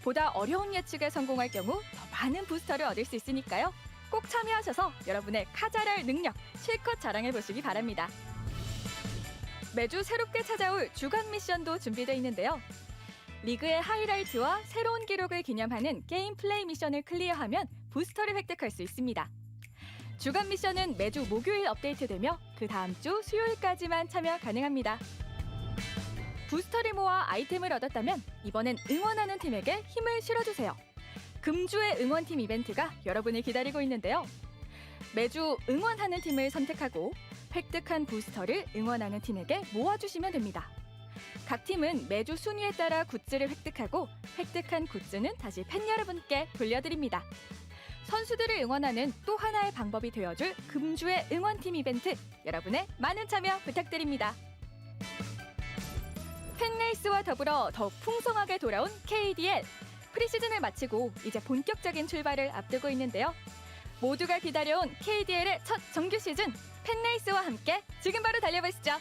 보다 어려운 예측에 성공할 경우 더 많은 부스터를 얻을 수 있으니까요. 꼭 참여하셔서 여러분의 카자랄 능력 실컷 자랑해보시기 바랍니다. 매주 새롭게 찾아올 주간 미션도 준비되어 있는데요. 리그의 하이라이트와 새로운 기록을 기념하는 게임 플레이 미션을 클리어하면 부스터를 획득할 수 있습니다. 주간 미션은 매주 목요일 업데이트되며 그 다음 주 수요일까지만 참여 가능합니다. 부스터를 모아 아이템을 얻었다면 이번엔 응원하는 팀에게 힘을 실어주세요. 금주의 응원팀 이벤트가 여러분을 기다리고 있는데요. 매주 응원하는 팀을 선택하고 획득한 부스터를 응원하는 팀에게 모아주시면 됩니다. 각 팀은 매주 순위에 따라 굿즈를 획득하고 획득한 굿즈는 다시 팬 여러분께 돌려드립니다. 선수들을 응원하는 또 하나의 방법이 되어줄 금주의 응원팀 이벤트, 여러분의 많은 참여 부탁드립니다. 팬레이스와 더불어 더욱 풍성하게 돌아온 KDL. 프리시즌을 마치고 이제 본격적인 출발을 앞두고 있는데요. 모두가 기다려온 KDL의 첫 정규 시즌, 팬레이스와 함께 지금 바로 달려보시죠.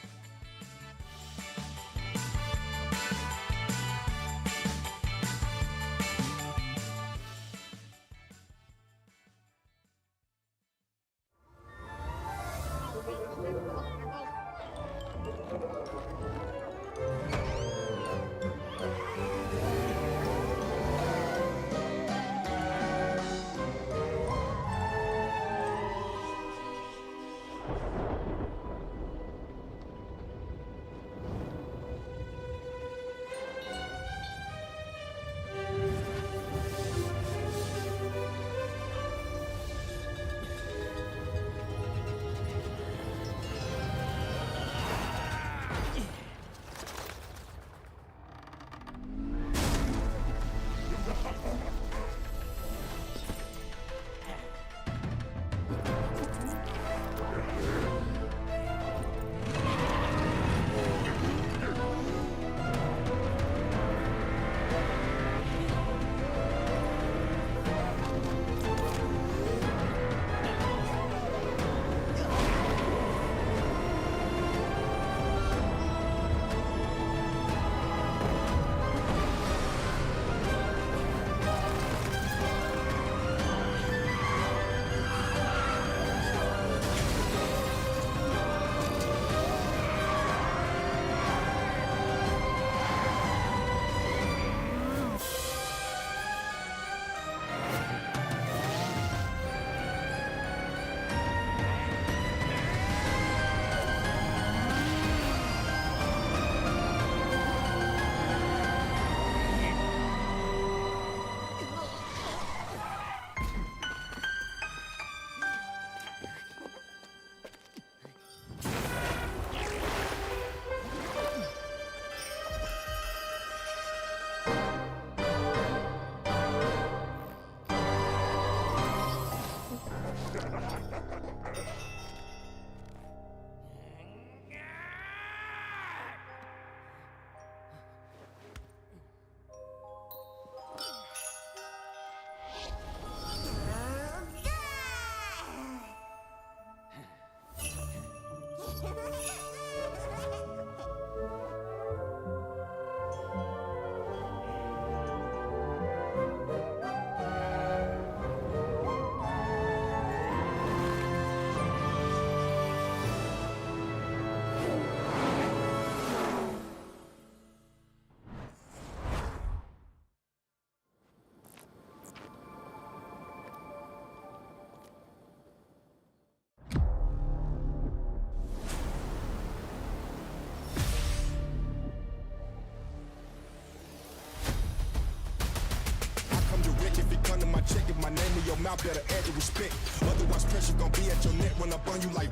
Check if my name in your mouth, better add the respect. Otherwise, pressure gon' be at your neck when I burn you like.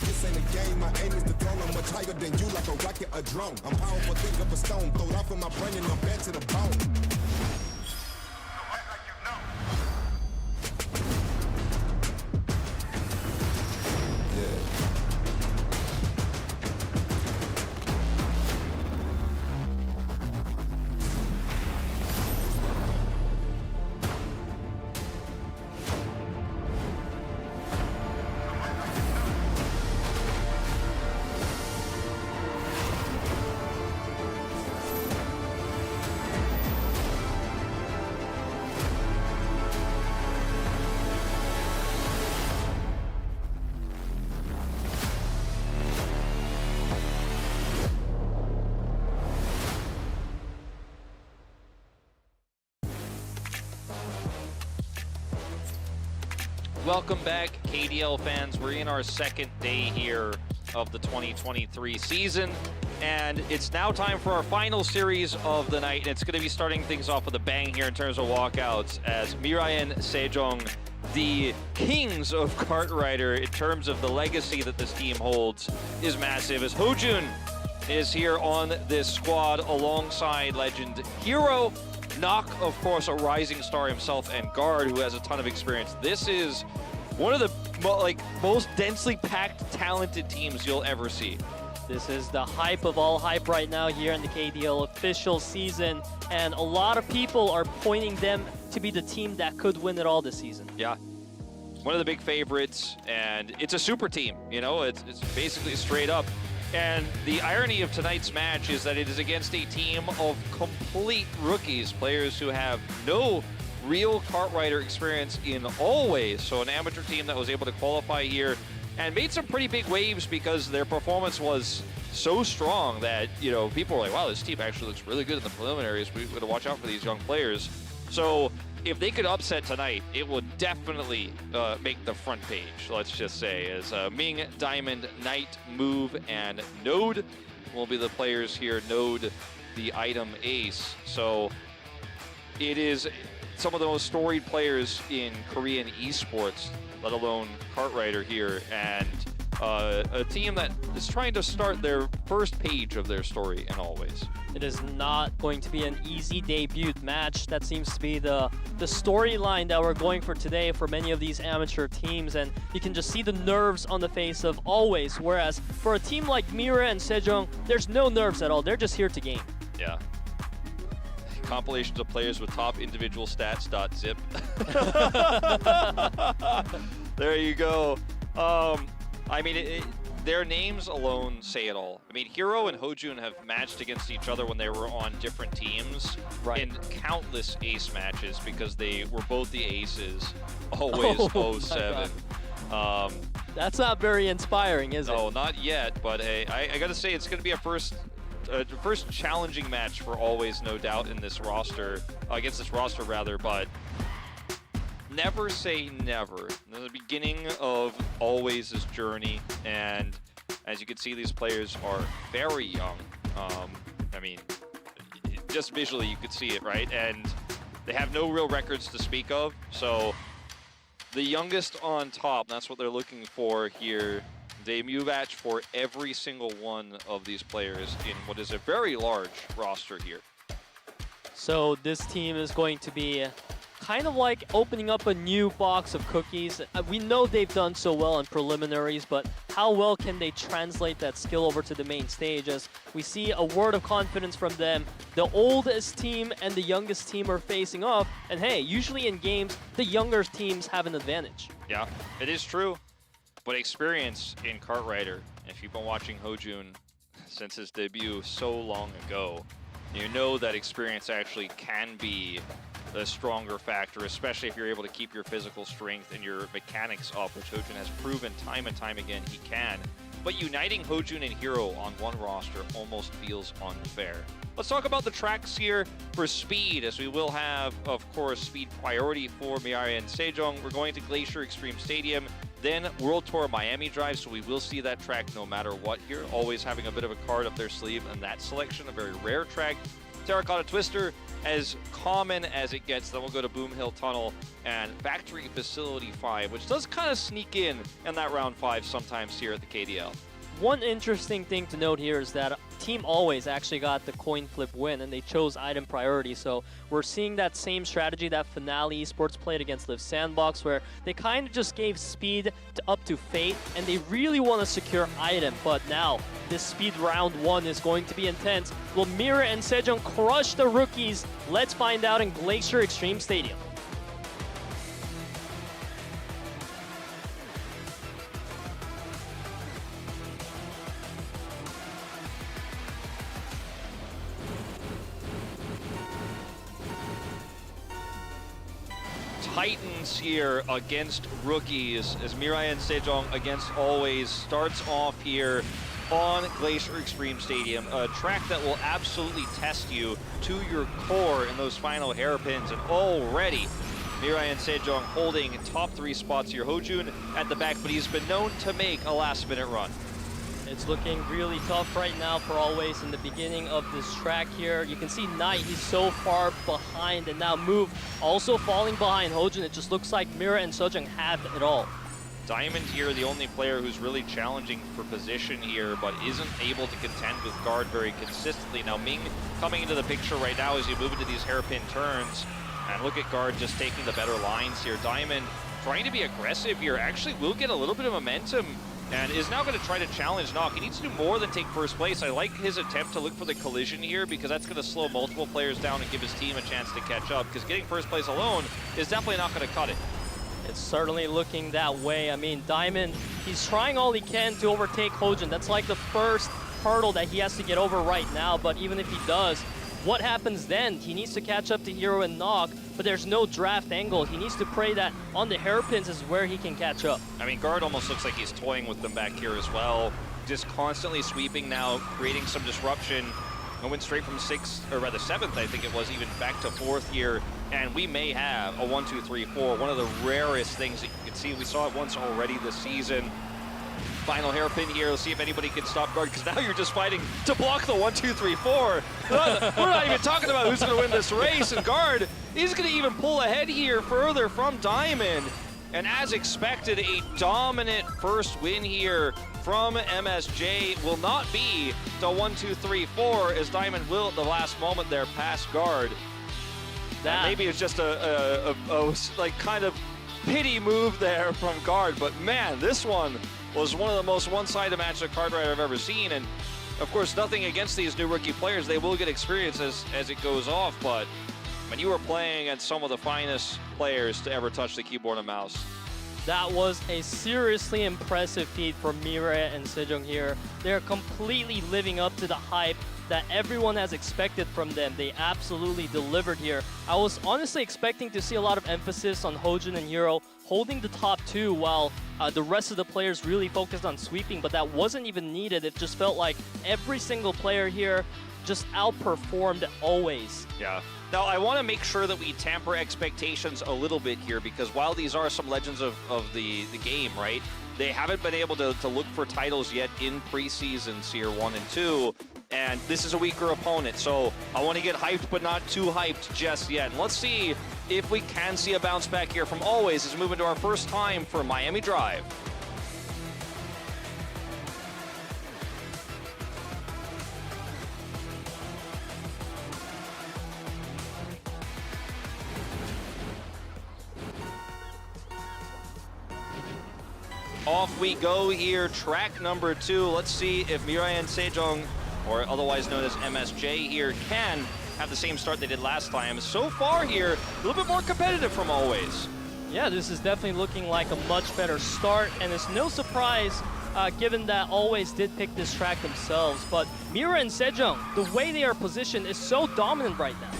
This ain't a game, my aim is the throne. I'm much higher than you, like a rocket, a drone. I'm powerful, think of a stone. Throw it off in my brain and I'm back to the bone. Welcome back, KDL fans. We're in our second day here of the 2023 season, and it's now time for our final series of the night, and it's going to be starting things off with a bang here in terms of walkouts, as MIRAENSEJONG, the kings of Kart Rider in terms of the legacy that this team holds, is massive, as Hojun is here on this squad alongside legend Hero, Knock, of course, a rising star himself, and Guard, who has a ton of experience. This is one of the most densely packed, talented teams you'll ever see. This is the hype of all hype right now here in the KDL official season, and a lot of people are pointing them to be the team that could win it all this season. Yeah, one of the big favorites, and it's a super team, you know, it's basically straight up. And the irony of tonight's match is that it is against a team of complete rookies, players who have no real kart rider experience in all ways. So an amateur team that was able to qualify here and made some pretty big waves because their performance was so strong that, you know, people were like, wow, this team actually looks really good in the preliminaries. We've got to watch out for these young players. So if they could upset tonight, it would definitely make the front page, let's just say, as Ming, Diamond, Knight, Move, and Node will be the players here. Node, the item ace. So it is some of the most storied players in Korean esports, let alone Kart Rider here, and a team that is trying to start their first page of their story in all ways. It is not going to be an easy debut match. That seems to be the storyline that we're going for today for many of these amateur teams, and you can just see the nerves on the face of Always, whereas for a team like MIRAENSEJONG, there's no nerves at all. They're just here to game. Yeah. Compilations of players with top individual stats.zip. There you go. I mean, their names alone say it all. I mean, Hero and Hojun have matched against each other when they were on different teams in countless ace matches because they were both the aces, always 07. That's not very inspiring, is it? No, not yet, but hey, I gotta say, it's gonna be a first challenging match for Always, no doubt, in this roster, against this roster rather, but never say never. The beginning of Always' journey, and as you can see, these players are very young. I mean, just visually you could see it, right? And they have no real records to speak of, so the youngest on top, that's what they're looking for here. Debut match for every single one of these players in what is a very large roster here. So this team is going to be kind of like opening up a new box of cookies. We know they've done so well in preliminaries, but how well can they translate that skill over to the main stage? As we see a word of confidence from them, the oldest team and the youngest team are facing off, and hey, usually in games, the younger teams have an advantage. Yeah, it is true. But experience in Kart Rider, if you've been watching Hojun since his debut so long ago, you know that experience actually can be a stronger factor, especially if you're able to keep your physical strength and your mechanics up, which Hojun has proven time and time again he can. But uniting Hojun and Hero on one roster almost feels unfair. Let's talk about the tracks here for speed, as we will have, of course, speed priority for MIRAENSEJONG. We're going to Glacier Extreme Stadium, then World Tour Miami Drive, so we will see that track no matter what here. Always having a bit of a card up their sleeve, and that selection, a very rare track. Terracotta Twister, as common as it gets. Then we'll go to Boom Hill Tunnel and Factory Facility 5, which does kind of sneak in that round 5 sometimes here at the KDL. One interesting thing to note here is that Team Always actually got the coin flip win, and they chose item priority. So we're seeing that same strategy that Finale Esports played against Liiv Sandbox, where they kind of just gave speed up to Fate, and they really want to secure item. But now, this speed round 1 is going to be intense. Will MIRAENSEJONG crush the rookies? Let's find out in Glacier Extreme Stadium. Titans here against rookies, as MIRAENSEJONG against Always starts off here on Glacier Extreme Stadium, a track that will absolutely test you to your core in those final hairpins. And already MIRAENSEJONG holding top 3 spots here. Hojun at the back, but he's been known to make a last-minute run. It's looking really tough right now for Always in the beginning of this track here. You can see Knight, he's so far behind, and now Move also falling behind Hojun. It just looks like MIRAENSEJONG have it all. Diamond here, the only player who's really challenging for position here, but isn't able to contend with Guard very consistently. Now Ming coming into the picture right now as you move into these hairpin turns. And look at Guard just taking the better lines here. Diamond trying to be aggressive here, actually will get a little bit of momentum and is now going to try to challenge Nock. He needs to do more than take first place. I like his attempt to look for the collision here, because that's going to slow multiple players down and give his team a chance to catch up, because getting first place alone is definitely not going to cut it. It's certainly looking that way. I mean, Diamond, he's trying all he can to overtake Hojun. That's like the first hurdle that he has to get over right now, but even if he does, what happens then? He needs to catch up to Hero and Nock, but there's no draft angle. He needs to pray that on the hairpins is where he can catch up. I mean, Guard almost looks like he's toying with them back here as well. Just constantly sweeping now, creating some disruption. And went straight from 6th, or rather 7th, I think it was, even back to 4th here. And we may have a 1, 2, 3, 4. One of the rarest things that you can see. We saw it once already this season. Final hairpin here. Let's see if anybody can stop Guard, because now you're just fighting to block the 1, 2, 3, 4. We're not even talking about who's going to win this race. And Guard is going to even pull ahead here further from Diamond. And as expected, a dominant first win here from MSJ. Will not be the 1, 2, 3, 4, as Diamond will at the last moment there pass Guard. That maybe it's just a like kind of pity move there from Guard, but man, this one was one of the most one-sided matches of Kart Rider I've ever seen. And of course, nothing against these new rookie players. They will get experience as it goes off, but when you were playing against some of the finest players to ever touch the keyboard and mouse. That was a seriously impressive feat from MIRAENSEJONG here. They're completely living up to the hype that everyone has expected from them. They absolutely delivered here. I was honestly expecting to see a lot of emphasis on Hojun and Hero holding the top 2 while the rest of the players really focused on sweeping, but that wasn't even needed. It just felt like every single player here just outperformed Always. Yeah. Now, I want to make sure that we tamper expectations a little bit here, because while these are some legends of the game, right, they haven't been able to look for titles yet in preseasons here, 1 and 2, and this is a weaker opponent, so I want to get hyped, but not too hyped just yet. And let's see if we can see a bounce back here from Always as we move into our first time for Miami Drive. off we go here. Track number 2. Let's see if MIRAENSEJONG, or otherwise known as MSJ here, can have the same start they did last time. So far here, a little bit more competitive from Always. Yeah, this is definitely looking like a much better start, and it's no surprise given that Always did pick this track themselves. But MIRAENSEJONG, the way they are positioned is so dominant right now.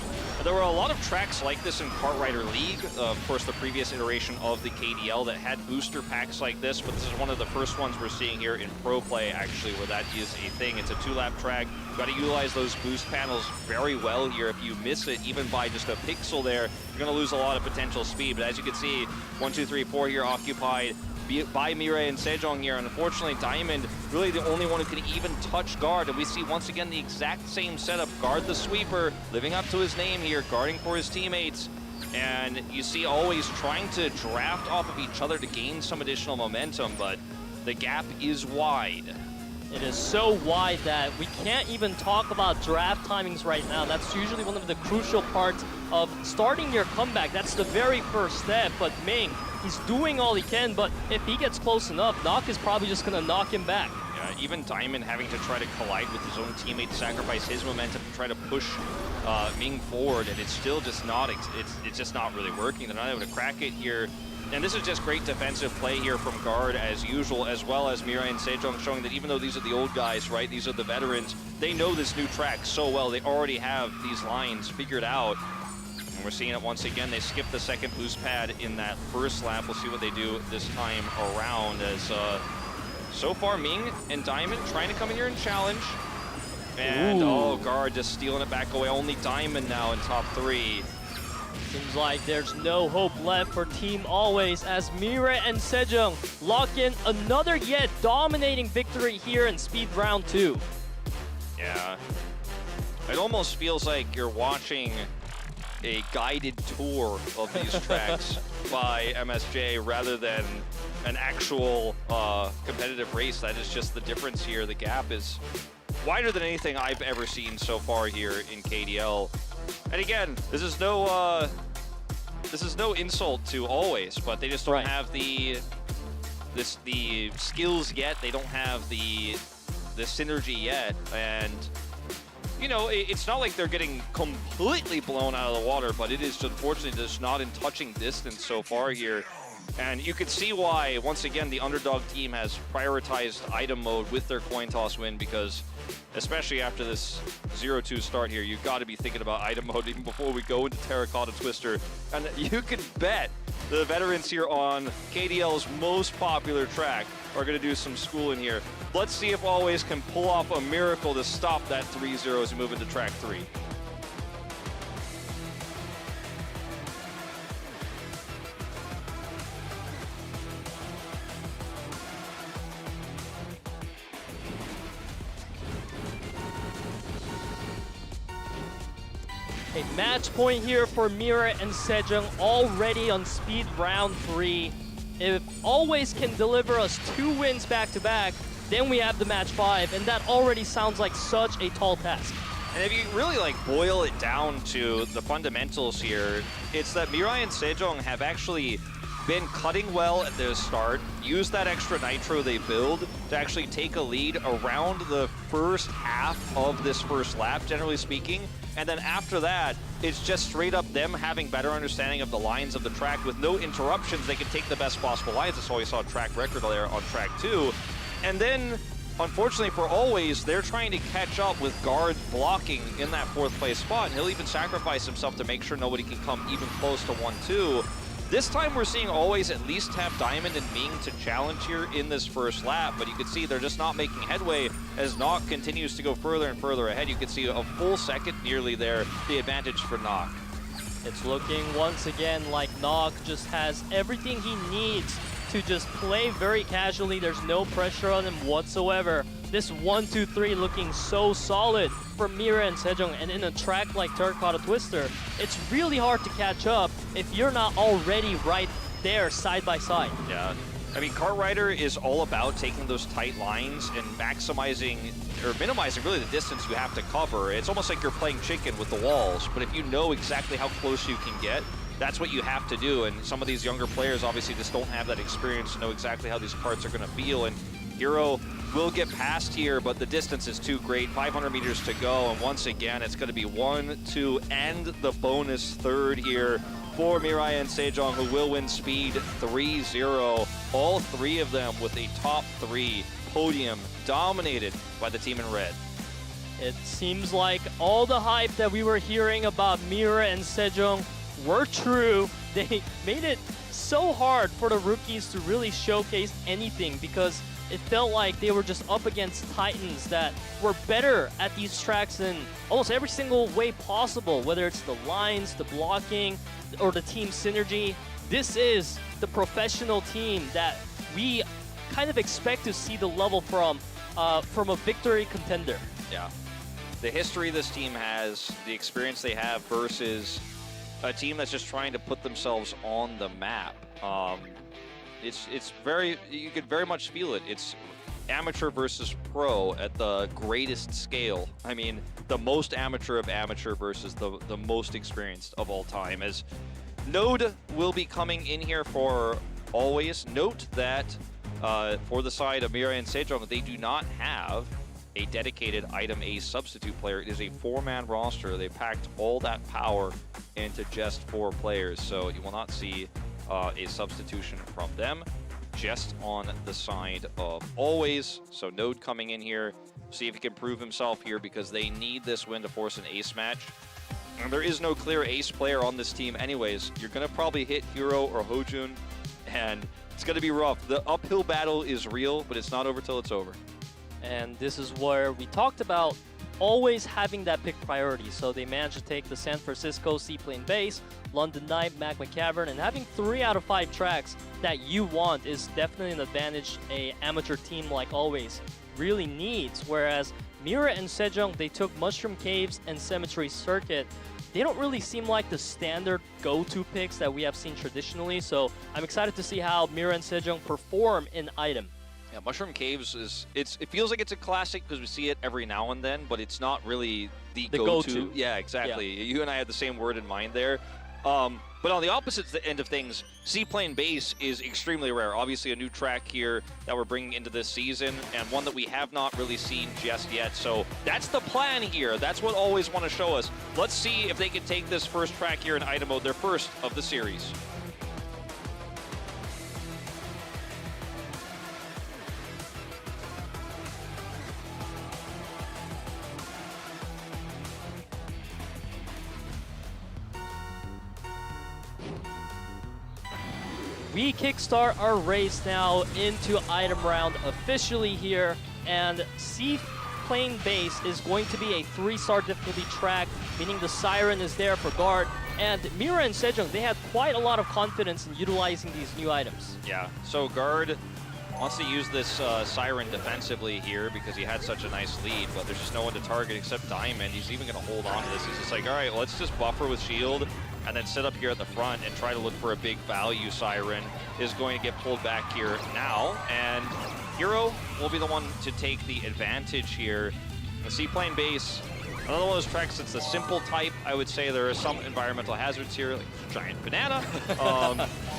There were a lot of tracks like this in Kart Rider League, of course the previous iteration of the KDL that had booster packs like this, but this is one of the first ones we're seeing here in Pro Play actually where that is a thing. It's a 2-lap track. You've got to utilize those boost panels very well here. If you miss it even by just a pixel there, you're going to lose a lot of potential speed. But as you can see, 1, 2, 3, 4 here occupied by MIRAENSEJONG here. Unfortunately, Diamond really the only one who can even touch guard, and we see once again the exact same setup. Guard the sweeper, living up to his name here, guarding for his teammates, and you see Always trying to draft off of each other to gain some additional momentum, but the gap is wide. It is so wide that we can't even talk about draft timings right now. That's usually one of the crucial parts of starting your comeback. That's the very first step, but Ming, he's doing all he can, but if he gets close enough, Nock is probably just going to knock him back. Yeah, even Diamond having to try to collide with his own teammate, sacrifice his momentum to try to push Ming forward, and it's still just not, it's just not really working. They're not able to crack it here. And this is just great defensive play here from Guard as usual, as well as MIRAENSEJONG showing that even though these are the old guys, right, these are the veterans, they know this new track so well. They already have these lines figured out. And we're seeing it once again. They skipped the second boost pad in that first lap. We'll see what they do this time around as so far Ming and Diamond trying to come in here and challenge. And oh, Guard just stealing it back away. Only Diamond now in top 3. Seems like there's no hope left for Team Always as MIRAENSEJONG lock in another yet dominating victory here in Speed Round 2. Yeah. It almost feels like you're watching a guided tour of these tracks by MSJ rather than an actual competitive race. That is just the difference here. The gap is wider than anything I've ever seen so far here in KDL. And again, this is no insult to Always, but they just don't have the skills yet. They don't have the synergy yet, and you know, it's not like they're getting completely blown out of the water, but it is unfortunately just not in touching distance so far here. And you can see why, once again, the underdog team has prioritized item mode with their coin toss win, because especially after this 0-2 start here, you've got to be thinking about item mode even before we go into Terracotta Twister. And you can bet the veterans here on KDL's most popular track are going to do some schooling here. Let's see if Always can pull off a miracle to stop that 3-0 as we move into track 3. A match point here for MIRAENSEJONG already on Speed Round 3. If Always can deliver us 2 wins back-to-back, then we have the match 5, and that already sounds like such a tall task. And if you really boil it down to the fundamentals here, it's that MIRAENSEJONG have actually been cutting well at their start, use that extra nitro they build to actually take a lead around the first half of this first lap, generally speaking. And then after that, it's just straight up them having better understanding of the lines of the track. With no interruptions, they can take the best possible lines. That's why we saw a track record there on track 2. And then, unfortunately for Always, they're trying to catch up with Guard blocking in that 4th place spot. And he'll even sacrifice himself to make sure nobody can come even close to 1-2. This time we're seeing Always at least have Diamond and Ming to challenge here in this first lap, but you can see they're just not making headway as Nock continues to go further and further ahead. You can see a full second nearly there, the advantage for Nock. It's looking once again like Nock just has everything he needs to just play very casually. There's no pressure on him whatsoever. This 1-2-3 looking so solid for MIRAENSEJONG, and in a track like Terracotta Twister, it's really hard to catch up if you're not already right there side by side. Yeah, I mean, Kart Rider is all about taking those tight lines and maximizing or minimizing really the distance you have to cover. It's almost like you're playing chicken with the walls, but if you know exactly how close you can get, that's what you have to do. And some of these younger players obviously just don't have that experience to know exactly how these carts are going to feel. And Hero will get past here, but the distance is too great. 500 meters to go, and once again, it's going to be 1, 2, and the bonus third here for MIRAENSEJONG, who will win speed 3-0. All three of them with a top 3 podium dominated by the team in red. It seems like all the hype that we were hearing about MIRAENSEJONG were true. They made it so hard for the rookies to really showcase anything because it felt like they were just up against titans that were better at these tracks in almost every single way possible, whether it's the lines, the blocking, or the team synergy. This is the professional team that we kind of expect to see the level from a victory contender. Yeah. The history this team has, the experience they have versus a team that's just trying to put themselves on the map. It's very, you could very much feel it. It's amateur versus pro at the greatest scale. I mean, the most amateur of amateur versus the most experienced of all time. As Node will be coming in here for always. Note that for the side of MIRAENSEJONG, they do not have a dedicated item A substitute player. It is a 4-man roster. They packed all that power into just 4 players, so you will not see a substitution from them, just on the side of always. So Node coming in here, see if he can prove himself here, because they need this win to force an ace match. And there is no clear ace player on this team anyways. You're going to probably hit Hero or Hojun, and it's going to be rough. The uphill battle is real, but it's not over till it's over. And this is where we talked about always having that pick priority. So they managed to take the San Francisco Seaplane Base, London Knight, Magma Cavern, and having 3 out of 5 tracks that you want is definitely an advantage a amateur team like always really needs. Whereas MIRAENSEJONG, they took Mushroom Caves and Cemetery Circuit. They don't really seem like the standard go-to picks that we have seen traditionally. So I'm excited to see how MIRAENSEJONG perform in item. Yeah, Mushroom Caves is, it feels like it's a classic because we see it every now and then, but it's not really the go-to. Yeah, exactly. Yeah. You and I had the same word in mind there. But on the opposite end of things, Seaplane Base is extremely rare. Obviously a new track here that we're bringing into this season, and one that we have not really seen just yet. So that's the plan here. That's what always want to show us. Let's see if they can take this first track here in item mode, their first of the series. We kickstart our race now into item round officially here, and Seaplane Base is going to be a 3-star difficulty track, meaning the Siren is there for guard, and MIRAENSEJONG, they had quite a lot of confidence in utilizing these new items. Yeah, so guard wants to use this Siren defensively here because he had such a nice lead, but there's just no one to target except Diamond. He's even going to hold on to this. He's just like, all right, let's just buffer with shield and then sit up here at the front and try to look for a big value. Siren is going to get pulled back here now, and Hero will be the one to take the advantage here. The Seaplane Base, another one of those tracks that's the simple type. I would say there are some environmental hazards here, like giant banana,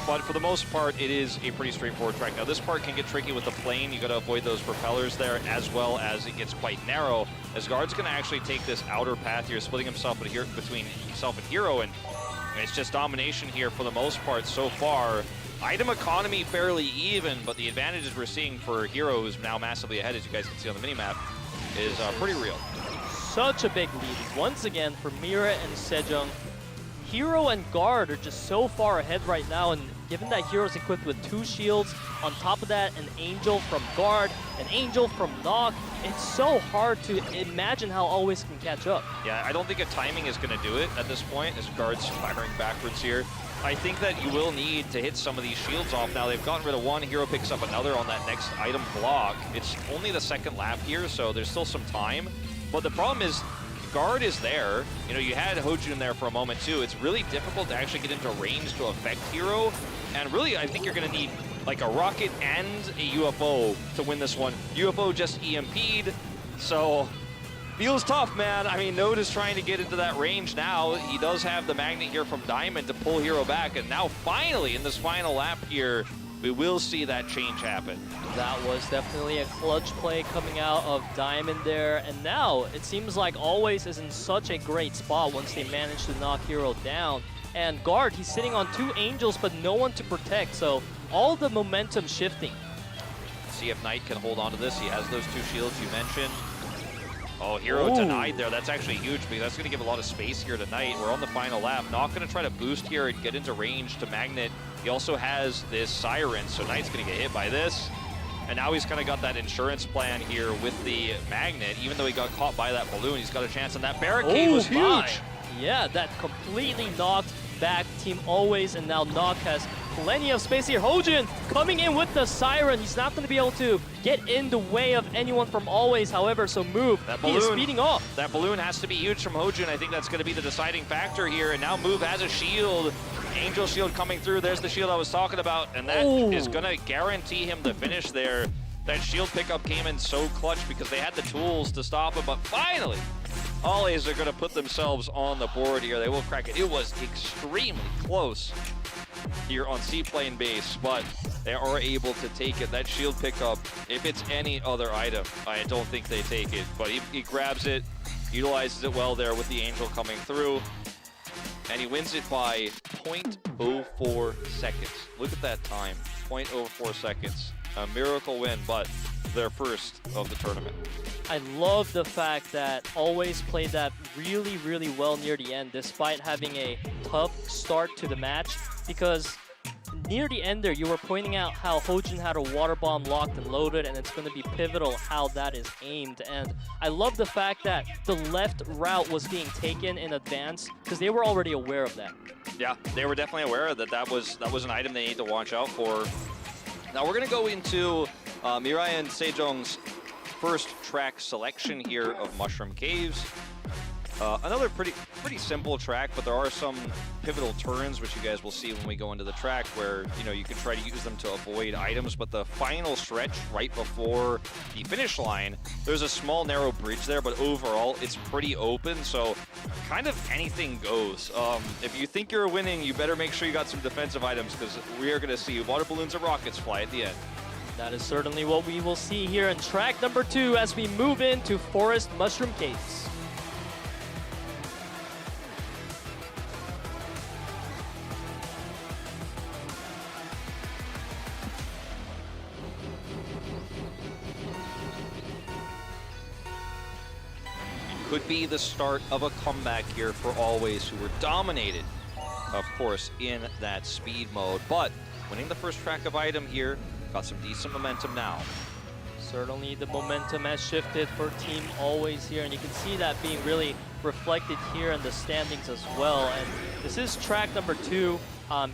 but for the most part, it is a pretty straightforward track. Now, this part can get tricky with the plane. You got to avoid those propellers there, as well as it gets quite narrow, as Guard's going to actually take this outer path here, splitting himself between himself and Hero, and it's just domination here for the most part so far. Item economy fairly even, but the advantages we're seeing for Hero, who's now massively ahead, as you guys can see on the minimap, is pretty real. Such a big lead once again for MIRAENSEJONG. Hero and Guard are just so far ahead right now, and given that Hero's equipped with 2 shields, on top of that an Angel from Guard, an Angel from Nock, it's so hard to imagine how Always can catch up. Yeah, I don't think a timing is going to do it at this point, as Guard's firing backwards here. I think that you will need to hit some of these shields off now. They've gotten rid of one, Hero picks up another on that next item block. It's only the 2nd lap here, so there's still some time. But the problem is, Guard is there. You know, you had Hojun there for a moment too. It's really difficult to actually get into range to affect Hero. And really, I think you're going to need like a rocket and a UFO to win this one. UFO just EMP'd, so Feels tough, man. I mean, Node is trying to get into that range now. He does have the magnet here from Diamond to pull Hero back, and now finally, in this final lap here, we will see that change happen. That was definitely a clutch play coming out of Diamond there, and now it seems like Always is in such a great spot once they manage to knock Hero down. And Guard, he's sitting on 2 Angels, but no one to protect, so all the momentum shifting. See if Knight can hold on to this. He has those 2 shields you mentioned. Oh, Hero Ooh. denied there. That's actually huge because that's going to give a lot of space here tonight. We're on the final lap. Not going to try to boost here and get into range to Magnet. He also has this Siren, so Knight's going to get hit by this. And now he's kind of got that insurance plan here with the Magnet. Even though he got caught by that balloon, he's got a chance, and that barricade was huge. My. Yeah, that completely knocked back Team Always, and now Knock has plenty of space here. Hojin coming in with the Siren. He's not going to be able to get in the way of anyone from Always, however, so Move, he is speeding off. That balloon has to be huge from Hojin. I think that's going to be the deciding factor here. And now Move has a shield. Angel shield coming through. There's the shield I was talking about, and that is going to guarantee him the finish there. That shield pickup came in so clutch because they had the tools to stop him, but finally, Always are going to put themselves on the board here. They will crack it. It was extremely close here on Seaplane base, but they are able to take it. That shield pickup, if it's any other item, I don't think they take it, but he grabs it, utilizes it well there with the Angel coming through, and he wins it by 0.04 seconds. Look at that time, 0.04 seconds. A miracle win, but their first of the tournament. I love the fact that Always played that really, really well near the end, despite having a tough start to the match, because near the end there, you were pointing out how Hojin had a water bomb locked and loaded, and it's going to be pivotal how that is aimed. And I love the fact that the left route was being taken in advance, because they were already aware of that. Yeah, they were definitely aware that that was an item they need to watch out for. Now we're going to go into MIRAENSEJONG's first track selection here of Mushroom Caves. Another pretty simple track, but there are some pivotal turns, which you guys will see when we go into the track, where you can try to use them to avoid items. But the final stretch right before the finish line, there's a small narrow bridge there, but overall it's pretty open, so kind of anything goes. If you think you're winning, you better make sure you got some defensive items, because we are going to see water balloons and rockets fly at the end. That is certainly what we will see here in track number 2 as we move into Forest Mushroom Caves. Could be the start of a comeback here for Always, who were dominated, of course, in that speed mode. But winning the first track of item here, got some decent momentum now. Certainly the momentum has shifted for Team Always here, and you can see that being really reflected here in the standings as well. And this is track number 2.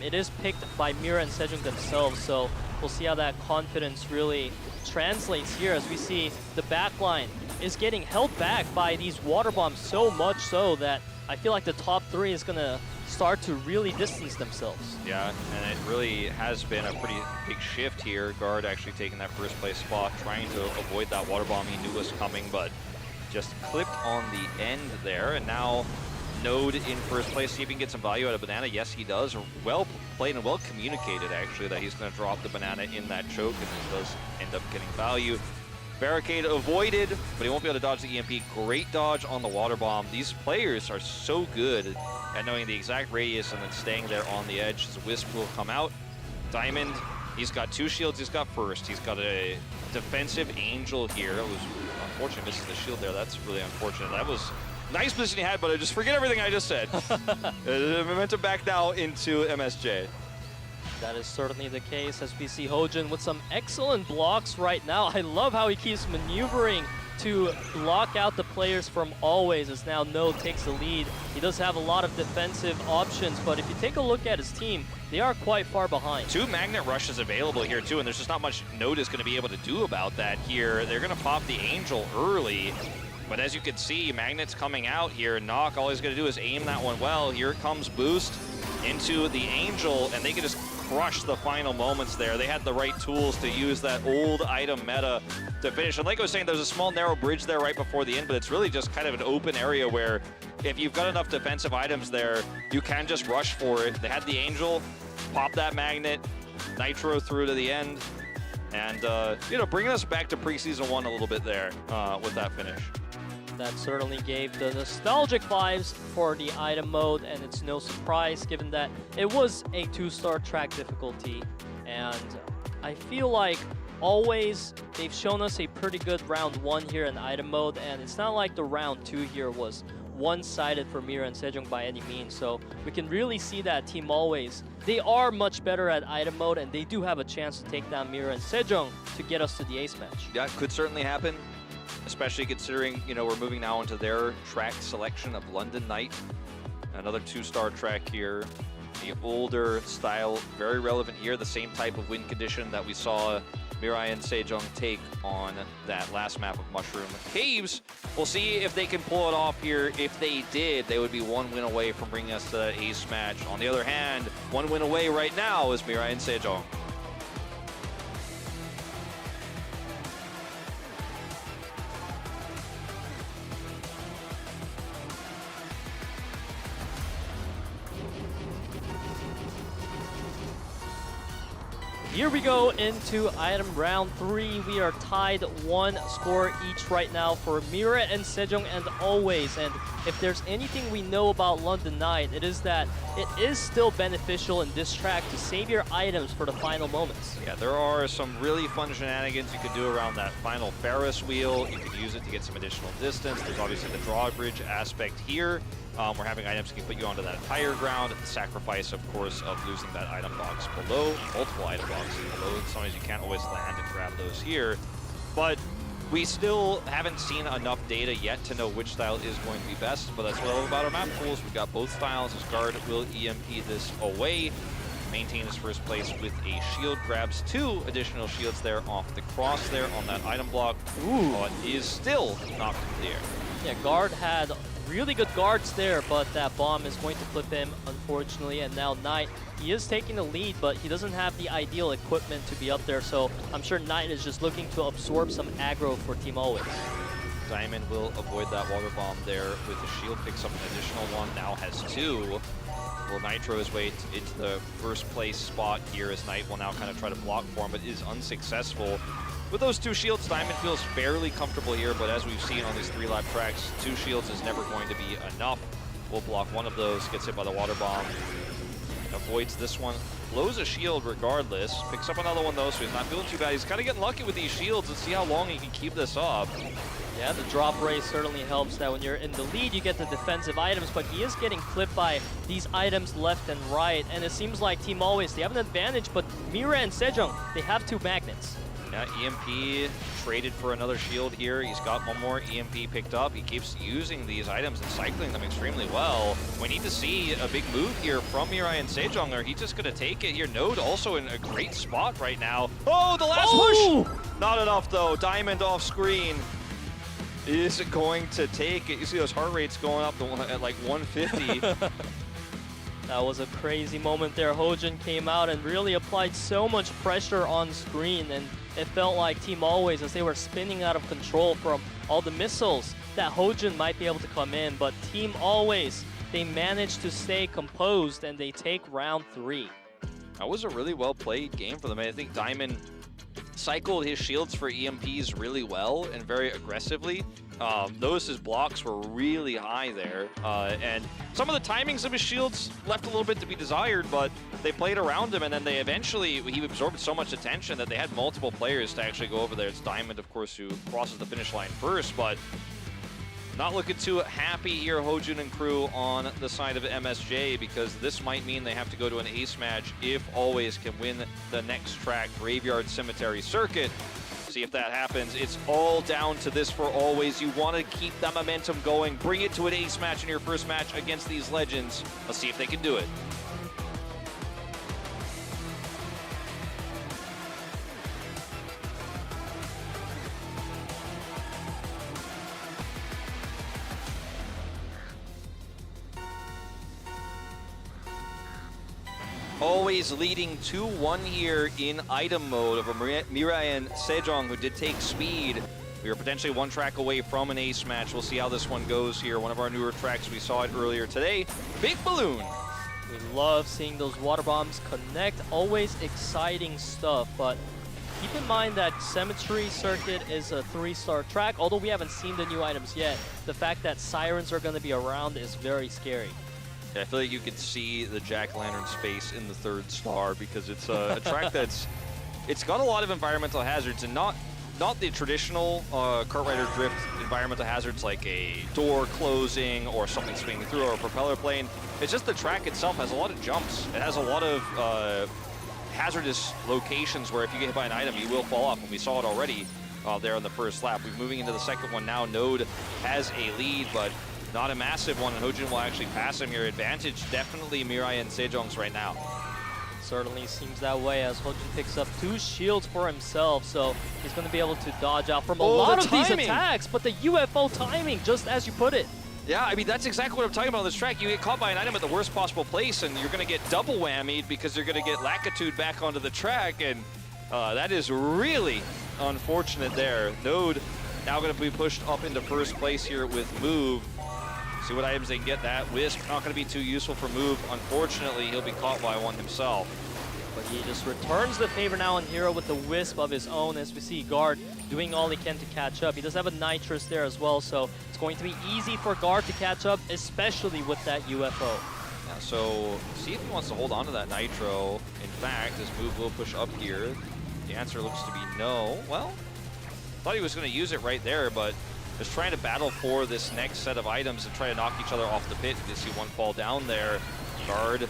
It is picked by MIRAENSEJONG themselves, so we'll see how that confidence really translates here, as we see the backline is getting held back by these water bombs, so much so that I feel like the top 3 is going to start to really distance themselves. Yeah, and it really has been a pretty big shift here. Guard actually taking that first place spot, trying to avoid that water bomb he knew was coming, but just clipped on the end there. And now Node in first place. See if he can get some value out of Banana. Yes, he does. Well played and well communicated, actually, that he's going to drop the Banana in that choke, and he does end up getting value. Barricade avoided, but he won't be able to dodge the EMP. Great dodge on the water bomb. These players are so good at knowing the exact radius and then staying there on the edge. His Wisp will come out. Diamond, he's got 2 shields. He's got first. He's got a defensive Angel here. It was unfortunate, misses the shield there. That's really unfortunate. That was nice position he had, but I just forget everything I just said. Momentum back now into MSJ. That is certainly the case, as we see Hojin with some excellent blocks right now. I love how he keeps maneuvering to block out the players from Always, as now Node takes the lead. He does have a lot of defensive options, but if you take a look at his team, they are quite far behind. 2 Magnet Rushes available here too, and there's just not much Node is going to be able to do about that here. They're going to pop the Angel early, but as you can see, Magnet's coming out here. Knock, all he's going to do is aim that one well. Here comes Boost into the Angel, and they can just crush the final moments there. They had the right tools to use that old item meta to finish. And like I was saying, there's a small narrow bridge there right before the end, but it's really just kind of an open area where if you've got enough defensive items there, you can just rush for it. They had the Angel, pop that magnet, Nitro through to the end, and bringing us back to preseason 1 a little bit there with that finish. That certainly gave the nostalgic vibes for the item mode, and it's no surprise given that it was a 2-star track difficulty. And I feel like always they've shown us a pretty good round 1 here in item mode, and it's not like the round 2 here was one-sided for MIRAENSEJONG by any means. So we can really see that Team Always, they are much better at item mode, and they do have a chance to take down MIRAENSEJONG to get us to the ace match. Yeah, could certainly happen, especially considering, we're moving now into their track selection of London Night. Another 2-star track here. The older style, very relevant here. The same type of wind condition that we saw MIRAENSEJONG take on that last map of Mushroom Caves. We'll see if they can pull it off here. If they did, they would be 1 win away from bringing us to that ace match. On the other hand, 1 win away right now is MIRAENSEJONG. Here we go into item round 3. We are tied 1 score each right now for MIRAENSEJONG and Always. And if there's anything we know about London Night, it is that it is still beneficial in this track to save your items for the final moments. Yeah, there are some really fun shenanigans you could do around that final Ferris wheel. You could use it to get some additional distance. There's obviously the drawbridge aspect here. We're having items that can put you onto that higher ground. The sacrifice, of course, of losing that item box below, multiple item boxes below. Sometimes you can't always land and grab those here. But we still haven't seen enough data yet to know which style is going to be best. But that's what I love about our map pools. We've got both styles. As Guard will EMP this away, maintain his first place with a shield. Grabs 2 additional shields there off the cross there on that item block. Ooh. But is still knocked into the air. Yeah, Guard had really good guards there, but that bomb is going to flip him, unfortunately. And now Knight, he is taking the lead, but he doesn't have the ideal equipment to be up there. So I'm sure Knight is just looking to absorb some aggro for Team Always. Diamond will avoid that water bomb there with the shield, picks up an additional one, now has 2. Will Nitro his way into the first place spot here as Knight will now kind of try to block for him, but is unsuccessful. With those 2 shields, Diamond feels fairly comfortable here, but as we've seen on these 3-lap tracks, 2 shields is never going to be enough. We'll block one of those, gets hit by the water bomb, avoids this one, blows a shield regardless, picks up another one though, so he's not feeling too bad. He's kind of getting lucky with these shields and see how long he can keep this up. Yeah, the drop rate certainly helps that when you're in the lead, you get the defensive items, but he is getting clipped by these items left and right, and it seems like Team Always, they have an advantage, but MIRAENSEJONG, they have 2 magnets. Yeah, EMP traded for another shield here. He's got one more EMP picked up. He keeps using these items and cycling them extremely well. We need to see a big move here from MIRAENSEJONG, or he's just going to take it here. Node also in a great spot right now. Oh, the last push! Not enough, though. Diamond off screen. Is it going to take it? You see those heart rates going up at like 150. That was a crazy moment there. Hojin came out and really applied so much pressure on screen, and it felt like Team Always, as they were spinning out of control from all the missiles, that Hojin might be able to come in, but Team Always, they managed to stay composed and they take round 3. That was a really well played game for them. I think Diamond cycled his shields for EMPs really well and very aggressively. Notice his blocks were really high there, and some of the timings of his shields left a little bit to be desired, but they played around him, and then they eventually, he absorbed so much attention that they had multiple players to actually go over there. It's Diamond, of course, who crosses the finish line first, but not looking too happy here, Hojin and crew, on the side of MSJ, because this might mean they have to go to an ace match if Always can win the next track, Graveyard Cemetery Circuit. See if that happens. It's all down to this for Always. You want to keep that momentum going. Bring it to an ace match in your first match against these legends. Let's see if they can do it. Always leading 2-1 here in item mode over MIRAENSEJONG, who did take speed. We are potentially one track away from an ace match. We'll see how this one goes here. One of our newer tracks, we saw it earlier today. Big Balloon. We love seeing those water bombs connect. Always exciting stuff, but keep in mind that Cemetery Circuit is a 3-star track. Although we haven't seen the new items yet, the fact that sirens are going to be around is very scary. Yeah, I feel like you could see the jack-o'-lantern space in the 3rd star because it's a track it's got a lot of environmental hazards, and not the traditional kart rider drift environmental hazards like a door closing or something swinging through or a propeller plane. It's just the track itself has a lot of jumps. It has a lot of hazardous locations where if you get hit by an item, you will fall off, and we saw it already there on the first lap. We're moving into the second one now. Node has a lead, but not a massive one, and Hojun will actually pass him here. Advantage definitely MIRAENSEJONG's right now. Certainly seems that way as Hojun picks up 2 shields for himself, so he's going to be able to dodge out from a lot of these attacks, but the UFO timing, just as you put it. Yeah, I mean, that's exactly what I'm talking about on this track. You get caught by an item at the worst possible place, and you're going to get double whammied because you're going to get Lackitude back onto the track, and that is really unfortunate there. Node now going to be pushed up into first place here with Move. See what items they can get. That Wisp not going to be too useful for Move. Unfortunately, he'll be caught by one himself. But he just returns the favor now on Hero with the Wisp of his own, as we see Guard doing all he can to catch up. He does have a Nitrous there as well, so it's going to be easy for Guard to catch up, especially with that UFO. Yeah, so see if he wants to hold on to that Nitro. In fact, his Move will push up here. The answer looks to be no. Well, thought he was going to use it right there, but just trying to battle for this next set of items and try to knock each other off the pit. You see one fall down there. Guard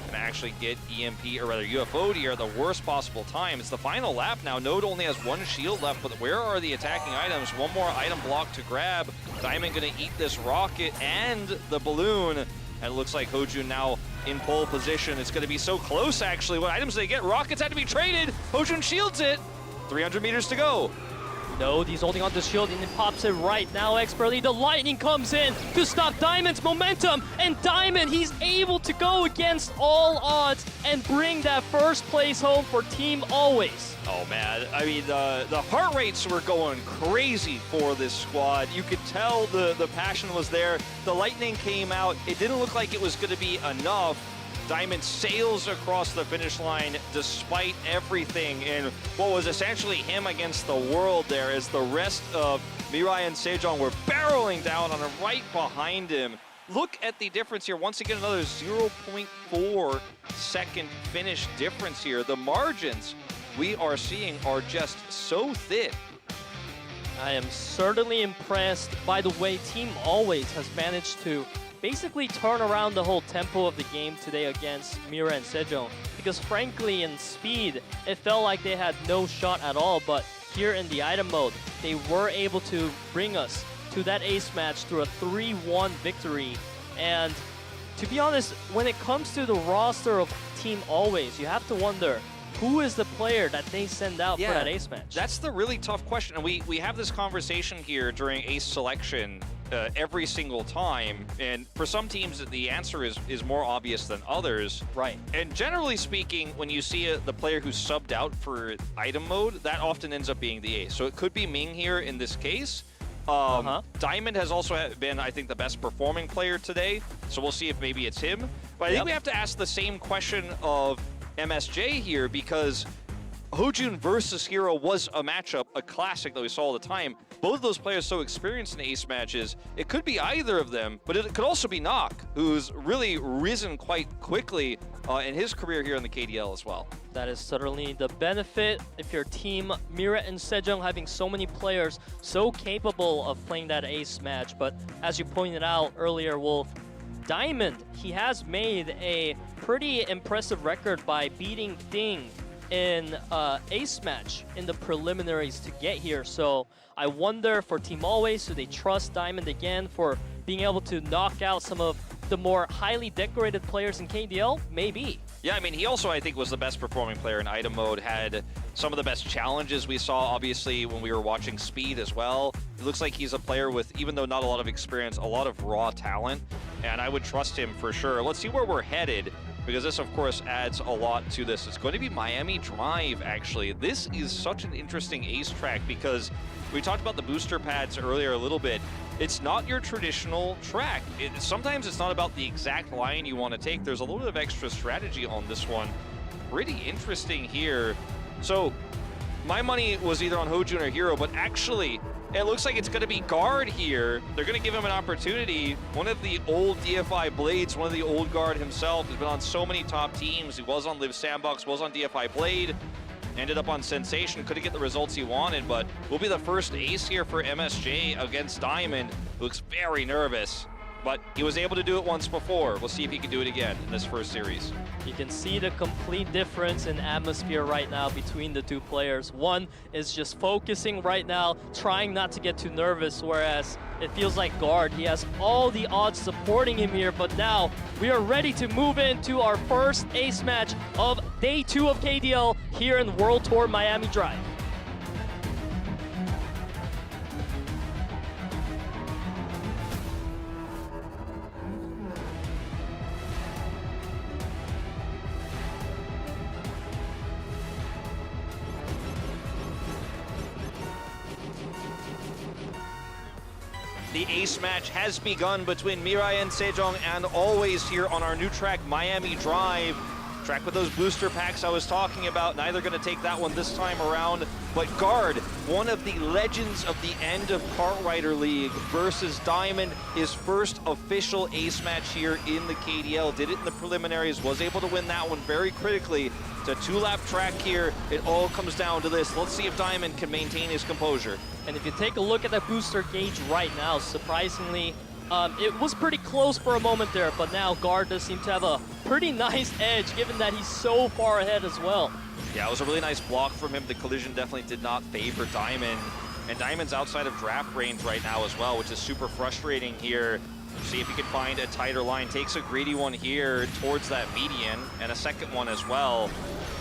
can actually get EMP, or rather UFO'd here at the worst possible time. It's the final lap now. Node only has 1 shield left, but where are the attacking items? One more item block to grab. Diamond gonna eat this rocket and the balloon. And it looks like Hojun now in pole position. It's gonna be so close, actually. What items they get? Rockets had to be traded. Hojun shields it. 300 meters to go. Node, he's holding on to shield and he pops it right now expertly. The lightning comes in to stop Diamond's momentum, and Diamond, he's able to go against all odds and bring that first place home for Team Always. Oh man, I mean, the heart rates were going crazy for this squad. You could tell the passion was there. The lightning came out. It didn't look like it was going to be enough. Diamond sails across the finish line despite everything, and what was essentially him against the world there as the rest of MIRAENSEJONG were barreling down on him right behind him. Look at the difference here. Once again, another 0.4 second finish difference here. The margins we are seeing are just so thin. I am certainly impressed by the way Team Always has managed to basically turn around the whole tempo of the game today against MIRAENSEJONG, because frankly in speed it felt like they had no shot at all, but here in the item mode they were able to bring us to that ace match through a 3-1 victory. And to be honest, when it comes to the roster of Team Always, you have to wonder who is the player that they send out for that ace match. That's the really tough question, and we have this conversation here during ace selection every single time, and for some teams the answer is more obvious than others. Right. And generally speaking, when you see the player who's subbed out for item mode, that often ends up being the ace. So it could be Ming here in this case. Diamond has also been, I think, the best performing player today, so we'll see if maybe it's him. But I think we have to ask the same question of MSJ here, because Hojun versus Hero was a matchup, a classic that we saw all the time. Both of those players so experienced in ace matches, it could be either of them, but it could also be Nock, who's really risen quite quickly in his career here in the KDL as well. That is certainly the benefit if your team MIRAENSEJONG having so many players so capable of playing that ace match. But as you pointed out earlier, Wolf, Diamond, he has made a pretty impressive record by beating Ding in ace match in the preliminaries to get here. So I wonder for Team Always, do they trust Diamond again for being able to knock out some of the more highly decorated players in KDL? Maybe. Yeah, I mean, he also, I think, was the best performing player in item mode, had some of the best challenges we saw, obviously, when we were watching Speed as well. It looks like he's a player with, even though not a lot of experience, a lot of raw talent, and I would trust him for sure. Let's see where we're headed. because this, of course, adds a lot to this. It's going to be Miami Drive, actually. This is such an interesting ace track because we talked about the booster pads earlier a little bit. It's not your traditional track. Sometimes it's not about the exact line you want to take. There's a little bit of extra strategy on this one. Pretty interesting here. So my money was either on Hojun or Hero, but actually it looks like it's going to be Guard here. They're going to give him an opportunity. One of the old DFI Blades, one of the old Guard himself, has been on so many top teams. He was on Liiv SANDBOX, was on DFI Blade, ended up on Sensation, couldn't get the results he wanted, but will be the first ace here for MSJ against Diamond, who looks very nervous, but he was able to do it once before. We'll see if he can do it again in this first series. You can see the complete difference in atmosphere right now between the two players. One is just focusing right now, trying not to get too nervous, whereas it feels like Guard, he has all the odds supporting him here, but now we are ready to move into our first ace match of day 2 of KDL here in World Tour Miami Drive. The ace match has begun between MIRAENSEJONG and Always here on our new track, Miami Drive. Track with those booster packs I was talking about. Neither going to take that one this time around. But Guard, one of the legends of the end of Kartrider League versus Diamond, his first official ace match here in the KDL. Did it in the preliminaries, was able to win that one very critically. It's a 2-lap track here. It all comes down to this. Let's see if Diamond can maintain his composure. And if you take a look at that booster gauge right now, surprisingly, it was pretty close for a moment there, but now Guard does seem to have a pretty nice edge, given that he's so far ahead as well. Yeah, it was a really nice block from him. The collision definitely did not favor Diamond. And Diamond's outside of draft range right now as well, which is super frustrating here. See if he can find a tighter line. Takes a greedy one here towards that median, and a second one as well.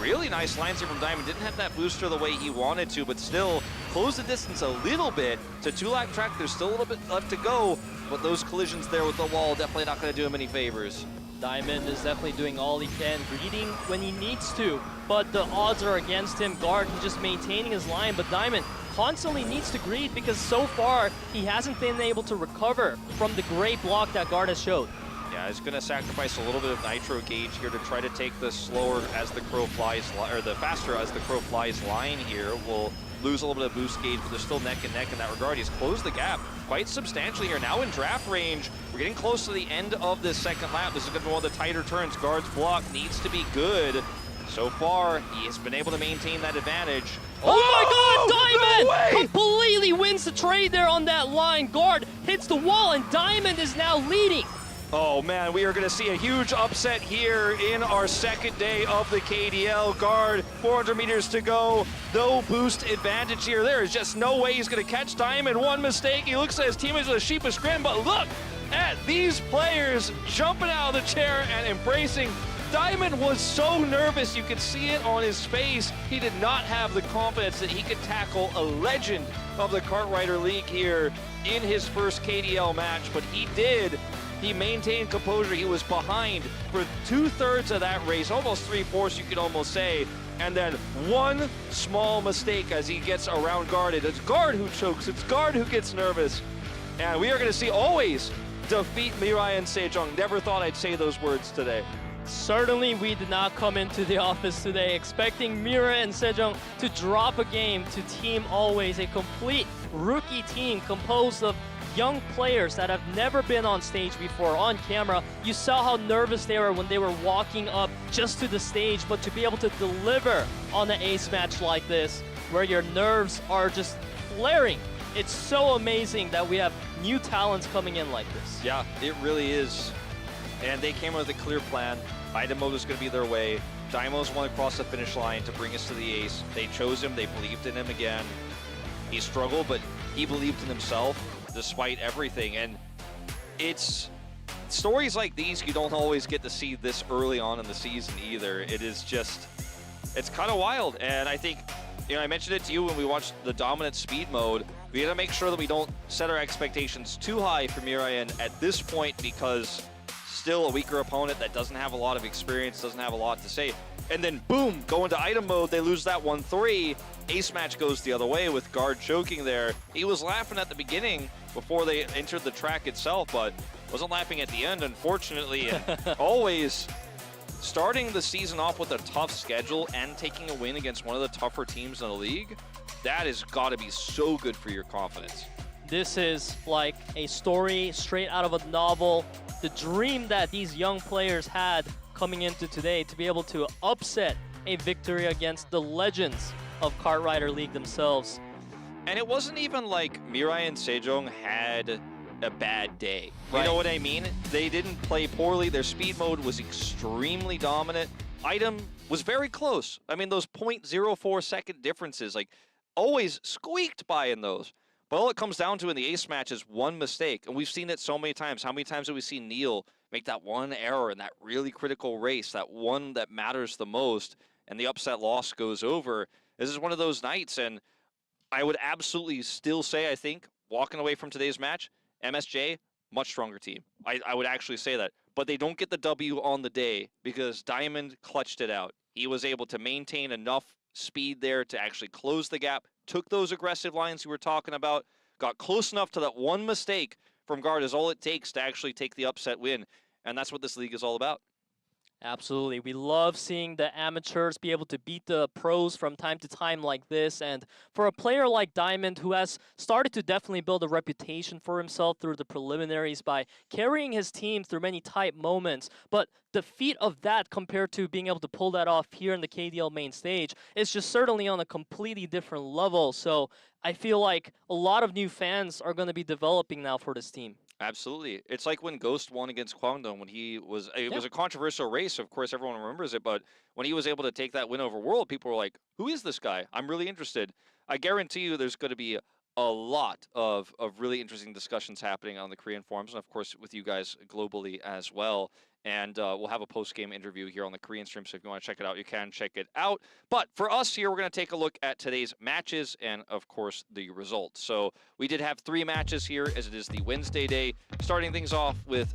Really nice lines here from Diamond. Didn't have that booster the way he wanted to, but still closed the distance a little bit. To 2-lap track, there's still a little bit left to go, but those collisions there with the wall definitely not going to do him any favors. Diamond is definitely doing all he can, greeting when he needs to, but the odds are against him. Guard just maintaining his line, but Diamond constantly needs to greet because so far he hasn't been able to recover from the great block that Guard has showed. Yeah, he's going to sacrifice a little bit of nitro gauge here to try to take the slower as the crow flies, or the faster as the crow flies line here. Will lose a little bit of boost gauge, but they're still neck and neck in that regard. He's closed the gap quite substantially here. Now in draft range, we're getting close to the end of this second lap. This is going to be one of the tighter turns. Guard's block needs to be good. So far, he has been able to maintain that advantage. Oh my God, Diamond no way! completely wins the trade there on that line. Guard hits the wall and Diamond is now leading. Oh man, we are going to see a huge upset here in our second day of the KDL. Guard, 400 meters to go. No boost advantage here. There is just no way he's going to catch Diamond. One mistake, he looks at his teammates with a sheepish grin, but look at these players jumping out of the chair and embracing. Diamond was so nervous, you could see it on his face. He did not have the confidence that he could tackle a legend of the Kartrider League here in his first KDL match, but he did. He maintained composure. He was behind for 2/3 of that race, almost 3/4 you could almost say. And then one small mistake as he gets around guarded. It's Guard who chokes, it's Guard who gets nervous. And we are going to see Always defeat MIRAENSEJONG. Never thought I'd say those words today. Certainly we did not come into the office today expecting MIRAENSEJONG to drop a game to Team Always, a complete rookie team composed of young players that have never been on stage before on camera. You saw how nervous they were when they were walking up just to the stage, but to be able to deliver on an ace match like this, where your nerves are just flaring, it's so amazing that we have new talents coming in like this. Yeah, it really is. And they came with a clear plan. Item mode was going to be their way. Daimo's one across the finish line to bring us to the ace. They chose him, they believed in him again. He struggled, but he believed in himself despite everything. And it's stories like these you don't always get to see this early on in the season either. It is just, it's kind of wild. And I think, you know, I mentioned it to you when we watched the dominant speed mode. We got to make sure that we don't set our expectations too high for Miraen at this point, because still a weaker opponent that doesn't have a lot of experience, doesn't have a lot to say. And then boom, go into item mode, they lose that 1-3. Ace match goes the other way with Guard choking there. He was laughing at the beginning before they entered the track itself, but wasn't laughing at the end, unfortunately. Always starting the season off with a tough schedule and taking a win against one of the tougher teams in the league, that has got to be so good for your confidence. This is like a story straight out of a novel. The dream that these young players had coming into today to be able to upset a victory against the legends of Kart Rider League themselves. And it wasn't even like MIRAENSEJONG had a bad day. You Right. know what I mean? They didn't play poorly. Their speed mode was extremely dominant. Item was very close. I mean, those 0.04 second differences, like, always squeaked by in those. But all it comes down to in the ace match is one mistake. And we've seen it so many times. How many times have we seen Neil make that one error in that really critical race, that one that matters the most, and the upset loss goes over? This is one of those nights, and I would absolutely still say, I think, walking away from today's match, MSJ, much stronger team. I would actually say that. But they don't get the W on the day because Diamond clutched it out. He was able to maintain enough speed there to actually close the gap, took those aggressive lines you were talking about, got close enough to that one mistake from Guard is all it takes to actually take the upset win. And that's what this league is all about. Absolutely. We love seeing the amateurs be able to beat the pros from time to time like this. And for a player like Diamond, who has started to definitely build a reputation for himself through the preliminaries by carrying his team through many tight moments, but the feat of that compared to being able to pull that off here in the KDL main stage is just certainly on a completely different level. So I feel like a lot of new fans are going to be developing now for this team. Absolutely. It's like when Ghost won against Kwangdong when he was, it was a controversial race. Of course, everyone remembers it, but when he was able to take that win over World, people were like, who is this guy? I'm really interested. I guarantee you there's going to be a lot of really interesting discussions happening on the Korean forums, and of course with you guys globally as well. And we'll have a post-game interview here on the Korean stream, so if you want to check it out, you can check it out. But for us here, we're going to take a look at today's matches and, of course, the results. So we did have 3 matches here, as it is the Wednesday day. Starting things off with,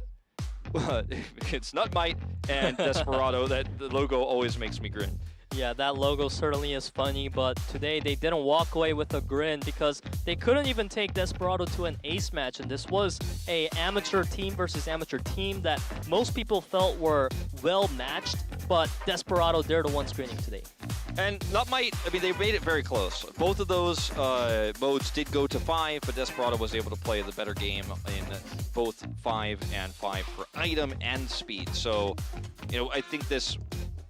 it's NUTMITE and Desperado. That the logo always makes me grin. Yeah, that logo certainly is funny, but today they didn't walk away with a grin because they couldn't even take Desperado to an ace match, and this was a amateur team versus amateur team that most people felt were well matched, but Desperado, they're the ones grinning today. And NUTMITE, I mean, they made it very close. Both of those modes did go to 5, but Desperado was able to play the better game in both 5 and 5 for item and speed. So, you know, I think this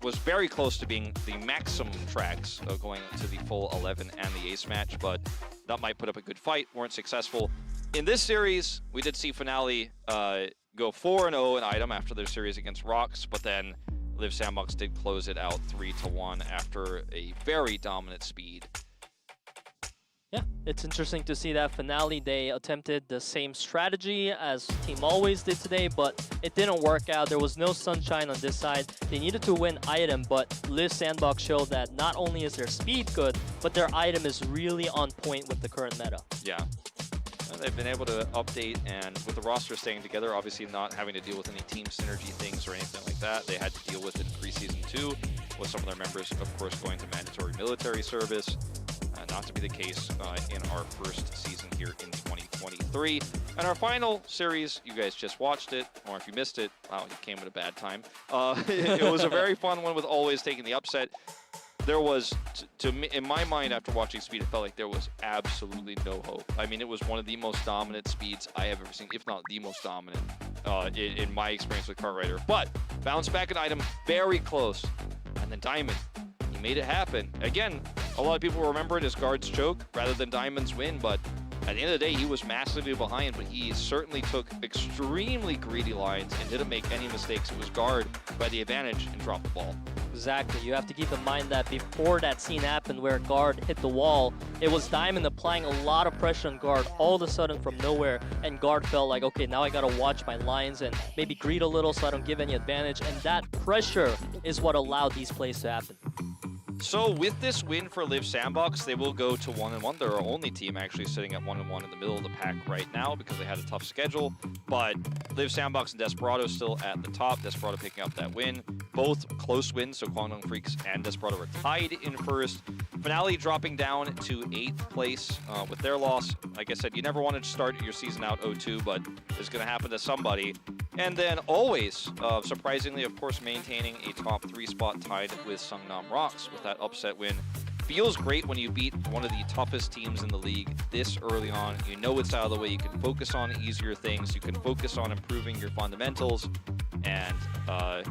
was very close to being the maximum tracks going to the full 11 and the ace match, but NUTMITE put up a good fight, weren't successful. In this series, we did see Finale go 4-0 in item after their series against Rocks, but then Liiv SANDBOX did close it out 3-1 after a very dominant speed. Yeah, it's interesting to see that Finale, they attempted the same strategy as Team Always did today, but it didn't work out. There was no sunshine on this side. They needed to win item, but Liiv SANDBOX showed that not only is their speed good, but their item is really on point with the current meta. Yeah. They've been able to update, and with the roster staying together, obviously not having to deal with any team synergy things or anything like that. They had to deal with it in preseason 2, with some of their members, of course, going to mandatory military service. Not to be the case in our first season here in 2023. And our final series, you guys just watched it, or if you missed it, wow, you came at a bad time. It was a very fun one with Always taking the upset. There was, to me, in my mind, after watching Speed, it felt like there was absolutely no hope. I mean, it was one of the most dominant speeds I have ever seen, if not the most dominant in my experience with Kart Rider. But bounced back an item, very close. And then Diamond, he made it happen. Again, a lot of people remember it as Guard's choke rather than Diamond's win, but at the end of the day, he was massively behind, but he certainly took extremely greedy lines and didn't make any mistakes. It was Guard by the advantage and dropped the ball. Exactly. You have to keep in mind that before that scene happened where Guard hit the wall, it was Diamond applying a lot of pressure on Guard all of a sudden from nowhere, and Guard felt like, okay, now I gotta watch my lines and maybe greed a little so I don't give any advantage, and that pressure is what allowed these plays to happen. So with this win for Liiv Sandbox, they will go to 1-1. They're our only team actually sitting at 1-1 in the middle of the pack right now because they had a tough schedule. But Liiv Sandbox and Desperado still at the top. Desperado picking up that win. Both close wins, so Kwangdong Freaks and Desperado were tied in first. Finale dropping down to 8th place with their loss. Like I said, you never wanted to start your season out 0-2, but it's going to happen to somebody. And then always, surprisingly, of course, maintaining a top 3 spot tied with Sungnam Rocks with that upset win. Feels great when you beat one of the toughest teams in the league this early on. You know it's out of the way. You can focus on easier things. You can focus on improving your fundamentals. And,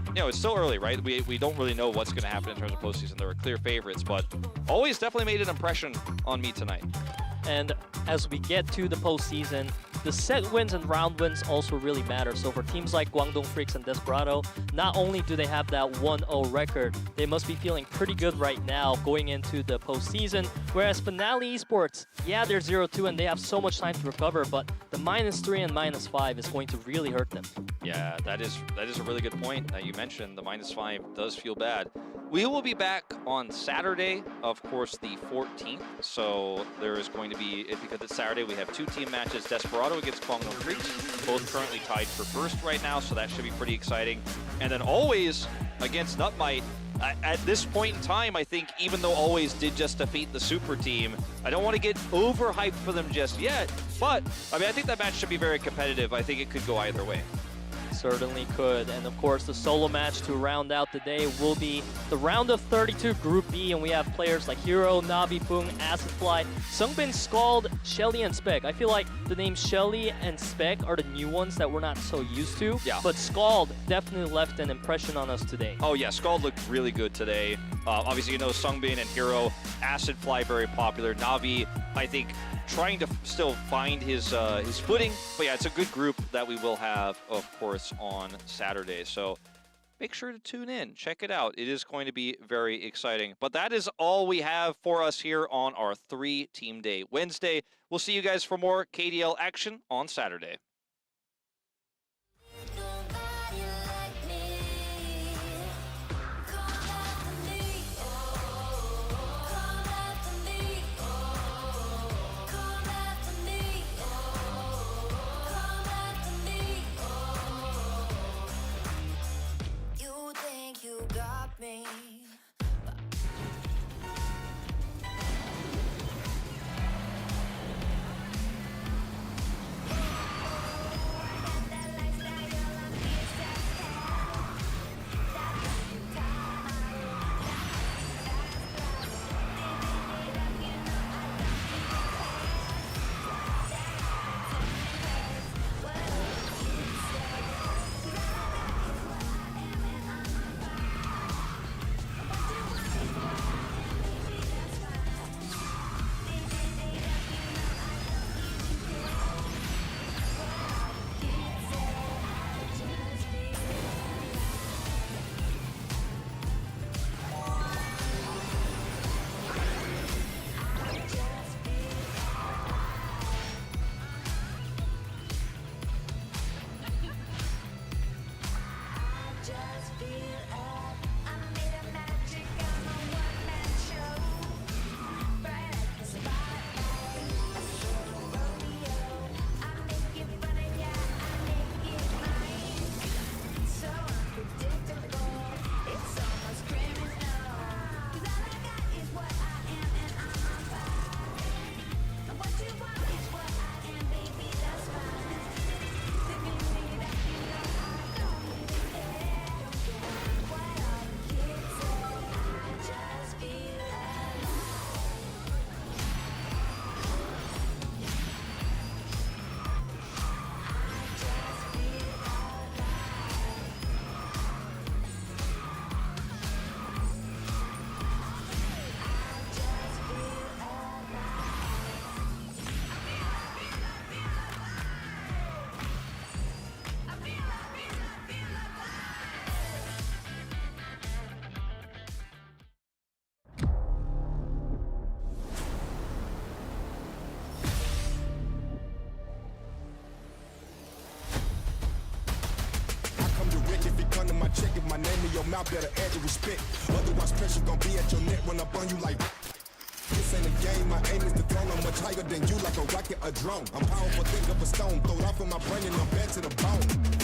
you know, it's still early, right? We don't really know what's going to happen in terms of postseason. There are clear favorites, but always definitely made an impression on me tonight. And as we get to the postseason, the set wins and round wins also really matter. So for teams like Kwangdong Freaks and Desperado, not only do they have that 1-0 record, they must be feeling pretty good right now going into the postseason. Whereas Finale Esports, yeah, they're 0-2 and they have so much time to recover, but the -3 and -5 is going to really hurt them. Yeah, that is a really good point that you mentioned. The -5 does feel bad. We will be back on Saturday, of course, the 14th. So there is going to be, because it's Saturday, we have 2 team matches. Desperado against Kwangdong Freaks, both currently tied for first right now, so that should be pretty exciting. And then Always against NUTMITE. At this point in time, I think, even though Always did just defeat the super team, I don't want to get overhyped for them just yet. But, I mean, I think that match should be very competitive. I think it could go either way. Certainly could. And of course, the solo match to round out the day will be the round of 32 Group B, and we have players like Hero, Navi, Pung, Acidfly, Sungbin, Scald, Shelly, and Spec. I feel like the names Shelly and Spec are the new ones that we're not so used to. Yeah. But Scald definitely left an impression on us today. Oh yeah, Scald looked really good today. Obviously, you know, Sungbin and Hero, Acidfly very popular. Navi, I think, trying to still find his footing. But yeah, it's a good group that we will have, of course, on Saturday. So make sure to tune in. Check it out. It is going to be very exciting. But that is all we have for us here on our 3-team day Wednesday. We'll see you guys for more KDL action on Saturday. Nobody like me. Come after me. Come after me. Come after me. Come after me. You think you got me? mouth, better add the respect. Otherwise, pressure gon' be at your neck when I burn you like. This ain't a game, my aim is the throne. I'm much higher than you, like a rocket, a drone. I'm powerful, think of a stone, throw it off in my brain and I'm bad to the bone.